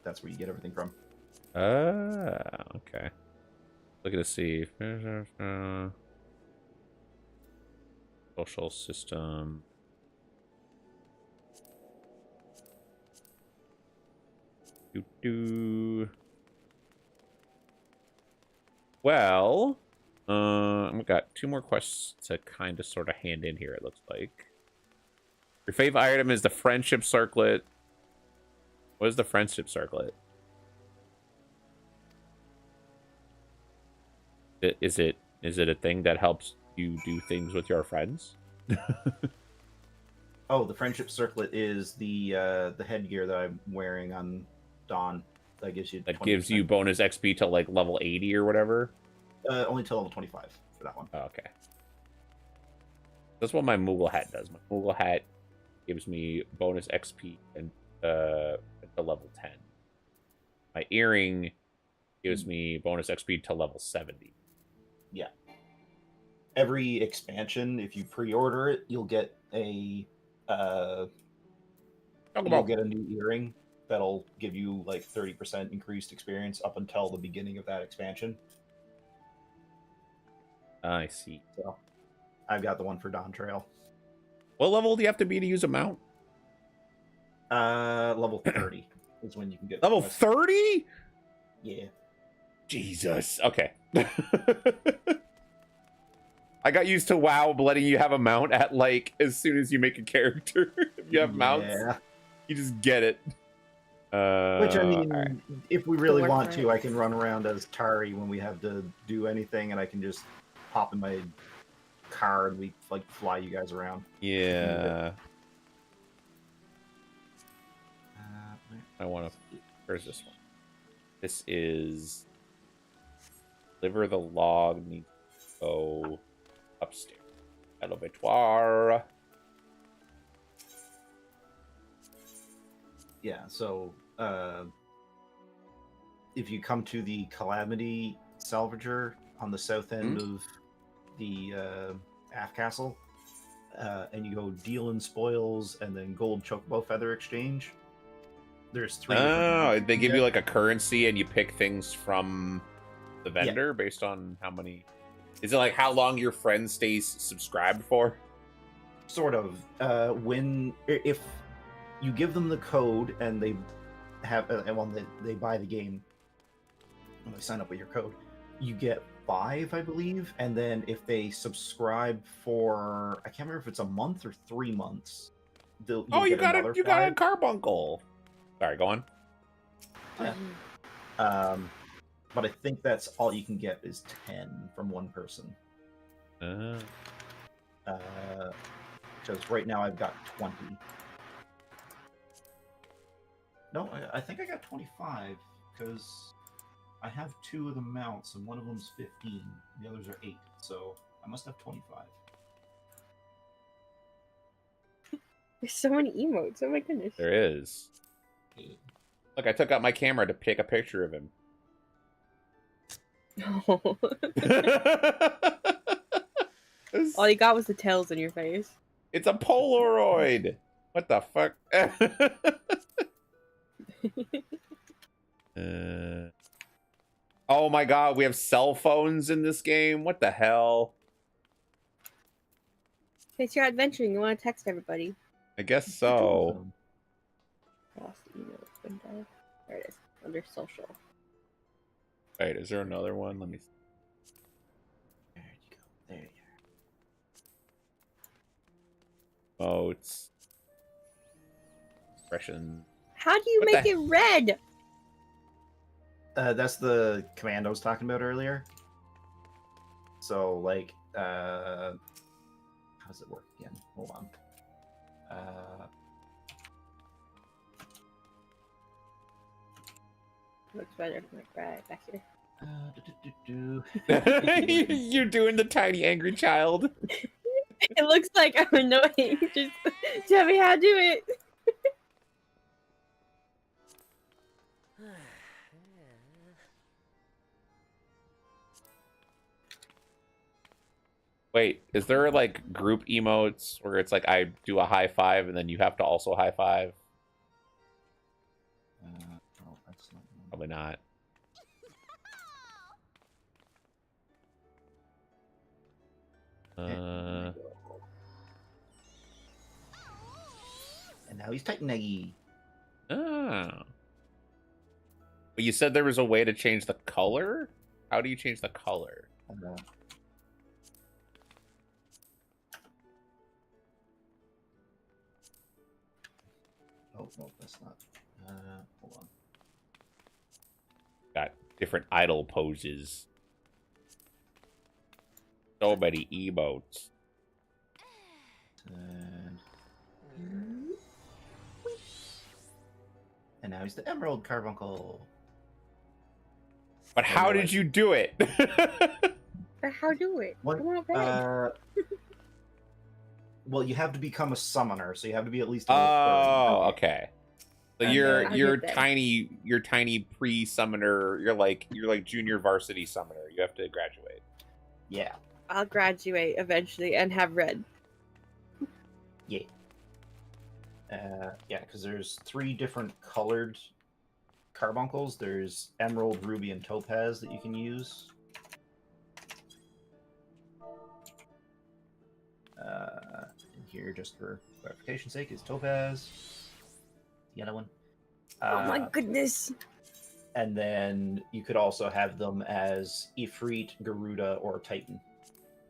that's where you get everything from. Okay. Looking to see. Social system. Well, we got 2 more quests to kind of sort of hand in here, it looks like. Your fave item is the friendship circlet. What is the friendship circlet? Is it a thing that helps you do things with your friends? Oh, the friendship circlet is the headgear that I'm wearing on Dawn. That gives you. That gives you bonus XP to like level 80 or whatever. Only till level 25 for that one. Oh, okay. That's what my Moogle hat does. My Moogle hat gives me bonus XP and to level 10. My earring Gives me bonus XP to level 70. Yeah. Every expansion, if you pre-order it, you'll get a new earring that'll give you like 30% increased experience up until the beginning of that expansion. I see. So I've got the one for Dawn Trail. What level do you have to be to use a mount? Level 30 is when you can get Level 30? Yeah. Jesus. Okay. I got used to WoW letting you have a mount at like as soon as you make a character. If you have mounts, you just get it. Which I mean, right. if we really work want for to, I can run around as Tari when we have to do anything, and I can just hop in my car and we like fly you guys around. Yeah. I want to. Where's this one? This is deliver the log. Needs to go upstairs. Elevatoire. Yeah. So if you come to the Calamity Salvager on the south end of the Aft Castle, and you go deal in spoils and then gold chocobo feather exchange. There's 3. Oh, they give you like a currency and you pick things from the vendor based on how many. Is it like how long your friend stays subscribed for? Sort of. If you give them the code and they have they buy the game, when they sign up with your code, you get 5, I believe, and then if they subscribe for, I can't remember if it's a month or 3 months. You got a carbuncle. Sorry, go on. Yeah. But I think that's all you can get is 10 from one person. Because right now I've got 20. No, I think I got 25 because I have 2 of the mounts and one of them's 15. The others are 8, so I must have 25. There's so many emotes. Oh my goodness. There is. Look, I took out my camera to take a picture of him. Oh. All you got was the tails in your face. It's a Polaroid. What the fuck? Oh my god, we have cell phones in this game. What the hell? In case you're adventuring, you want to text everybody. I guess so. Lost email window. There it is, under social. Wait, is there another one? Let me see. There you go. There you go. Oh, it's expression. How do you make it red? That's the command I was talking about earlier. So, like, how does it work again? Hold on. Looks better. Right back here. You're doing the tiny angry child. It looks like I'm annoying. Just tell me how to do it. Wait, is there like group emotes where it's like I do a high five and then you have to also high five? Oh, that's not one. Probably not. And now he's Titan Eggy. Oh. But you said there was a way to change the color? How do you change the color? Oh, no, that's not. Hold on. Got different idle poses. So many emotes. And now he's the Emerald Carbuncle. But how did you do it? But how do it? What? Come on, red. Well, you have to become a summoner, so you have to be at least. Oh, okay. So And, you're get that. tiny pre-summoner. You're like junior varsity summoner. You have to graduate. yeah. I'll graduate eventually and have red. Yeah. Yeah, because there's 3 different colored carbuncles. There's emerald, ruby, and topaz that you can use. In here, just for clarification's sake, is topaz. The yellow one. Oh my goodness. And then you could also have them as Ifrit, Garuda, or Titan.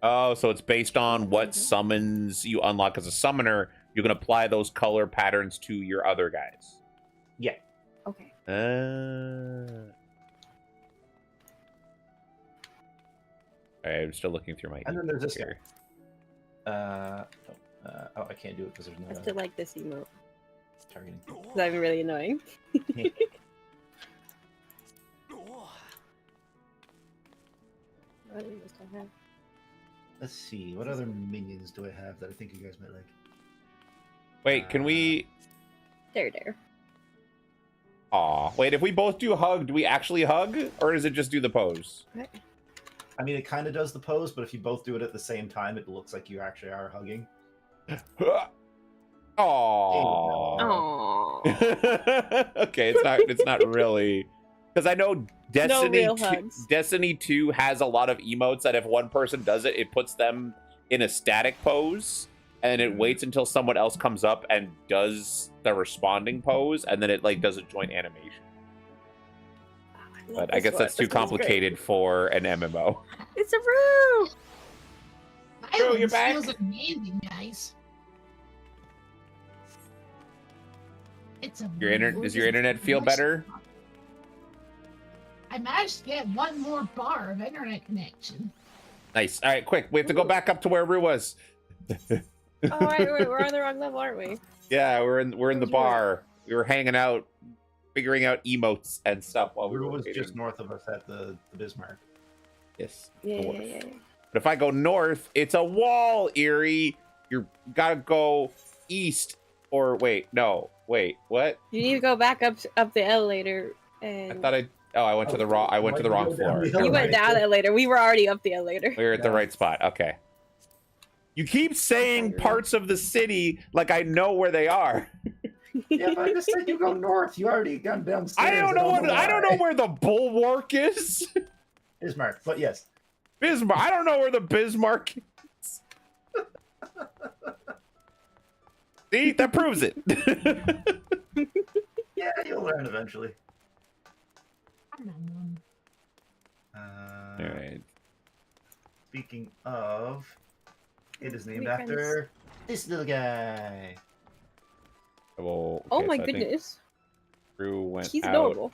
Oh, so it's based on what summons you unlock as a summoner. You can apply those color patterns to your other guys. Yeah. Okay. Alright, I'm still looking through my. And then there's this here. Oh, I can't do it because there's I no still like this emote. targeting. Because I'm really annoying. What emotes do I have? Let's see, what other minions do I have that I think you guys might like? Wait, can we? There. Aw, wait. If we both do hug, do we actually hug, or does it just do the pose? I mean, it kind of does the pose, but if you both do it at the same time, it looks like you actually are hugging. Aww. Aww. Okay, it's not really, because I know Destiny real 2, hugs. Destiny 2 has a lot of emotes that if one person does it, it puts them in a static pose, and it waits until someone else comes up and does the responding pose, and then it like does a joint animation. But I guess that's too complicated for an MMO. It's a Roo! Bro, you're Islands back? feels amazing, guys. It's a Does your internet feel better? I managed to get one more bar of internet connection. Nice. All right, quick. We have to go back up to where Rue was. Oh, wait, we're on the wrong level, aren't we? Yeah, we're in the Where's Rue? bar. We were hanging out, figuring out emotes and stuff while we Rue were was waiting. just north of us at the Bismarck. Yes. Yeah. But if I go north, it's a wall, Eerie. You gotta go east, or wait, no, wait, what? You need to go back up the elevator and... I thought I went to the wrong. I went to the wrong floor. You went down the elevator. We were already up the elevator. We were at the right spot. Okay. You keep saying parts of the city like I know where they are. Yeah, but I just said you go north. You already gone downstairs. I don't know where the bulwark is. Bismarck, but yes. Bismarck. I don't know where the Bismarck is. See, that proves it. Yeah, you'll learn eventually. All right. Speaking of, it is named Wait, friends. after this little guy. Well, Oh okay, my so I think goodness. Drew went He's out adorable.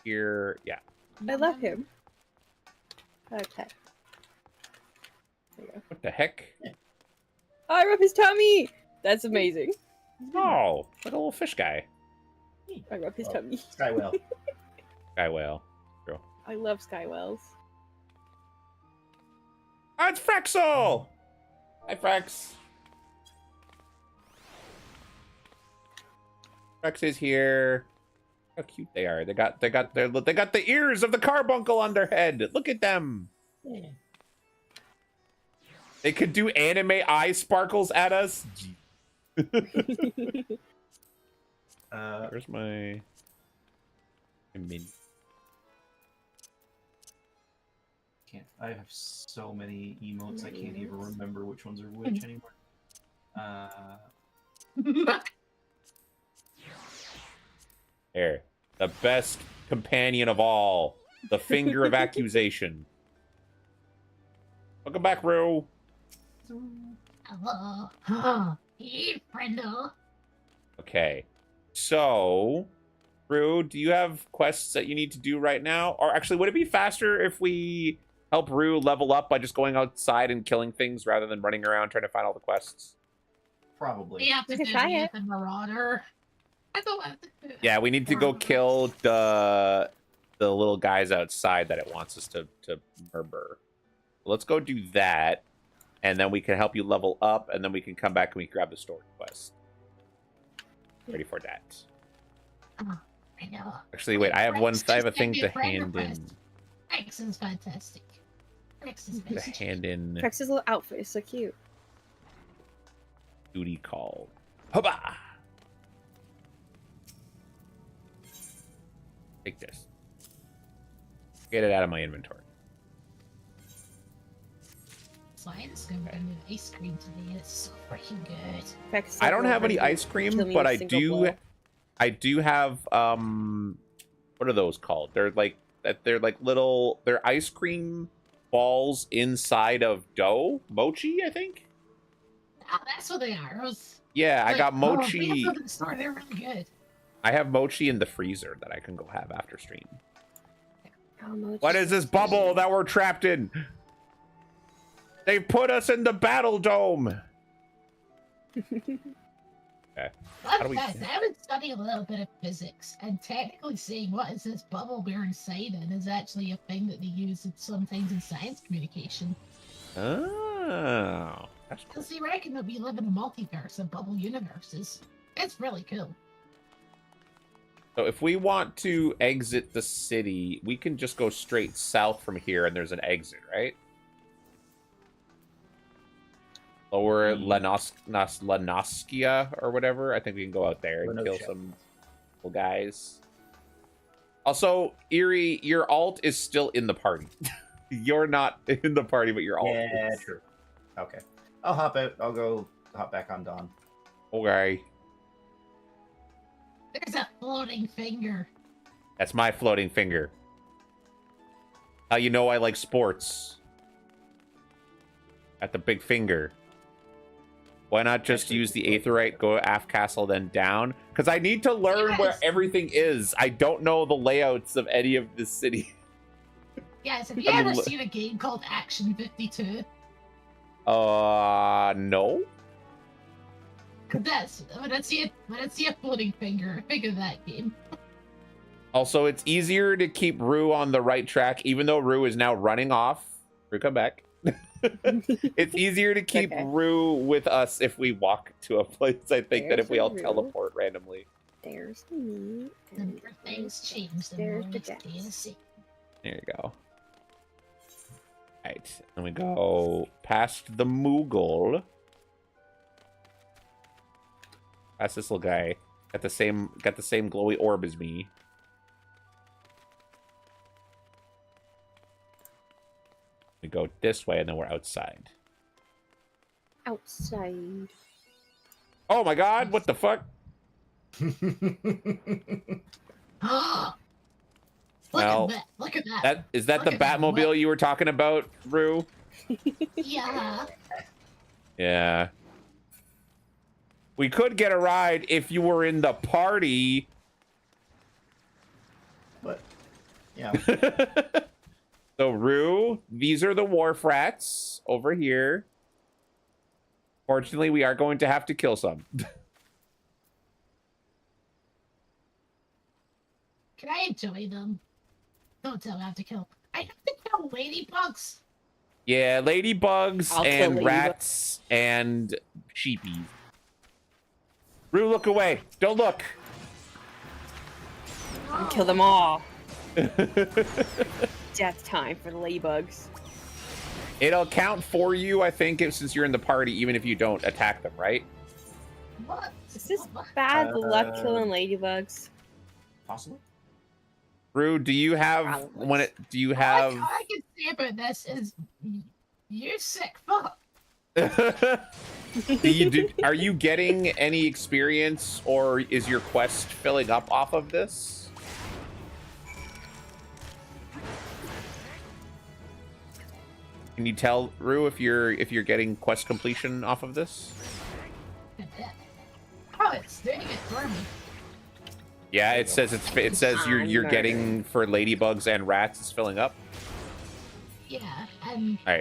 here. Yeah. I love him. Okay. There you go. What the heck? Oh, I rub his tummy! That's amazing. Oh, like a little fish guy. I rub his Oh. tummy. Skywell. Guy whale. I love skywells. Oh, it's Frexel! Hi, Frex. Frex is here. How cute they are. They got the ears of the carbuncle on their head. Look at them. Yeah. They could do anime eye sparkles at us. Where's my mini? I have so many emotes, I can't even remember which ones are which anymore. Here, the best companion of all, the finger of accusation. Welcome back, Rue. Hello. Hey, friendo. Okay, so Rue, do you have quests that you need to do right now? Or actually, would it be faster if we help Rue level up by just going outside and killing things rather than running around trying to find all the quests? Probably. We have to You can do try it. the Marauder. I don't have to do it. Yeah, we need to go kill the little guys outside that it wants us to murder. Let's go do that, and then we can help you level up, and then we can come back and we can grab the story quest. Ready for that. Oh, I know. Actually, wait, I have one. Rex I have a just thing sent me to friend hand in. request. Rex is fantastic. Rex is To best. hand in Rex's little outfit is so cute. duty called. Hubba! Take this. Get it out of my inventory. Science gonna bring me ice cream today, and it's so freaking good. Rex's I don't little have any friend ice cream, kill me but in a I single do. blow. I do have what are those called? They're like little. They're ice cream balls inside of dough, mochi, I think. Ah, that's what they are. Yeah, I got We mochi. have them in the store. They're really good. I have mochi in the freezer that I can go have after stream. Oh, Mochi's What is this bubble that we're trapped in? They put us in the battle dome. Okay. Fun do we- fact, I've been studying a little bit of physics, and technically saying what is this bubble we're inside in is actually a thing that they use sometimes in science communication. Oh, that's cool. Because they reckon that we live in a multiverse of bubble universes. It's really cool. So if we want to exit the city, we can just go straight south from here, and there's an exit, right? Lower Lanoskia or whatever. I think we can go out there and kill some little guys. Also, Eerie, your alt is still in the party. You're not in the party, but your alt Yeah, is. true. Okay. I'll hop out. I'll go hop back on Dawn. Okay. There's a floating finger. That's my floating finger. How you know I like sports? At the big finger. Why not just use the Aetherite, go aft castle, then down? Because I need to learn where everything is. I don't know the layouts of any of this city. Yes, have you ever seen a game called Action 52? No. That's when I see a floating finger, I figure that game. Also, it's easier to keep Rue on the right track, even though Rue is now running off. Rue, come back. It's easier to keep Rue with us if we walk to a place, I think, than if we all teleport randomly. There's me. And things change the There's more the you stay the same. There you go. Right, and we go past the Moogle. Past this little guy. Got the same glowy orb as me. We go this way, and then we're outside. Outside. Oh my god, what the fuck? Well, Look at that. Is that the Look at that. Batmobile you were talking about, Rue? Yeah. Yeah. We could get a ride if you were in the party. What? Yeah. So, Rue, these are the wharf rats over here. Fortunately, we are going to have to kill some. Can I enjoy them? Don't tell me I have to kill. I have to kill ladybugs. Yeah, ladybugs I'll kill and ladybug- rats and sheepies. Rue, look away. Don't look. Kill them all. Death time for the ladybugs. It'll count for you, I think, since you're in the party, even if you don't attack them, right? What? Is this bad luck killing ladybugs? Possibly. Rue, do you have Probably. have All I can say about this is you sick fuck. are you getting any experience, or is your quest filling up off of this? Can you tell, Rue, if you're getting quest completion off of this? Oh, it's doing it for me. Yeah, it says you're getting for ladybugs and rats. It's filling up. Yeah, and All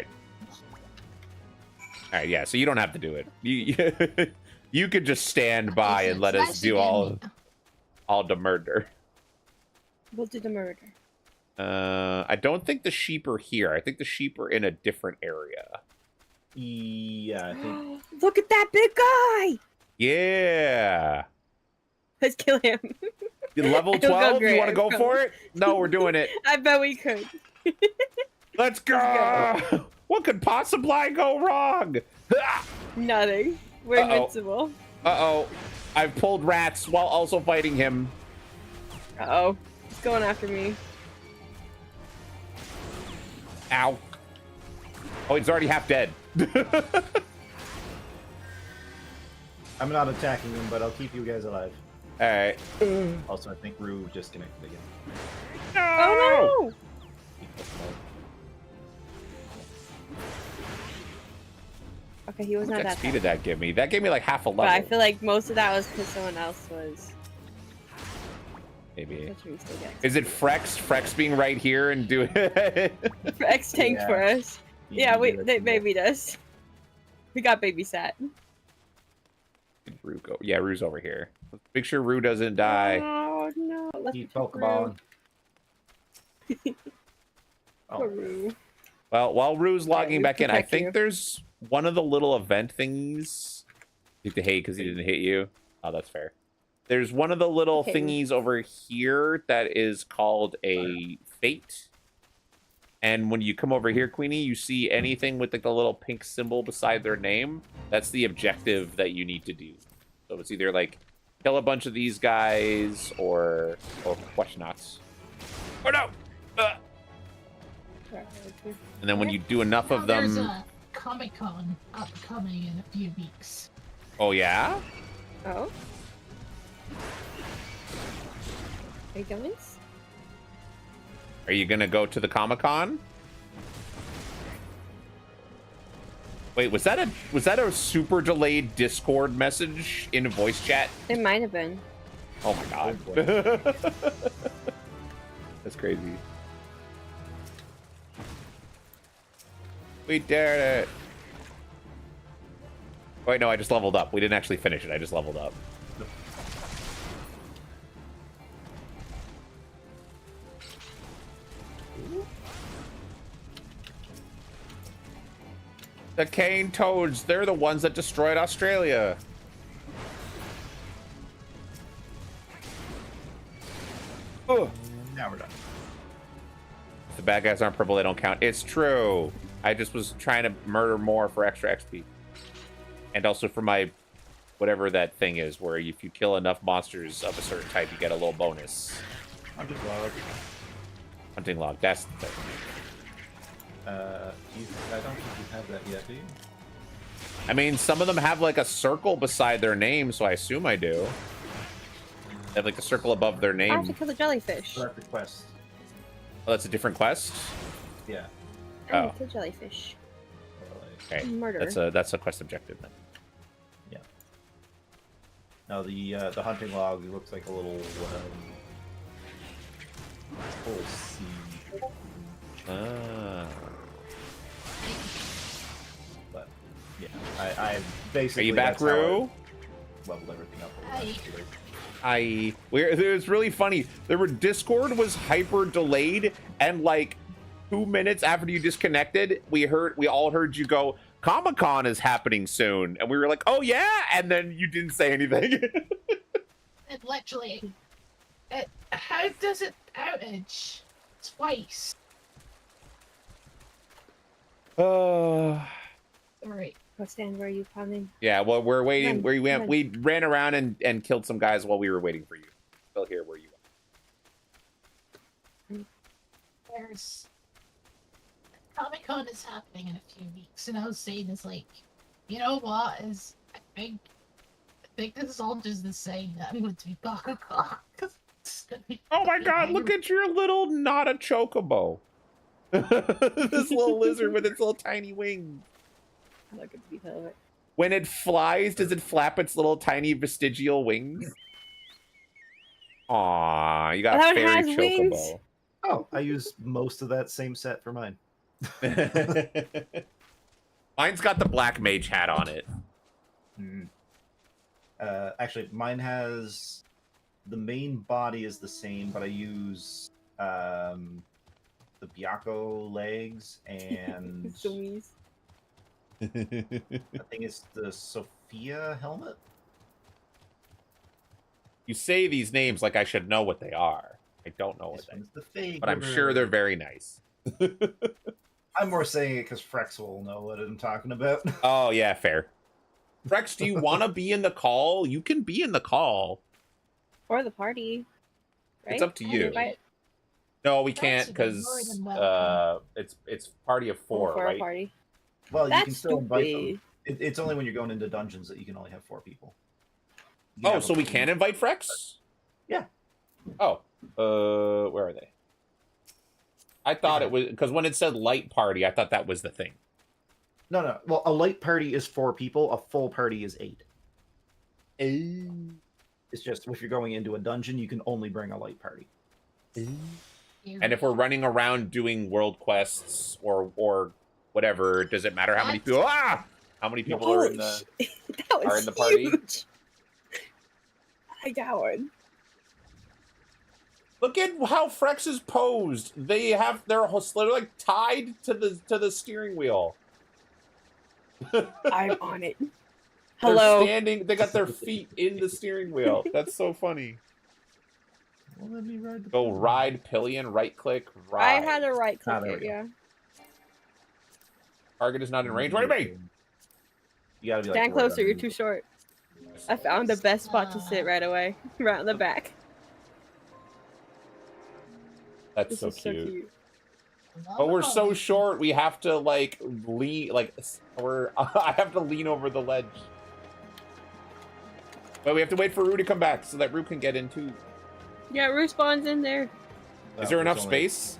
right, yeah. So you don't have to do it. You could just stand by and let us do all the murder. We'll do the murder. I don't think the sheep are here. I think the sheep are in a different area. Yeah, I think. Look at that big guy! Yeah. Let's kill him. Level It'll go 12? You great, want to I go for promise. it? No, we're doing it. I bet we could. Let's go. What could possibly go wrong? Nothing. We're invincible. Uh-oh. I've pulled rats while also fighting him. Uh-oh. He's going after me. Ow. Oh, he's already half dead. I'm not attacking him, but I'll keep you guys alive. All right. Also, I think Rue disconnected again. Oh no! Okay, he was How not much that XP bad. did that give me? That gave me like half a level. But I feel like most of that was because someone else was. Maybe. Which we still get. Is it Frex? Frex being right here and doing it? X tanked for us. Yeah, they babied us. We got babysat. Rue go. Yeah, Rue's over here. Let's make sure Rue doesn't die. Oh no! Let's Keep protect Pokeball. Rue. Poor Oh, Rue. Well, while Rue's logging Rue's back in, I protect think you. there's one of the little event thingies. You have to hate because he didn't hit you. Oh, that's fair. There's one of the little Okay. thingies over here that is called a fate. And when you come over here, Queenie, you see anything with like the little pink symbol beside their name. That's the objective that you need to do. So it's either like kill a bunch of these guys or whatnots. Oh no! And then when you do enough of There's them, a Comic-Con upcoming in a few weeks. oh yeah. Oh. Are you going? Are you gonna go to the Comic-Con? Wait, was that a super delayed Discord message in voice chat? It might have been. Oh my god. That's crazy. We did it. Wait, no, I just leveled up. We didn't actually finish it. I just leveled up. The cane toads, they're the ones that destroyed Australia. Ugh. now we're done. If the bad guys aren't purple, they don't count. It's true. I just was trying to murder more for extra XP. And also for my whatever that thing is, where if you kill enough monsters of a certain type, you get a little bonus. Hunting log. Hunting log, that's the thing. I don't think you have that yet, do you? I mean, some of them have like a circle beside their name, so I assume I do. They have like a circle above their I have to name. kill the jellyfish. Start the quest. Oh, that's a different quest? Yeah. I Oh. need to kill jellyfish. Okay. Murder. That's a quest objective then. Yeah. Now the hunting log looks like a little seed. Ah. But yeah, I basically. Are you back, that's how I Rue? leveled everything up. Hi. It was really funny. Discord was hyper delayed, and like 2 minutes after you disconnected, we all heard you go, Comic-Con is happening soon, and we were like, oh yeah, and then you didn't say anything. It literally. How does it outage twice? Alright. Go stand where you coming. Yeah, well, we're waiting. Run, run. We ran around and killed some guys while we were waiting for you. Still here where you are. There's Comic-Con is happening in a few weeks, and I was saying is like, you know what? I think this is all just the saying that I'm going to be Comic-Con. Oh my god, look at your little not a chocobo. This little lizard with its little tiny wings. Look at the detail of it. When it flies, does it flap its little tiny vestigial wings? Aw, you got That a fairy has chocobo. wings. Oh, I used most of that same set for mine. Mine's got the black mage hat on it. Actually, mine has the main body is the same, but I use the Byakko legs and Zoomies. I think it's the Sophia helmet. You say these names like I should know what they are. I don't know what This they one's the fake. but I'm sure they're very nice. I'm more saying it because Frex will know what I'm talking about. Oh, yeah, fair. Frex, do you want to be in the call? You can be in the call. Or the party. Right? It's up to you. No, we can't because it's party of 4, for right? a party. Well, you That's can still invite stupid. them. It's only when you're going into dungeons that you can only have 4 people. Oh, so we can invite Frex? Yeah. Oh, where are they? I thought it was because when it said light party, I thought that was the thing. No. Well, a light party is 4 people. A full party is 8. It's just if you're going into a dungeon, you can only bring a light party. And if we're running around doing world quests or whatever, does it matter how many people? How many people are in the That was party? huge. I got one. Look at how Frex is posed. They're like tied to the steering wheel. I'm on it. They're Hello. standing. They got their feet in the steering wheel. That's so funny. Well, let me ride the Go ride pillion. Right click. Ride. I had a right click there it, we go. yeah. Target is not in range. What do you mean? You gotta be like Stand right closer, you're underneath too it. short. I found the best spot to sit right away. Right on the back. That's This so is so cute. cute. But we're so short. We have to like lean. Like I have to lean over the ledge. But we have to wait for Rue to come back so that Rue can get in too. Yeah, Rue spawns in there. Is there enough there's only space?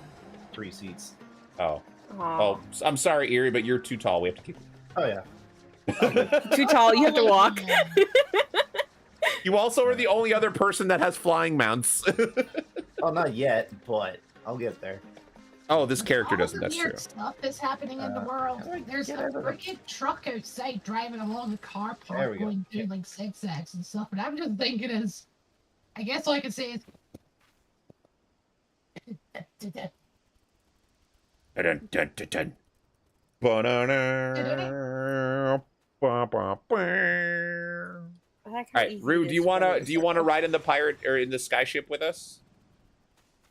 3 seats. Oh. Aw. Oh, I'm sorry, Erie, but you're too tall. We have to keep. Oh yeah. Too tall, you have to walk. You also are the only other person that has flying mounts. Oh, not yet, but I'll get there. Oh, this character All doesn't. the That's weird true. stuff that's happening in the world. Like, there's a freaking truck outside driving along the car There park we go. going doing like zigzags and stuff. But I'm just thinking is, I guess all I can say is. Dun, dun, dun, dun. Ba-da-da. Ba-ba-ba. I like how All right, easy Rue, it do is you to wanna go do you wanna ride in the pirate or in the skyship with us?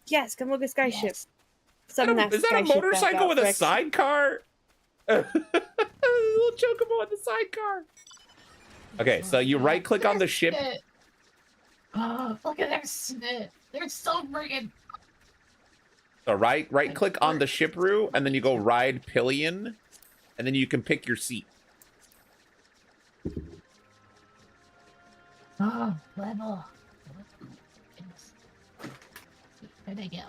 Yes, come look at Skyship. Yes. Summon Is that a Skyship back motorcycle out, with a Frex. sidecar? A little chocobo with a sidecar. Okay, so you right click on the ship. Oh, look at their snit. They're so friggin'. So right click on the ship, Rue, and then you go ride pillion, and then you can pick your seat. Oh, level. Where'd they go?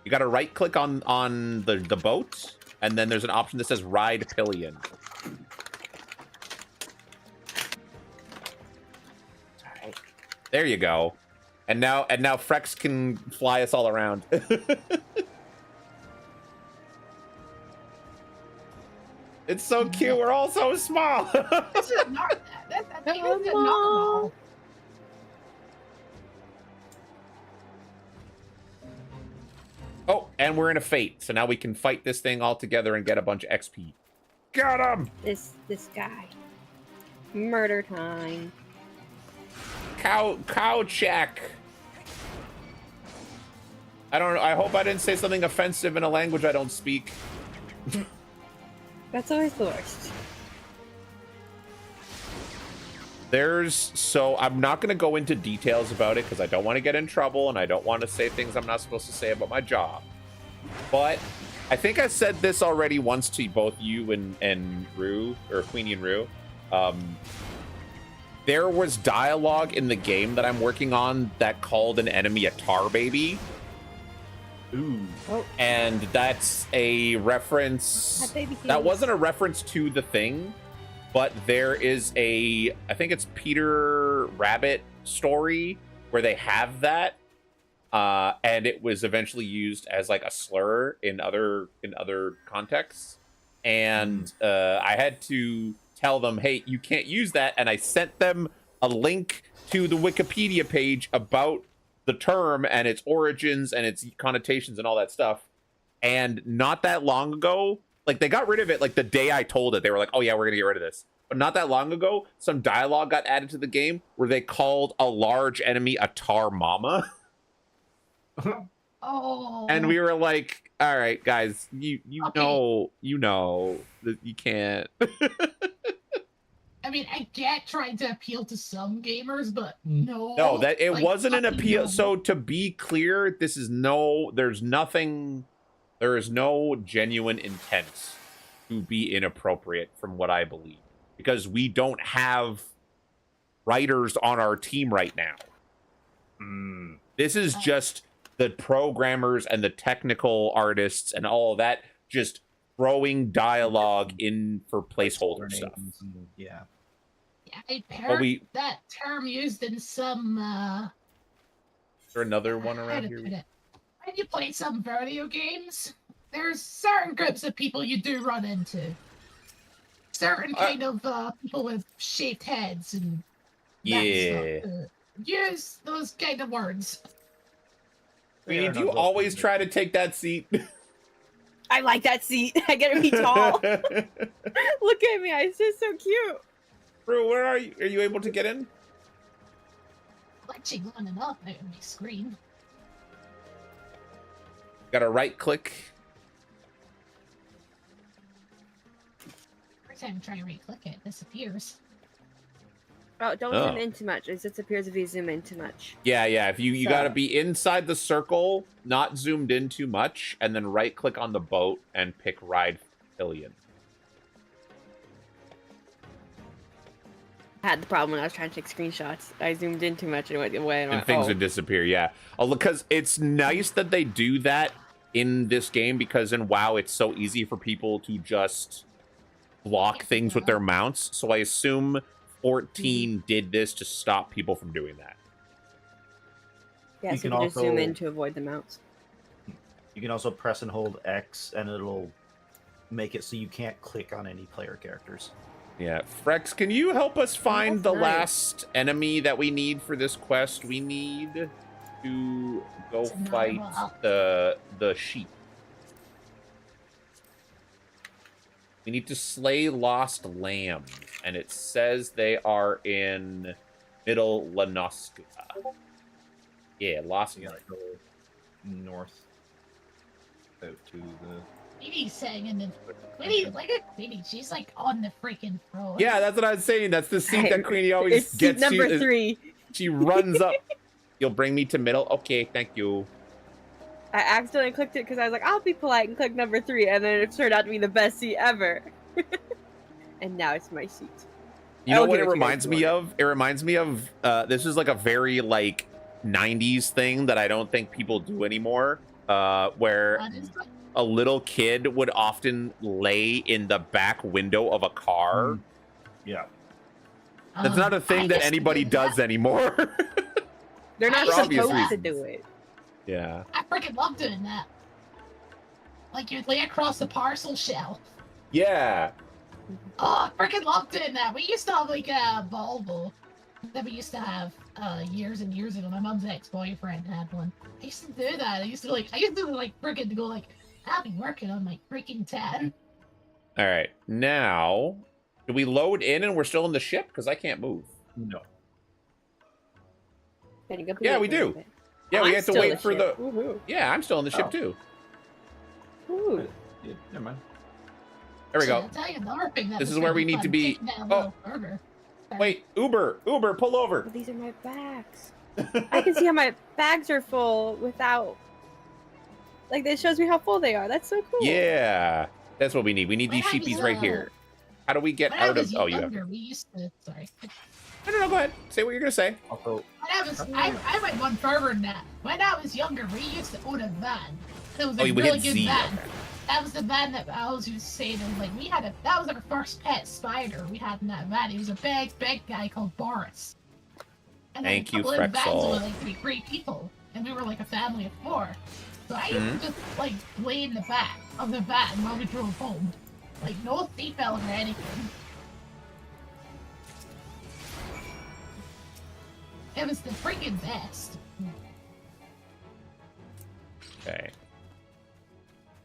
You got to right click on the boat, and then there's an option that says ride pillion. Alright. There you go. And now Frex can fly us all around. It's so cute. We're all so small. This is not that. This is normal. Oh, and we're in a fate, so now we can fight this thing all together and get a bunch of XP. Got him! This guy. Murder time. Cow check. I don't know. I hope I didn't say something offensive in a language I don't speak. That's always the worst. So I'm not going to go into details about it because I don't want to get in trouble and I don't want to say things I'm not supposed to say about my job. But I think I said this already once to both you and Rue, or Queenie and Rue. There was dialogue in the game that I'm working on that called an enemy a tar baby. Ooh. Oh, And that's a reference. that baby That heals. wasn't a reference to the thing, but there is I think it's Peter Rabbit story where they have that, and it was eventually used as like a slur in other contexts. And I had to tell them, hey, you can't use that, and I sent them a link to the Wikipedia page about the term and its origins and its connotations and all that stuff. And not that long ago, like they got rid of it like the day I told it. They were like, oh yeah, we're gonna get rid of this. not that long ago, some dialogue got added to the game where they called a large enemy a tar mama. Oh. And we were like, all right, guys, you Okay. know that you can't. I mean, I get trying to appeal to some gamers, but no. No, that it like, wasn't an fucking appeal. no. So to be clear, there is no genuine intent to be inappropriate from what I believe, because we don't have writers on our team right now. This is just the programmers and the technical artists and all of that just throwing dialogue in for placeholder stuff. Yeah. Yeah, I've heard we- that term used in some, Is there another one how around to here? put it? When you play some video games, there's certain groups of people you do run into. Certain kind of people with shaped heads and that Yeah. stuff. Use those kind of words. Queenie, do you always try to take that seat? I like that seat. I get to be tall. Look at me. I sit so cute. Bro, where are you? Are you able to get in? Glitching on and off out of my screen. Got to right click. Every time I try to right-click it, it disappears. Oh, don't Oh. zoom in too much. It disappears if you zoom in too much. Yeah. If you So- got to be inside the circle, not zoomed in too much, and then right click on the boat and pick ride pillion. I had the problem when I was trying to take screenshots. I zoomed in too much and it went away. And things oh. would disappear. Yeah. Oh, because it's nice that they do that in this game, because in WoW it's so easy for people to just block things with their mounts. So I assume 14 did this to stop people from doing that. Yeah, You so you can can just zoom in also- to avoid the mounts. You can also press and hold X, and it'll make it so you can't click on any player characters. Yeah. Frex, can you help us find that's the nice. last enemy that we need for this quest? We need to go It's a fight narwhal. the sheep. We need to slay lost lambs, and it says they are in Middle Lanoska. Yeah, lost You gotta lambs. go north out to the. Queenie's saying, and then Queenie, look at Queenie. She's like on the freaking throne. Yeah, that's what I was saying. That's the seat that Queenie always It's seat gets number you. 3. She runs up. You'll bring me to middle? Okay, thank you. I accidentally clicked it because I was like, I'll be polite and click number 3, and then it turned out to be the best seat ever. And now it's my seat. You know I'll what give it it to you guys reminds if you me want of? It reminds me of this is like a very like 90s thing that I don't think people do anymore. Where What is it? a little kid would often lay in the back window of a car. Yeah. That's not a I thing that used to anybody do does anymore. They're not For obvious supposed to reasons. do it. Yeah. I freaking love doing that. Like you'd lay across the parcel shell. Yeah. Oh, I freaking love doing that. We used to have like a Volvo that we used to have years and years ago. My mom's ex-boyfriend had one. I used to do that. I used to freaking go like, I'll be working on my freaking 10. All right. Now, do we load in and we're still in the ship? Because I can't move. No. Can you go Yeah, play we for a do. little bit? Yeah, Oh, we I'm have to still wait the for ship. the. Woohoo. Yeah, I'm still in the ship Oh. too. Ooh. Yeah, never mind. There we go. I'll tell you another thing that This was is where really we need fun, to be- taking that Oh. little burger. Sorry. Wait, Uber, pull over. Oh, these are my bags. I can see how my bags are full without. Like, it shows me how full they are. That's so cool. Yeah, that's what we need. We need these When I was, sheepies right here. How do we get When I out was of? Oh, you have. younger, we used to. Sorry. No. Go ahead. Say what you're gonna say. Also, When I went one further than that. When I was younger, we used to own a van. It was Oh, a you really hit good Z. van. That was the van that I was used to say that like we had that was our first pet spider we had in that van. He was a big guy called Boris. And then Thank a you, couple of vans Frexel. were like three people, and we were like a family of 4. So I used Mm-hmm. to just like lay in the back of the van while we drove home, like no seatbelt or anything. It was the freaking best. Okay.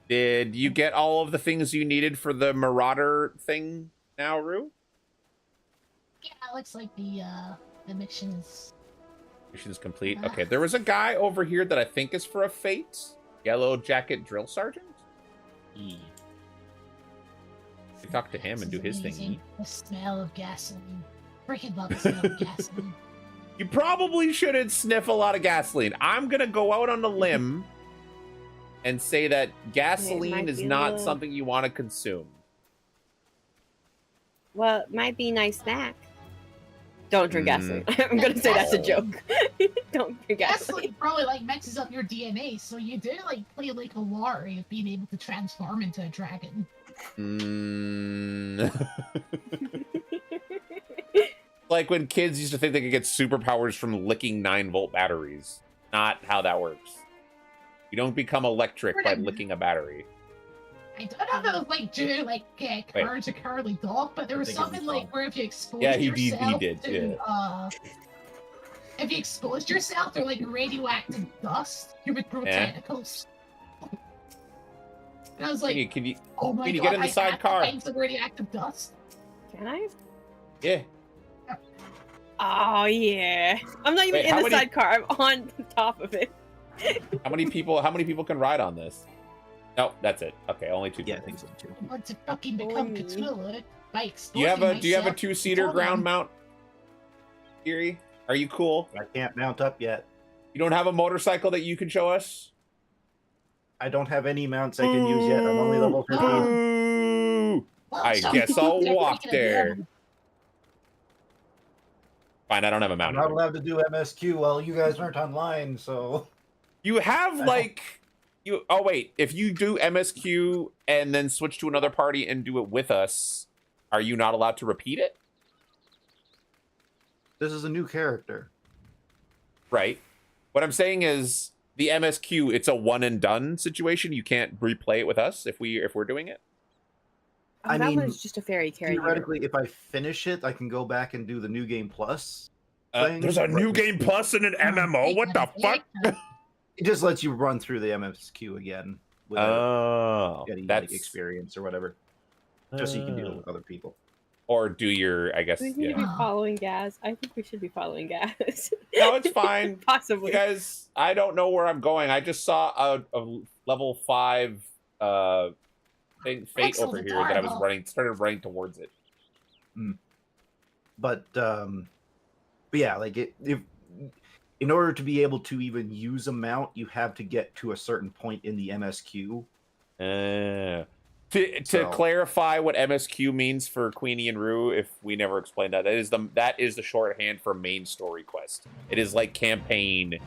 Did you get all of the things you needed for the Marauder thing now, Rue? That looks like the mission's. Mission's complete. Okay, there was a guy over here that I think is for a fate. Yellow jacket drill sergeant. We talk to him and do his thing. The smell of gasoline. Freaking love the smell of gasoline. You probably shouldn't sniff a lot of gasoline. I'm gonna go out on a limb and say that gasoline is not something you want to consume. Well, it might be a nice snack. Don't drink gasoline. I'm gonna say that's a joke. Don't drink gasoline. Gasoline probably like mixes up your DNA, so you do like play like a lottery of being able to transform into a dragon. Like when kids used to think they could get superpowers from licking 9-volt batteries. Not how that works. You don't become electric by licking a battery. I don't know if it was like do like Courage a Cowardly Dog, but there was something like where if you exposed yourself to if you exposed yourself to like radioactive dust, you would grow tentacles. And I was like, can you oh my God, get in the sidecar? I some radioactive dust. Can I? Yeah. Oh yeah. I'm not even in the sidecar. I'm on top of it. How many people can ride on this? No, that's it. Okay, only 2 people. Yeah, I think so too. I want to fucking become Cthulhu by Do you have a 2-seater ground mount, Kiri? Are you cool? I can't mount up yet. You don't have a motorcycle that you can show us? I don't have any mounts I can use yet. I'm only level 15. Ooh. I guess I'll walk there. Fine, I don't have a mount. I'm not allowed to do MSQ while you guys aren't online, so... You have, like... Oh, wait. If you do MSQ and then switch to another party and do it with us, are you not allowed to repeat it? This is a new character. Right. What I'm saying is the MSQ, it's a one and done situation. You can't replay it with us if we're doing it. Oh, I mean, was just a fairy character. Theoretically, if I finish it, I can go back and do the New Game Plus thing. There's a New Game Plus in an MMO? What the fuck? It just lets you run through the MSQ again without getting like, experience or whatever. Just so you can deal with other people. Or do your, I guess, we need to be following Gaz. I think we should be following Gaz. No, it's fine. Possibly. You guys, I don't know where I'm going. I just saw a level 5 fate over here that I was started running towards it. But yeah, like in order to be able to even use a mount, you have to get to a certain point in the MSQ. To clarify what MSQ means for Queenie and Rue, if we never explained that, that is the shorthand for main story quest. It is like campaign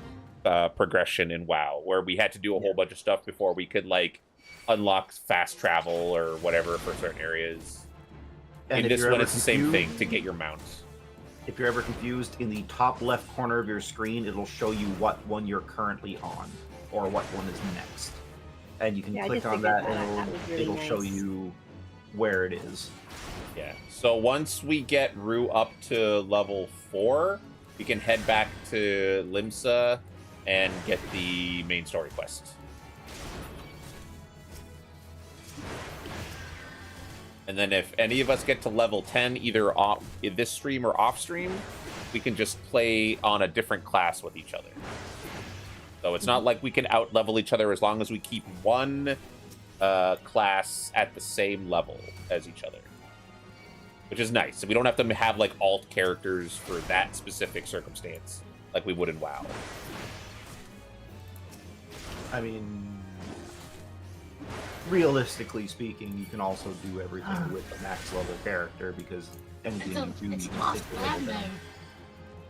progression in WoW, where we had to do a whole bunch of stuff before we could like unlock fast travel or whatever for certain areas. And in this one, it's the same thing to get your mounts. If you're ever confused, in the top left corner of your screen, it'll show you what one you're currently on, or what one is next. And you can click on that, and it'll show you where it is. Yeah. So once we get Rue up to level 4, we can head back to Limsa and get the main story quest. And then if any of us get to level 10, either off in this stream or off stream, we can just play on a different class with each other. So it's not like we can out-level each other as long as we keep one class at the same level as each other. Which is nice. So we don't have to have like alt characters for that specific circumstance like we would in WoW. I mean, realistically speaking, you can also do everything with a max level character because anything you do, you can take the level down.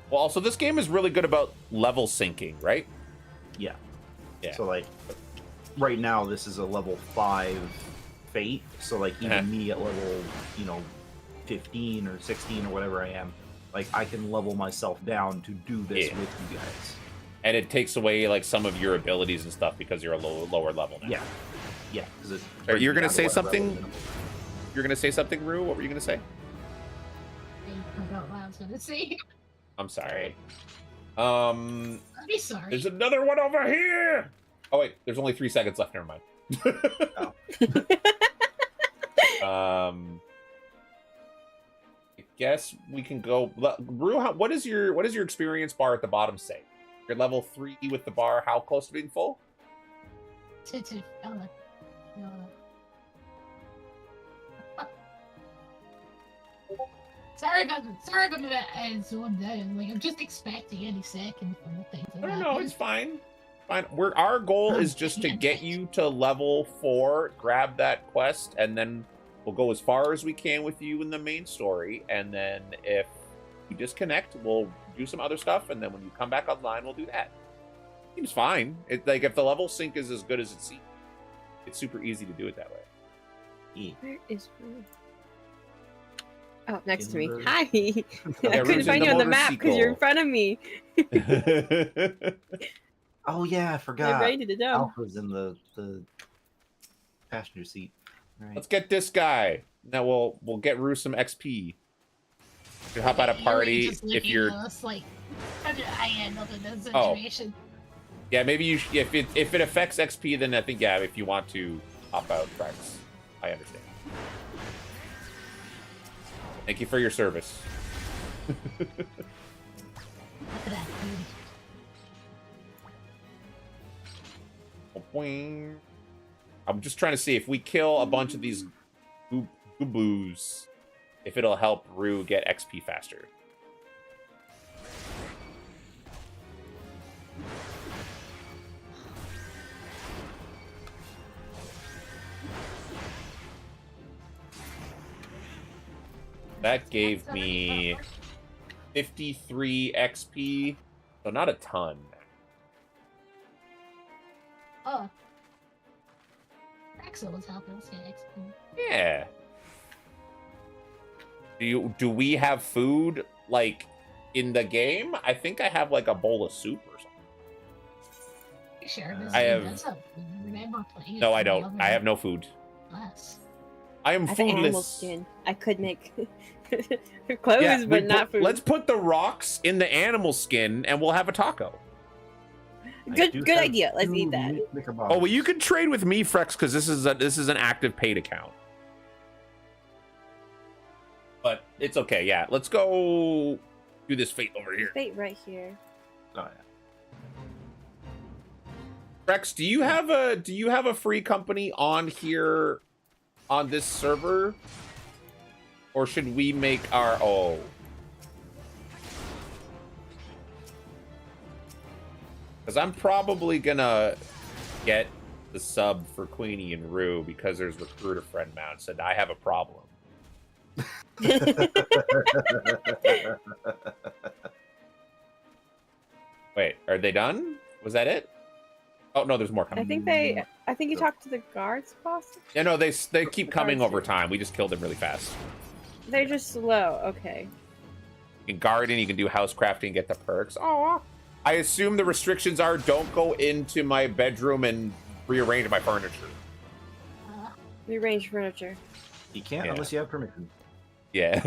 Well, also this game is really good about level syncing, right? Yeah. So like, right now this is a level 5 fate. So like, even me at level, 15 or 16 or whatever I am, like I can level myself down to do this with you guys. And it takes away like some of your abilities and stuff because you're a lower level now. Yeah. You're gonna say something? You're gonna say something, Rue? What were you gonna say? I forgot what I was gonna say. I'm sorry. I'll be sorry. There's another one over here. Oh wait, there's only 3 seconds left. Never mind. guess we can go. Rue, what is your experience bar at the bottom say? You're level 3 with the bar. How close to being full? Sorry about that. Zoned out. Like I'm just expecting any second for the things. I don't know. It's fine. Fine. Our goal is just to get you to level 4, grab that quest, and then we'll go as far as we can with you in the main story. And then if you disconnect, we'll do some other stuff. And then when you come back online, we'll do that. Seems fine. Like if the level sync is as good as it seems, it's super easy to do it that way. Where is Rue? Oh, next to me. Timber. Hi. I couldn't Rue's in find the you on the map because you're in motorcycle. front of me. Oh yeah, I I'm forgot. ready to jump. Alpha's in the passenger seat. Right. Let's get this guy. Now we'll get Rue some XP. You hop out a party if you're. Like, how did I end up in this Oh. situation? Yeah, maybe you. If it affects XP, then I think if you want to hop out, Rex, I understand. Thank you for your service. Look at that beauty. I'm just trying to see if we kill a bunch of these gooboos, if it'll help Rue get XP faster. That gave me 53 XP, so not a ton. Oh. Axel was helping us get XP. Yeah. Do we have food like in the game? I think I have like a bowl of soup or something. Sure, I have- that's how we remember playing. No, I don't. I have no food. Less. I am I have an animal foodless. skin. I could make clothes, Yeah, but not food. Let's put the rocks in the animal skin and we'll have a taco. Good idea. Let's eat that. Oh, well, you can trade with me, Frex, because this is an active paid account. But it's okay. Yeah, let's go do this fate over here. Fate right here. Oh, yeah. Frex, do you have a free company on here on this server, or should we make our own? Because I'm probably gonna get the sub for Queenie and Rue because there's recruiter friend mount said I have a problem. Wait, are they done? Was that it? Oh no, there's more coming. I think you talked to the guards, boss. Yeah, no, they keep coming guards over do. time. We just killed them really fast. They're just slow. Okay. You can garden, you can do house crafting, get the perks. Oh, I assume the restrictions are don't go into my bedroom and rearrange my furniture. Rearrange furniture. You can't Yeah. unless you have permission. Yeah,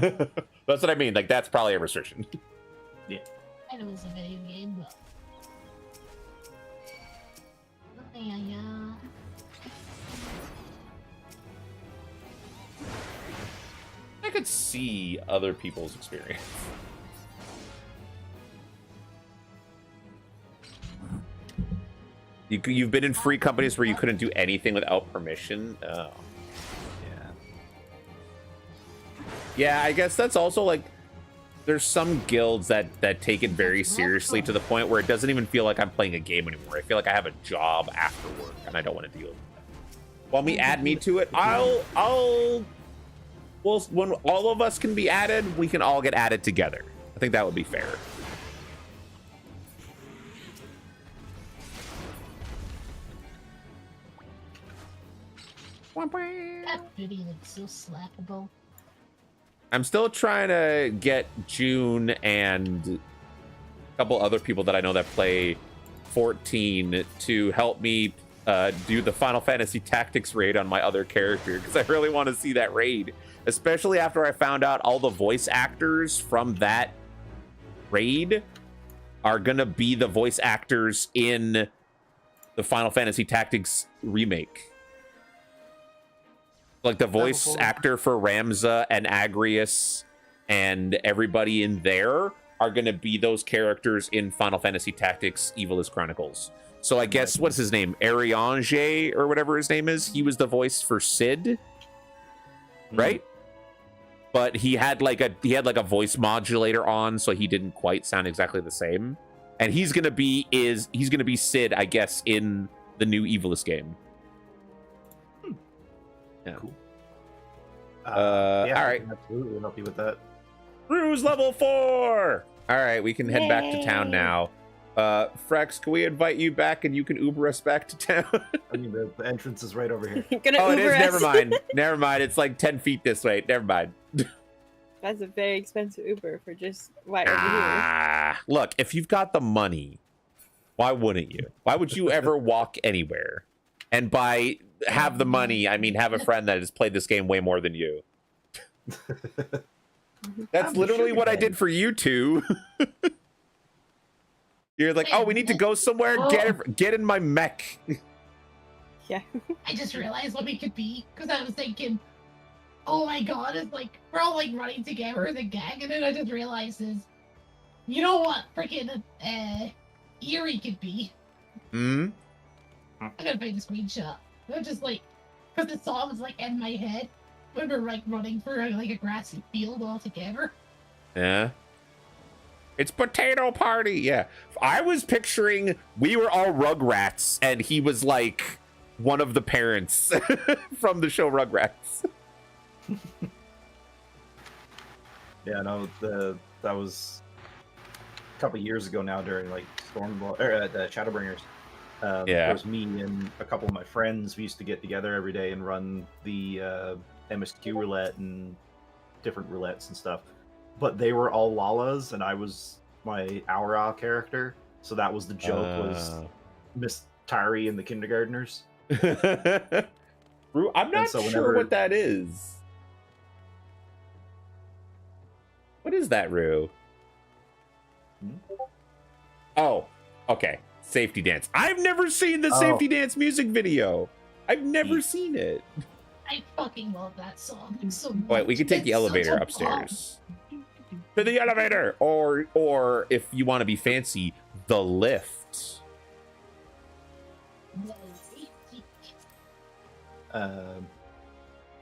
that's what I mean. Like that's probably a restriction. I know it's a video game, but. Yeah. I could see other people's experience. You've been in free companies where you couldn't do anything without permission. Oh. Yeah. Yeah, I guess that's also like there's some guilds that take it very seriously to the point where it doesn't even feel like I'm playing a game anymore. I feel like I have a job after work and I don't want to deal with that. Want me add me to it? Well, when all of us can be added, we can all get added together. I think that would be fair. That booty looks so slappable. I'm still trying to get June and a couple other people that I know that play 14 to help me do the Final Fantasy Tactics raid on my other character because I really want to see that raid, especially after I found out all the voice actors from that raid are gonna be the voice actors in the Final Fantasy Tactics remake. Like the voice actor for Ramza and Agrius and everybody in there are going to be those characters in Final Fantasy Tactics Evilist Chronicles. So I guess, what's his name? Ariange, or whatever his name is. He was the voice for Sid, right? But he had like a voice modulator on, so he didn't quite sound exactly the same. And he's gonna be Sid, I guess, in the new Evilist game. Yeah. Cool. Yeah, all right. Absolutely help you with that. Ruse level 4. All right, we can head back to town now. Frex, can we invite you back and you can Uber us back to town? I mean, the entrance is right over here. Oh, it is. Never mind. Never mind. It's like 10 feet this way. Never mind. That's a very expensive Uber for just right over here. Look, if you've got the money, why wouldn't you? Why would you ever walk anywhere? And by have the money, I mean have a friend that has played this game way more than you. That's literally what I did for you two. You're like, oh, we need to go somewhere. Get in my mech. Yeah. I just realized what we could be because I was thinking, oh my god, it's like we're all like running together as a gang, and then I just realized you know what freaking Eerie could be. Hmm. I'm gonna find a screenshot. It was just like, because the song was like in my head when we're like running for like a grassy field all together. Yeah. It's potato party. Yeah. I was picturing we were all Rugrats and he was like one of the parents from the show Rugrats. Yeah, no, that was a couple years ago now during like the Shadowbringers. Yeah. There was me and a couple of my friends. We used to get together every day and run the MSQ roulette and different roulettes and stuff. But they were all Lalas, and I was my Aura character. So that was the joke, was Miss Tari and the kindergartners. I'm not sure what that is. What is that, Rue? Oh, okay. Safety Dance. I've never seen the Safety Dance music video. I've never seen it. I fucking love that song. It's so Wait, we could take the elevator upstairs. To the elevator! Or if you want to be fancy, the lift.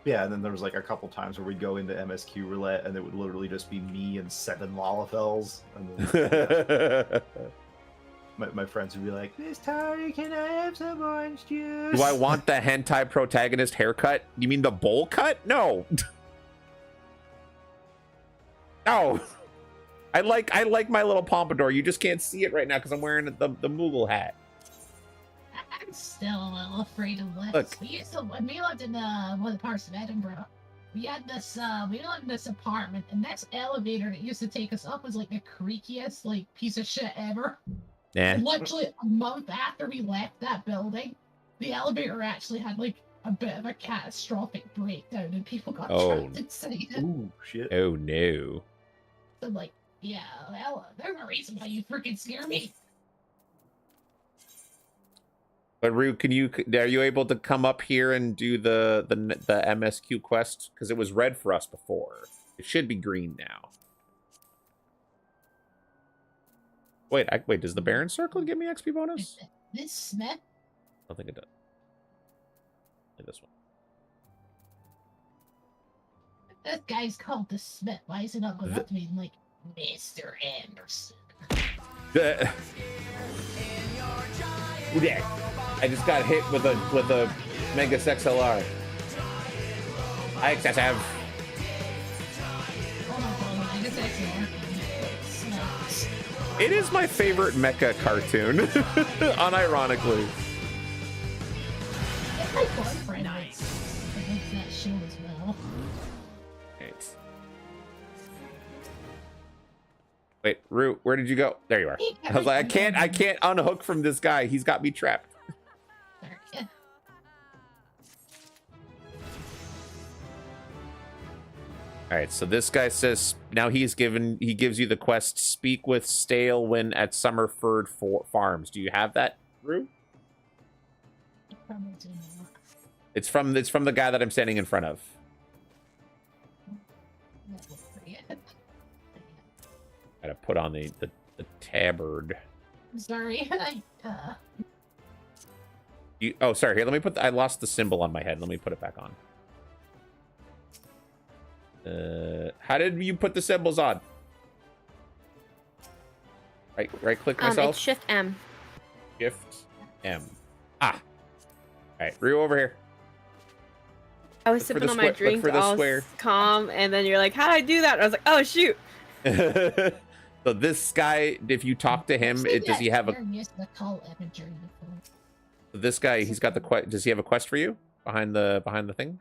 Yeah, and then there was like a couple times where we'd go into MSQ roulette and it would literally just be me and 7 Lalafels. And then, my friends would be like, Miss Tari, can I have some orange juice? Do I want the hentai protagonist haircut? You mean the bowl cut? No. No. I like my little pompadour. You just can't see it right now because I'm wearing the Moogle hat. I'm still a little afraid of lifts. Look. When we lived in one of the parts of Edinburgh, we had this we lived in this apartment, and this elevator that used to take us up was like the creakiest like piece of shit ever. Yeah. And literally a month after we left that building, the elevator actually had like a bit of a catastrophic breakdown, and people got trapped inside it. Ooh, shit. Oh no. So like, yeah, well, there's a reason why you freaking scare me. But Rue, are you able to come up here and do the MSQ quest? Because it was red for us before. It should be green now. Wait, does the Baron Circle give me XP bonus? This Smith? I don't think it does. Like this one. This guy's called the Smith. Why is it not going up to me like Mr. Anderson? Yeah. I just got hit with a Mega XLR. I excessive. It is my favorite mecha cartoon, unironically. My boyfriend likes that show as well. Right. Wait, Rue, where did you go? There you are. I was like, I can't unhook from this guy. He's got me trapped. Yeah. All right, so this guy says now he gives you the quest, speak with Stalewin at Summerford Farms. Do you have that, Rue? Probably do not. It's from the guy that I'm standing in front of. Gotta put on the tabard. I'm sorry. Oh, sorry. Here, let me put. I lost the symbol on my head. Let me put it back on. How did you put the symbols on? Right click myself. It's Shift M. Shift M. Ah. All right, Ryu over here. I was sipping on my drink, all calm, and then you're like, "How did I do that?" And I was like, "Oh shoot!" So this guy, if you talk to him, does he have a? This guy, he's got the quest. Does he have a quest for you behind the thing?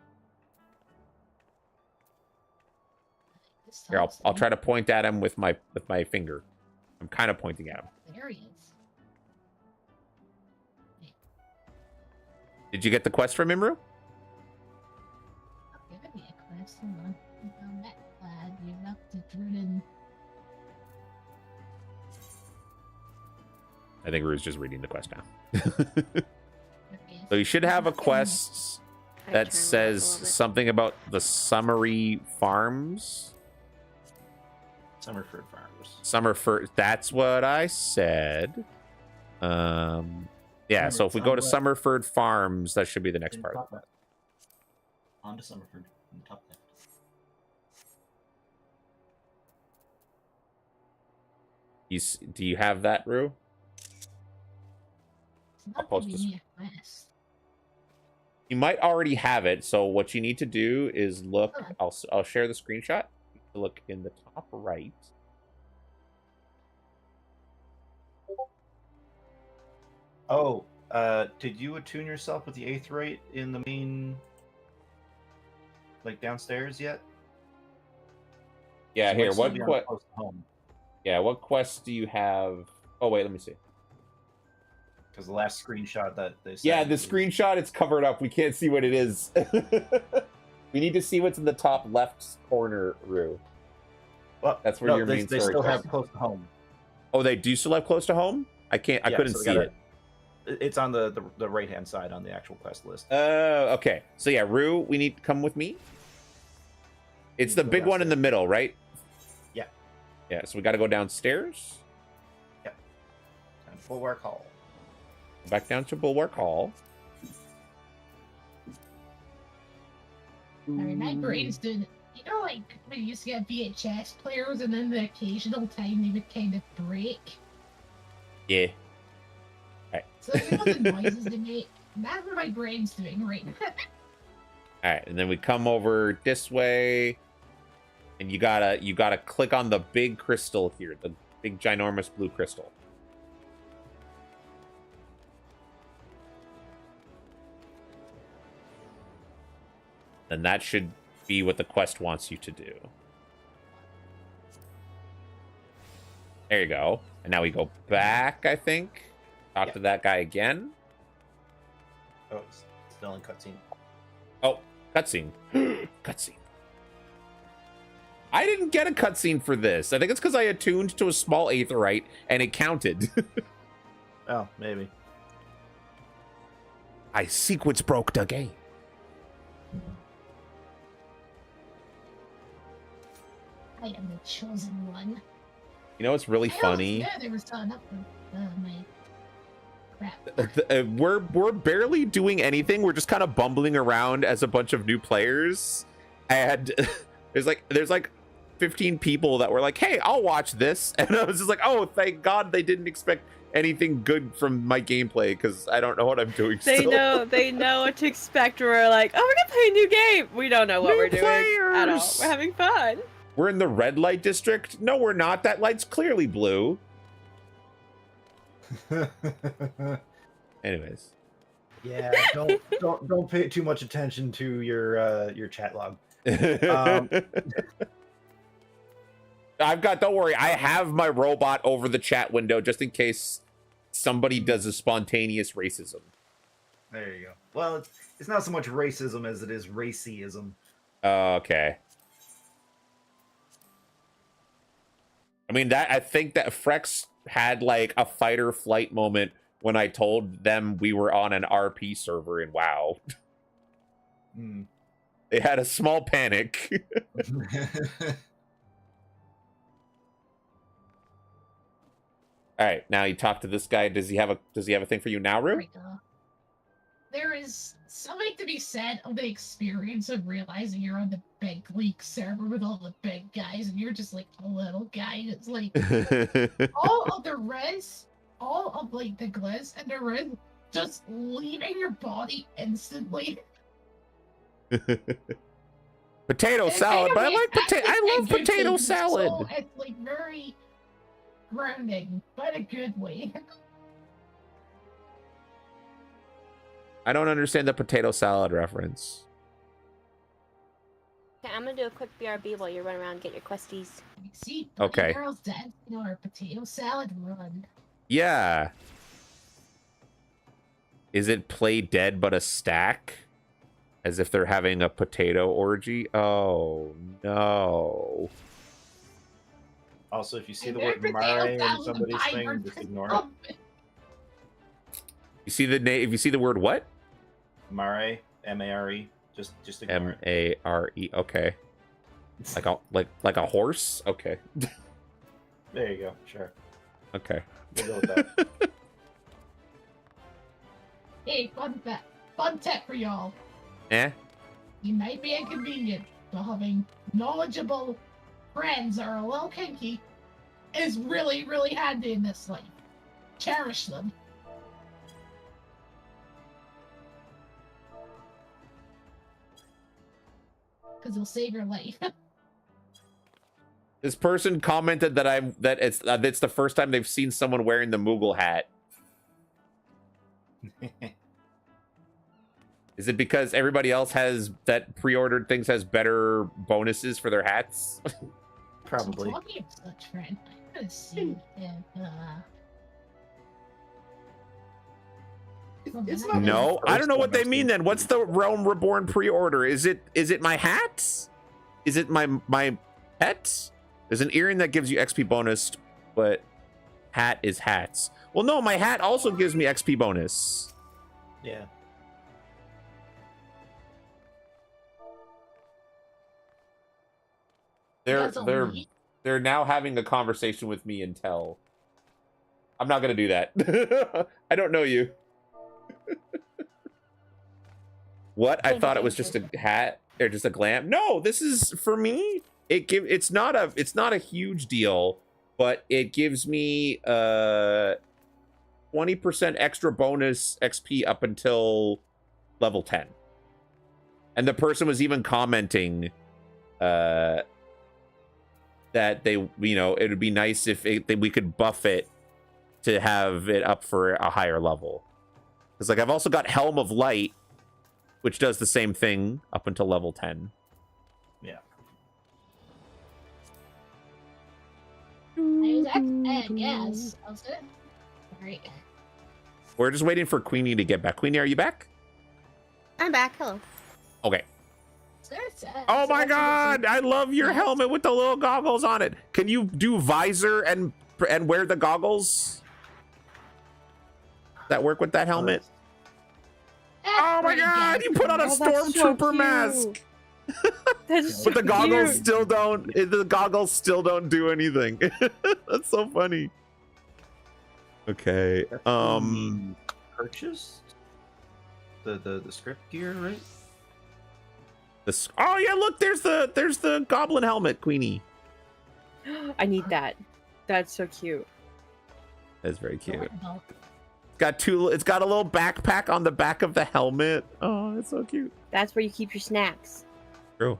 Here, I'll try to point at him with my finger. I'm kind of pointing at him. There he is. Did you get the quest from Imru? Give me a quest. Hold on. Met lad, you left the druid. I think Rue's just reading the quest now. So you should have a quest that says something about the Summery Farms. Summerford Farms. Summerford. That's what I said. Yeah. So if we go to Summerford Farms, that should be the next part. On to Summerford in the top left. Do you have that, Rue? I'll post this. You might already have it. So what you need to do is look. I'll share the screenshot. Look in the top right. Oh, did you attune yourself with the Aetheryte in the main, like downstairs yet? Yeah, So here. it's What still quest? close to home. Yeah, what quest do you have? Oh wait, let me see. Because the last screenshot that they sent. Yeah, the screenshot, it's covered up. We can't see what it is. We need to see what's in the top left corner, Rue. Well, that's where your they main story still is. have close to home. Oh, they do still have close to home? I couldn't see it. It's on the right hand side on the actual quest list. Okay. So yeah, Rue, we need to come with me. It's the big one in the middle, right? Yeah. Yeah, so we got to go downstairs. Yep. And Bulwark Hall. Back down to Bulwark Hall. Sorry, my brain's doing. You know, like when you used to get VHS players, and then the occasional time they would kind of break. Yeah. All right. So you know the noises they make. That's what my brain's doing right now. All right, and then we come over this way, and you gotta click on the big crystal here, the big ginormous blue crystal. Then that should be what the quest wants you to do. There you go. And now we go back, I think. Talk to that guy again. Oh, it's still in cutscene. Oh, cutscene. Cutscene. I didn't get a cutscene for this. I think it's because I attuned to a small Aetheryte and it counted. Oh, maybe. I sequence broke the game. I am the chosen one. You know what's really funny? Yeah, they were signing up for my crap. We're barely doing anything. We're just kind of bumbling around as a bunch of new players. And there's like 15 people that were like, "Hey, I'll watch this," and I was just like, "Oh, thank God they didn't expect anything good from my gameplay because I don't know what I'm doing." They know what to expect. We're like, "Oh, we're gonna play a new game." We don't know what we're doing at all. We're having fun. We're in the red light district. No, we're not. That light's clearly blue. Anyways. Yeah, don't pay too much attention to your chat log. Don't worry, I have my robot over the chat window just in case somebody does a spontaneous racism. There you go. Well, it's not so much racism as it is racyism. Okay. I mean, I think that Frex had like a fight or flight moment when I told them we were on an RP server in WoW. They had a small panic. All right, now you talk to this guy. Does he have a thing for you now, Rue? There is something to be said of the experience of realizing you're on the big league server with all the big guys and you're just like a little guy. It's like all of the res, all of like the gliss and the red just leaving your body instantly. Potato salad, but I like potato. I love potato salad. So it's like very grounding, but a good way. I don't understand the potato salad reference. Okay, I'm gonna do a quick BRB while you run around and get your questies. See, Okay. Girls dancing on our potato salad run. Yeah. Is it play dead but a stack? As if they're having a potato orgy? Oh, no. Also, if you see the word Mare in somebody's thing, just ignore it. You see the name? If you see the word what? Mare, M-A-R-E. Just ignore it. M-A-R-E. Okay. Like a horse? Okay. There you go. Sure. Okay. We'll go with that. Hey, fun tip for y'all. Eh? You might be inconvenient, but having knowledgeable friends that are a little kinky is really, really handy in this life. Cherish them. Because it'll save your life. This person commented that it's the first time they've seen someone wearing the Moogle hat. Is it because everybody else has that pre-ordered things has better bonuses for their hats? Probably. Talking of such friend, I'm gonna see if It's not No, the I don't know first what they time mean I've then. seen What's the Realm Reborn pre-order? Is it my hats? Is it my pets? There's an earring that gives you XP bonus, but hat is hats. Well, no, my hat also gives me XP bonus. Yeah. They're now having a conversation with me and tell. I'm not gonna do that. I don't know you. What? I thought it was just a hat or just a glam. No, this is for me. It's not a huge deal, but it gives me 20% extra bonus XP up until level 10. And the person was even commenting that they, it would be nice if we could buff it to have it up for a higher level. Because like I've also got Helm of Light, which does the same thing up until level 10. Yeah. yes. I was good. Alright. We're just waiting for Queenie to get back. Queenie, are you back? I'm back. Hello. Okay. Oh my god! I love your helmet with the little goggles on it. Can you do visor and wear the goggles? That work with that helmet? Oh my god! You put on a stormtrooper mask. But the goggles still don't. The goggles still don't do anything. That's so funny. Okay. Purchased the script gear, right? Oh yeah, look, there's the goblin helmet, Queenie. I need that. That's so cute. That's very cute. It's got a little backpack on the back of the helmet. Oh, that's so cute. That's where you keep your snacks. True.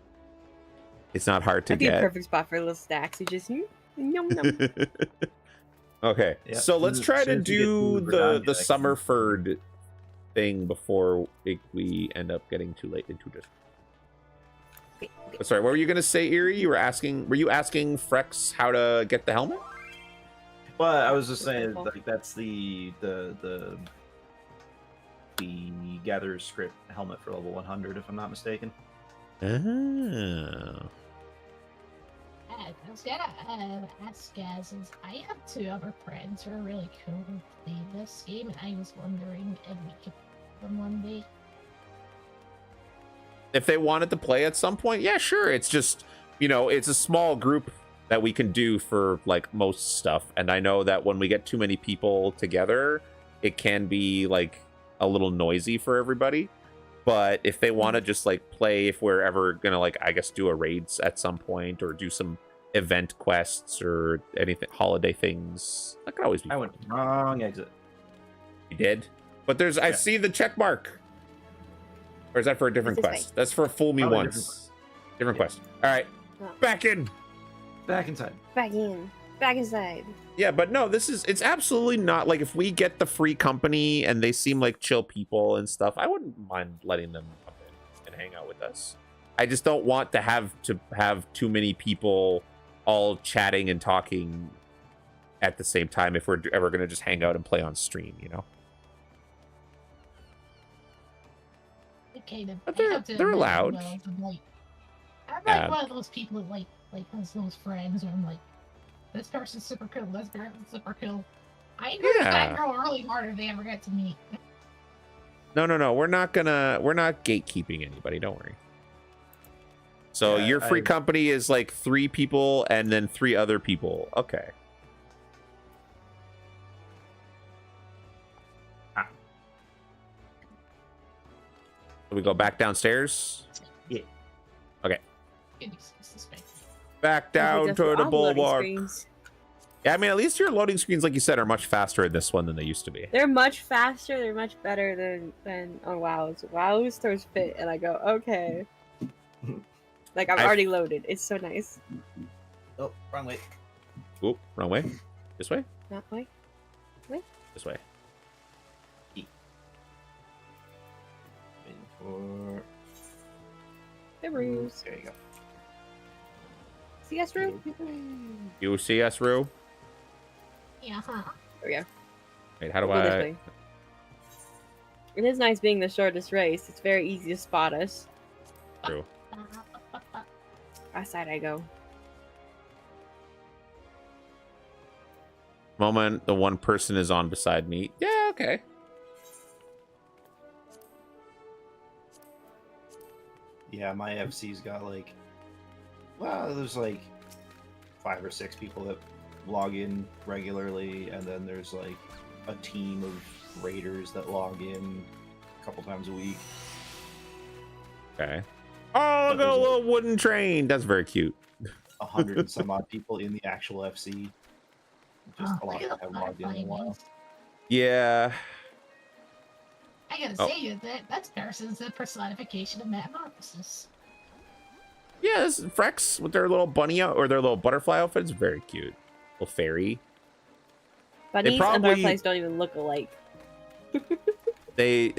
It's not hard to That'd get. be a perfect spot for little snacks. You just yum yum. Okay, Yeah, so let's try to do the summer. Summerford thing before we end up getting too late into this. Sorry, what were you gonna say, Erie? Were you asking Frex how to get the helmet? Well, I was just saying, like, that's the Gatherer's Script helmet for level 100, if I'm not mistaken. Oh. I was gonna ask guys, I have 2 other friends who are really cool who play this game, and I was wondering if we could play them one day. If they wanted to play at some point, yeah, sure. It's just, it's a small group that we can do for like most stuff. And I know that when we get too many people together, it can be like a little noisy for everybody. But if they want to just like play, if we're ever gonna like, I guess, do a raids at some point or do some event quests or anything, holiday things, that could always be. I went wrong exit. You did, but there's I see the check mark. Or is that for a different quest? That's for Fool Me Probably Once. Different quest. All right, back in. Back inside. Back in. Back inside. Yeah, but no, it's absolutely not like if we get the free company and they seem like chill people and stuff, I wouldn't mind letting them come in and hang out with us. I just don't want to have too many people all chatting and talking at the same time if we're ever going to just hang out and play on stream, you know? Kind of, But they're allowed. I'm like one of those people that like has those friends where I'm like, this person's super cool, this person's super cool. I encourage that girl really hard if they ever get to meet. No. We're not gatekeeping anybody. Don't worry. So your free company is like 3 people and then 3 other people. Okay. So we go back downstairs? Yeah. Okay. Back down to the bulwark. Yeah, I mean, at least your loading screens, like you said, are much faster in this one than they used to be. They're much faster. They're much better than on WoW's. WoW's throws fit, and I go, okay. Like, I'm already loaded. It's so nice. Oh, wrong way. Oop, wrong way. This way? That way. Way. This way. For... The ruse. There you go. See us, Rue? You see us, Rue? Yeah, huh? Oh, yeah. Wait, how do We'll go this I... way. It is nice being the shortest race. It's very easy to spot us. True. Last side I go. Moment the one person is on beside me. Yeah, okay. Yeah, my FC's got like, well, there's like 5 or 6 people that log in regularly, and then there's like a team of raiders that log in a couple times a week. Okay. Oh, look at a little wooden train. That's very cute. 100 and some odd people in the actual FC. Just a lot of them haven't logged in a while. Yeah. I gotta say that person's the personification of metamorphosis. Yeah, this is Frex with their little bunny out or their little butterfly outfit is very cute. Little fairy. Bunnies and butterflies don't even look alike. They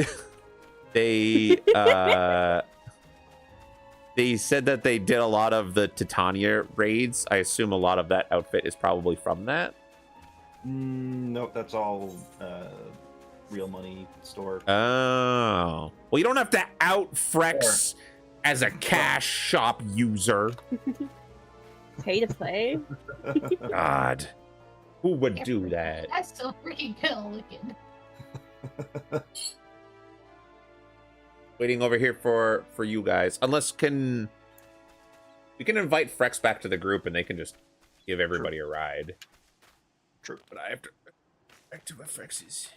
said that they did a lot of the Titania raids. I assume a lot of that outfit is probably from that. Nope, that's all real money store. Oh. Well, you don't have to out Frex as a cash shop user. Pay to play? God. Who would do that? That's so freaking cool looking. Waiting over here for you guys. Unless we can invite Frex back to the group and they can just give everybody a ride. True. But I have to back to my Frexes.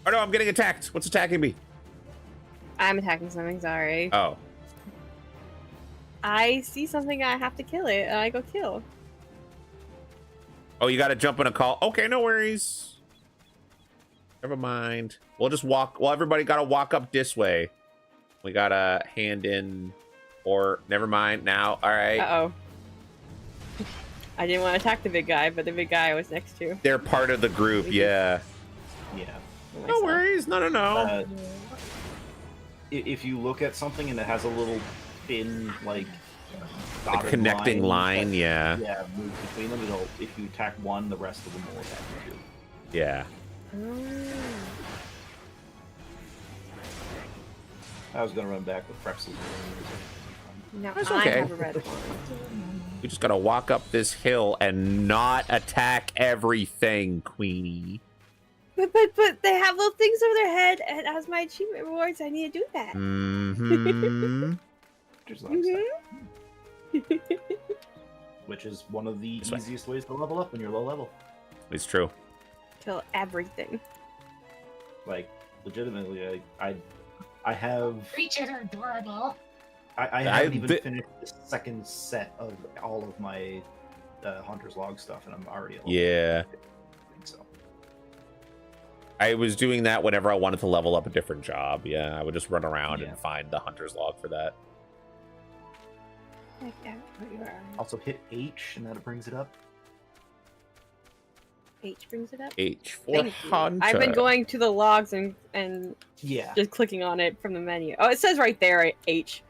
Oh no, I'm getting attacked. What's attacking me? I'm attacking something, sorry. Oh. I see something, I have to kill it, and I go kill. Oh, you gotta jump in a call. Okay, no worries. Never mind. We'll just walk. Well, everybody gotta walk up this way. We gotta hand in, or never mind now. All right. Uh-oh. I didn't want to attack the big guy, but the big guy I was next to. They're part of the group, yeah. Yeah. No worries. No. If you look at something and it has a little thin, like, A connecting line, yeah. Yeah, move between them. It'll, if you attack one, the rest of them will attack you too. Yeah. I was gonna run back with Frexels. No, That's I okay. have a red one. We just gotta walk up this hill and not attack everything, Queenie. But they have little things over their head, and as my achievement rewards, I need to do that. Mm-hmm. Which is one of the This way. easiest ways to level up when you're low level. It's true. Kill everything. Like, legitimately, I have... Creatures are adorable. I haven't even finished the second set of all of my Hunter's Log stuff, and I'm already at level Yeah. 50, so. I was doing that whenever I wanted to level up a different job. Yeah, I would just run around Yeah. and find the hunter's log for that. Like that, where you are. Also hit H, and that brings it up. H brings it up. H for Thank you. hunter. I've been going to the logs and Yeah. just clicking on it from the menu. Oh, it says right there H.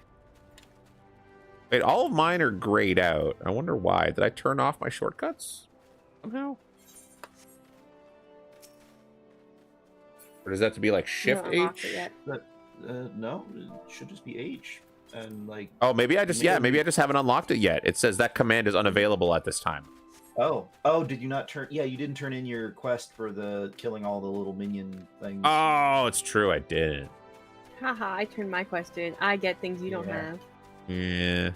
Wait, all of mine are grayed out. I wonder why. Did I turn off my shortcuts somehow? Or does that have to be like Shift You don't unlock it H? yet. But, no, it should just be H. And, like... Oh, maybe I just maybe I just haven't unlocked it yet. It says that command is unavailable at this time. Oh, did you not turn... Yeah, you didn't turn in your quest for the killing all the little minion things. Oh, it's true. I didn't. Haha, I turned my quest in. I get things you don't Yeah. have. Yeah.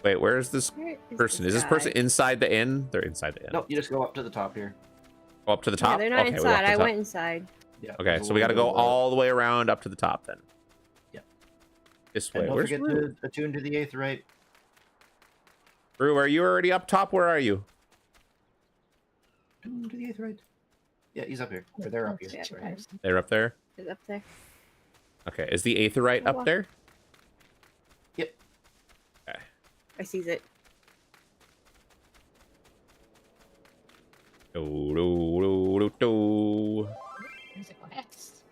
Wait, where is this Where person? Is this guy? person inside the inn? They're inside the inn. No, you just go up to the top here. Go up to the Yeah, top? they're not Okay, we go up inside. to the I top. went inside. Yeah. Okay, there's a so we got to little go bit of a- all the way around up to the top then. Yeah. This And way. don't Where's forget Rue? to attune to the Aetheryte. Rue, are you already up top? Where are you? Attune to the Aetheryte. Yeah, he's up here. Or they're up here. Yeah, Sorry. right. They're up there? It's up there. Okay, is the Aetheryte Oh, up wow. there? Yep. Okay. I sees it. Do, do, do, do, do. Where's it next?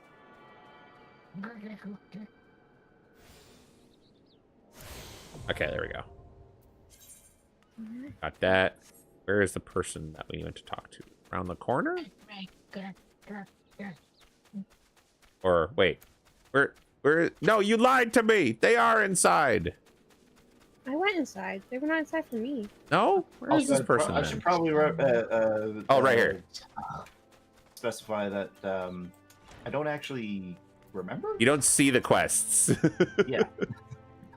Okay, there we go. Got that. Where is the person that we went to talk to? Around the corner? Or wait, where? No, you lied to me. They are inside. I went inside. They were not inside for me. No, where is this person? I then? should probably Oh, right here. specify that I don't actually remember. You don't see the quests. Yeah.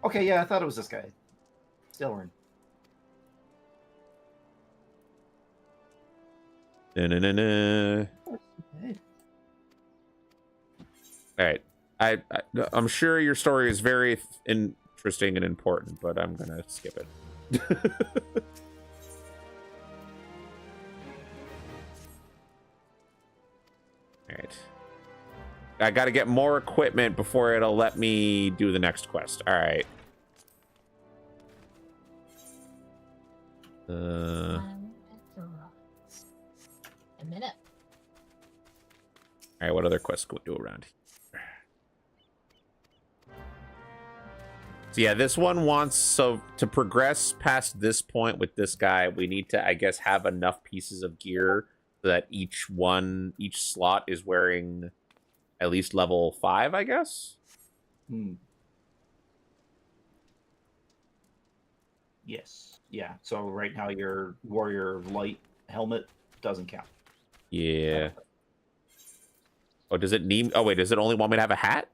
Okay, yeah, I thought it was this guy. Stilwern. Na-na-na-na. Hey. All right, I'm sure your story is very interesting and important, but I'm gonna skip it. All right. I got to get more equipment before it'll let me do the next quest. All right. A minute. All right, what other quests can we do around here? So yeah, this one wants, to progress past this point with this guy, we need to, I guess, have enough pieces of gear so that each slot is wearing at least level 5, I guess? Yes. Yeah. So right now your warrior light helmet doesn't count. Yeah. Oh, does it need... Oh, wait, does it only want me to have a hat?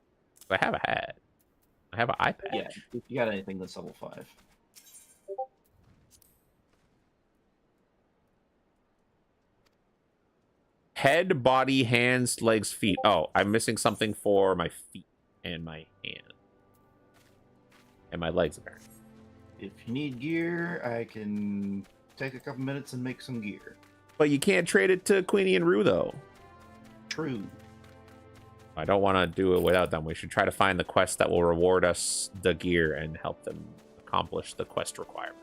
I have a hat. I have an eye patch. Yeah. If you got anything that's level 5. Head, body, hands, legs, feet. Oh, I'm missing something for my feet and my hand. And my legs, apparently. If you need gear, I can take a couple minutes and make some gear. But you can't trade it to Queenie and Rue, though. True. I don't want to do it without them. We should try to find the quest that will reward us the gear and help them accomplish the quest requirement.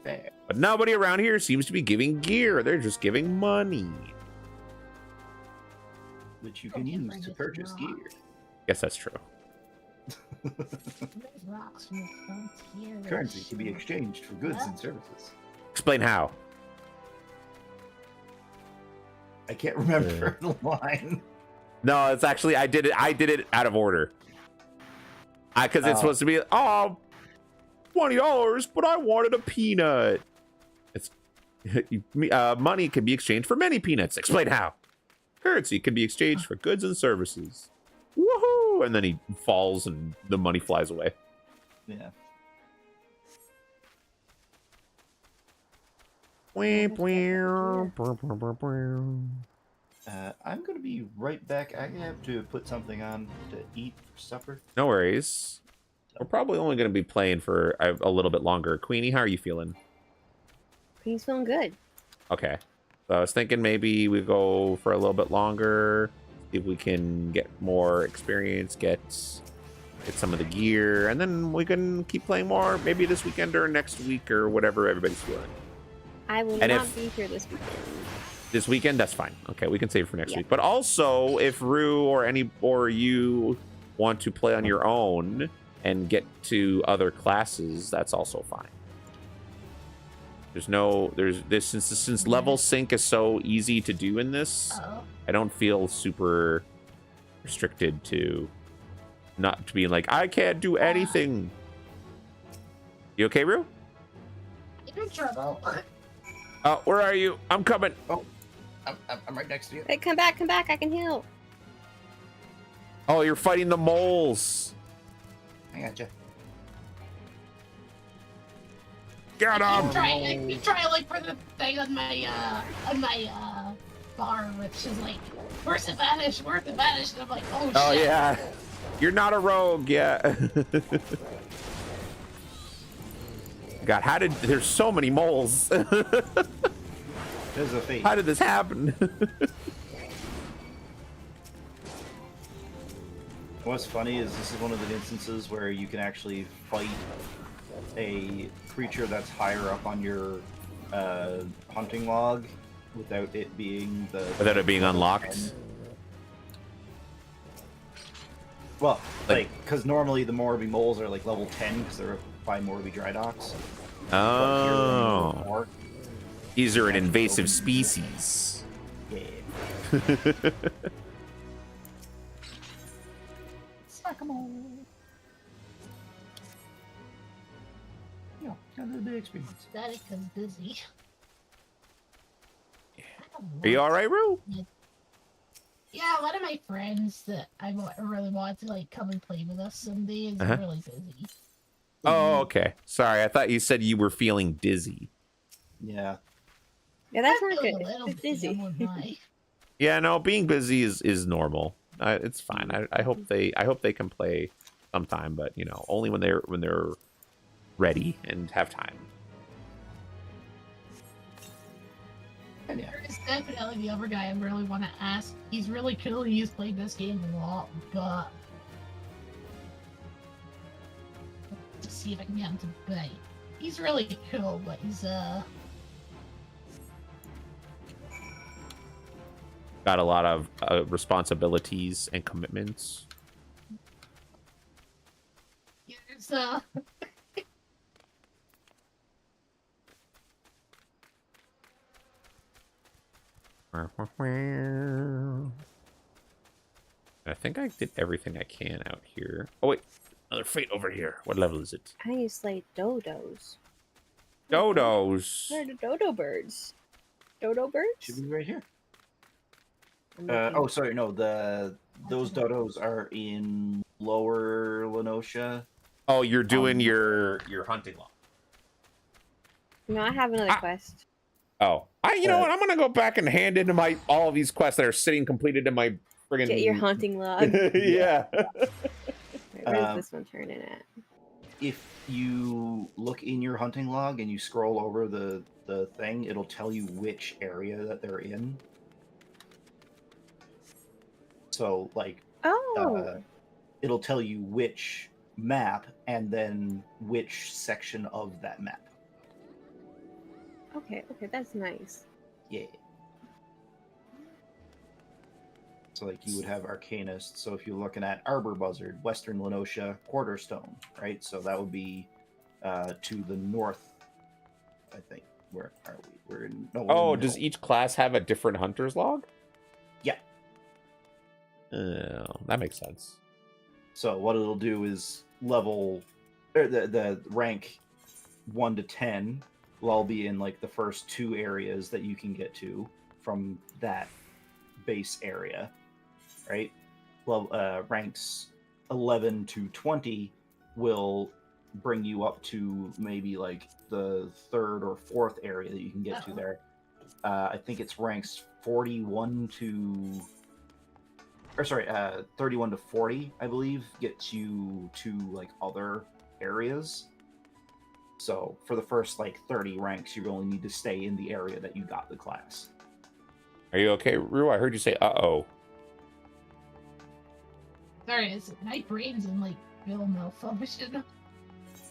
There. But nobody around here seems to be giving gear. They're just giving money. Which you can use to purchase gear. Guess that's true. Rocks from the frontier. Currency can be exchanged for goods and services. Explain how. I can't remember the line. No, it's actually I did it out of order. Because it's supposed to be $20, but I wanted a peanut. It's money can be exchanged for many peanuts. Explain how. Currency can be exchanged for goods and services. Woohoo! And then he falls and the money flies away. Yeah. I'm gonna be right back. I have to put something on to eat for supper. No worries. We're probably only going to be playing for a little bit longer. Queenie, how are you feeling? He's feeling good. Okay. So I was thinking maybe we go for a little bit longer, see if we can get more experience, get some of the gear, and then we can keep playing more. Maybe this weekend or next week or whatever everybody's feeling. I will not be here this weekend. This weekend, that's fine. Okay, we can save it for next Yeah. week. But also, if Rue or you want to play on your own and get to other classes, that's also fine. Since level sync is so easy to do in this, I don't feel super restricted to being like, I can't do anything. You okay, Rue? You're in trouble. Oh, where are you? I'm coming. Oh, I'm right next to you. Hey, come back, I can heal. Oh, you're fighting the moles. I got you. Get I him! keep trying to look for the thing on my bar, which is like, where's the vanish? Where's the vanish? And I'm like, oh shit. Oh yeah, you're not a rogue, yeah. God, there's so many moles. There's a fate. How did this happen? What's funny is this is one of the instances where you can actually fight a creature that's higher up on your hunting log without it being Without it being unlocked. 10. Well, because normally the Morbi moles are like level 10 because they're by Morbi dry docks. Oh. These are an invasive species. Yeah. Yeah, got a big experience. That is busy. Are you all right, Rue? Yeah, one of my friends that I really want to like come and play with us someday is really busy. Oh, okay. Sorry, I thought you said you were feeling dizzy. Yeah. Yeah, that's I not feel good. a little It's busy. I busy. won't lie. Yeah, no, being busy is normal. It's fine. I hope they can play sometime, but you know, only when they're ready and have time. And yeah. There's definitely the other guy I really want to ask. He's really cool. He's played this game a lot, but to see if I can get him to play. He's really cool, but he's Got a lot of responsibilities and commitments. he's I think I did everything I can out here. Oh wait, another fate over here. What level is it? How do you slay dodos? Dodos. Where are the dodo birds? Dodo birds? Should be right here. I'm looking. Sorry, no, those dodos are in lower Lenosha. Oh, you're doing your hunting log. No, I have another quest. Oh, you know what? I'm gonna go back and hand into all of these quests that are sitting completed in my friggin' Get your hunting log. yeah. Wait, where's this one turning at? If you look in your hunting log and you scroll over the thing, it'll tell you which area that they're in. So, like, it'll tell you which map and then which section of that map. Okay, that's nice. Yeah. So, like, you would have Arcanist. So, if you're looking at Arbor Buzzard, Western Lenosha, Quarterstone, right? So, that would be to the north, I think. Where are we? We're in. No, we're in the Does middle. each class have a different hunter's log? Yeah. Oh, that makes sense. So, what it'll do is the rank 1 to 10 will all be in, like, the first 2 areas that you can get to from that base area, right? Well, ranks 11 to 20 will bring you up to maybe like the third or fourth area that you can get to there. I think it's ranks 41 to, or sorry, 31 to 40, I believe, gets you to like other areas. So for the first like 30 ranks, you only need to stay in the area that you got the class. Are you okay, Rue? I heard you say "uh-oh." Sorry, my brain's in like real malfunction.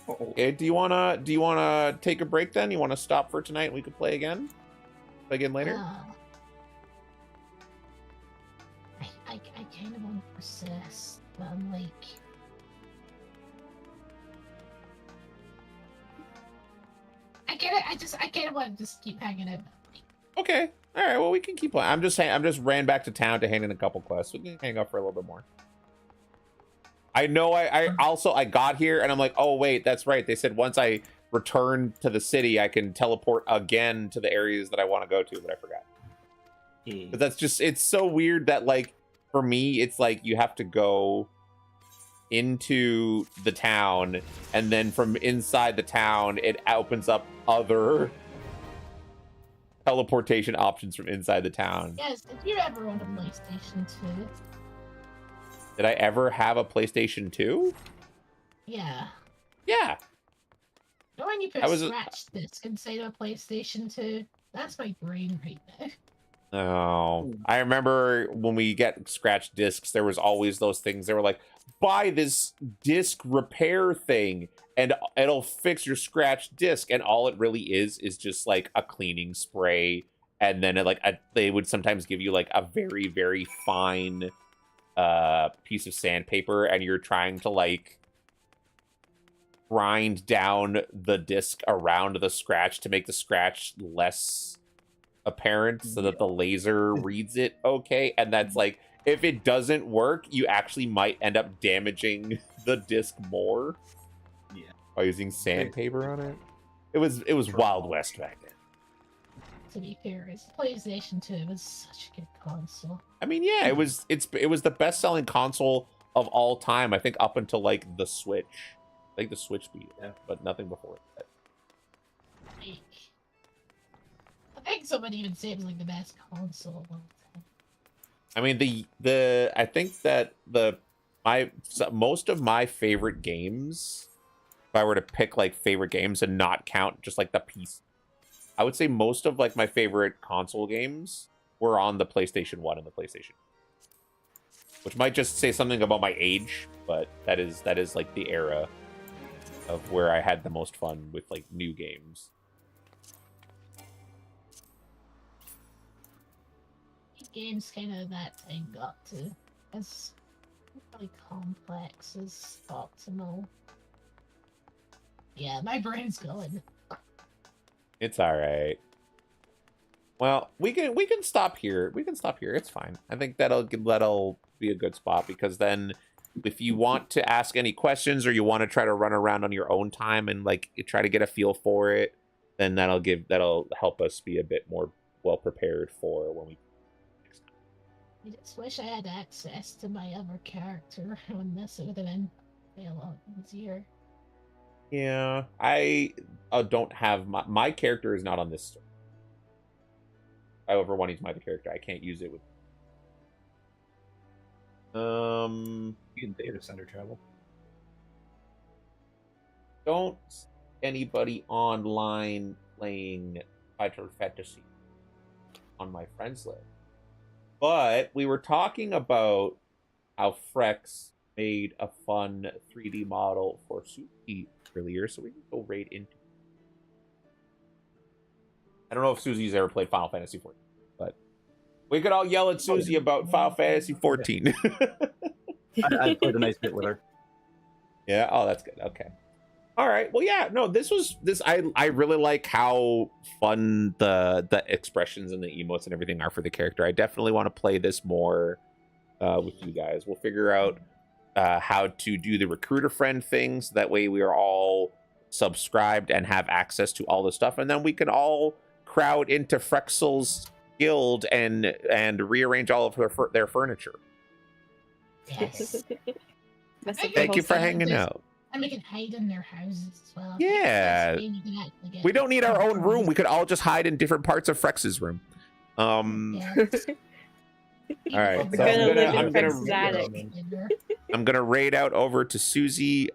Okay, do you wanna take a break then? You wanna stop for tonight and we could play again? Play again later? I kind of want to persist, but I'm like... I kind of want to just keep hanging out. Okay. All right. Well, we can keep playing. I'm just ran back to town to hand in a couple quests. We can hang out for a little bit more. I know. I got here and I'm like, oh wait, that's right. They said once I return to the city, I can teleport again to the areas that I want to go to, but I forgot. But that's just, it's so weird that like for me, it's like you have to go into the town and then from inside the town it opens up other teleportation options from inside the town. Yes, did you ever own a PlayStation 2? Did I ever have a PlayStation 2? Yeah. Yeah. You know when you put a scratch disc inside a PlayStation 2? That's my brain right now. Oh, I remember when we get scratch discs, there was always those things. They were like, buy this disc repair thing and it'll fix your scratch disc. And all it really is just like a cleaning spray. And then they would sometimes give you like a very, very fine piece of sandpaper. And you're trying to like grind down the disc around the scratch to make the scratch less apparent so that the laser reads it okay. And that's like, if it doesn't work, you actually might end up damaging the disc more. Yeah. By using sandpaper on it. It was Wild West back then. To be fair, PlayStation 2 was such a good console. I mean, yeah, it was the best selling console of all time, I think, up until like the Switch. I think the Switch beat it, but nothing before that. I think someone even said it was like the best console of all time. I mean, I think that most of my favorite games, if I were to pick like favorite games and not count just like the piece, I would say most of like my favorite console games were on the PlayStation 1 and the PlayStation. Which might just say something about my age, but that is like the era of where I had the most fun with like new games. Games kind of that thing got to as really complex as optimal. Yeah, my brain's going. It's all right. Well, we can stop here. We can stop here. It's fine. I think that'll be a good spot because then if you want to ask any questions or you want to try to run around on your own time and like try to get a feel for it, then that'll help us be a bit more well prepared for when we. I just wish I had access to my other character on this. It would have been a lot easier. Yeah, I don't have my character is not on this story. If I ever want to use my other character, I can't use it with. You can data center travel. Don't anybody online playing Final Fantasy on my friends list. But we were talking about how Frex made a fun 3D model for Susie earlier, so we can go right into it. I don't know if Susie's ever played Final Fantasy XIV, but we could all yell at Susie about Final Fantasy XIV. I played a nice bit with her. Yeah, oh, that's good. Okay. All right. Well, yeah, no, I really like how fun the expressions and the emotes and everything are for the character. I definitely want to play this more with you guys. We'll figure out how to do the recruiter friend thing, so that way we are all subscribed and have access to all the stuff, and then we can all crowd into Frexel's guild and rearrange all of their furniture. Yes. Thank you for hanging out. And we can hide in their houses as well. Yeah. We don't need our own room. We could all just hide in different parts of Frex's room. Yeah. All right, We're so gonna live in I'm gonna Frex's attic. I'm gonna raid out over to Susie.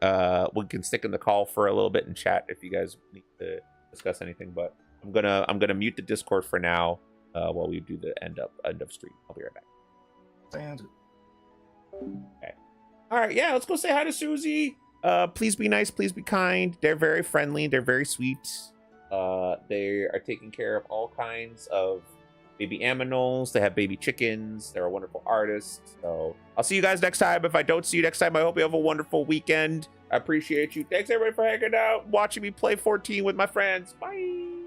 We can stick in the call for a little bit and chat if you guys need to discuss anything. But I'm gonna mute the Discord for now while we do the end of stream. I'll be right back. Sounds Okay. All right, yeah, let's go say hi to Susie. Please be nice, please be kind. They're very friendly, they're very sweet. They are taking care of all kinds of baby aminals. They have baby chickens. They're a wonderful artist. So I'll see you guys next time. If I don't see you next time, I hope you have a wonderful weekend. I appreciate you. Thanks everybody for hanging out, watching me play 14 with my friends. Bye.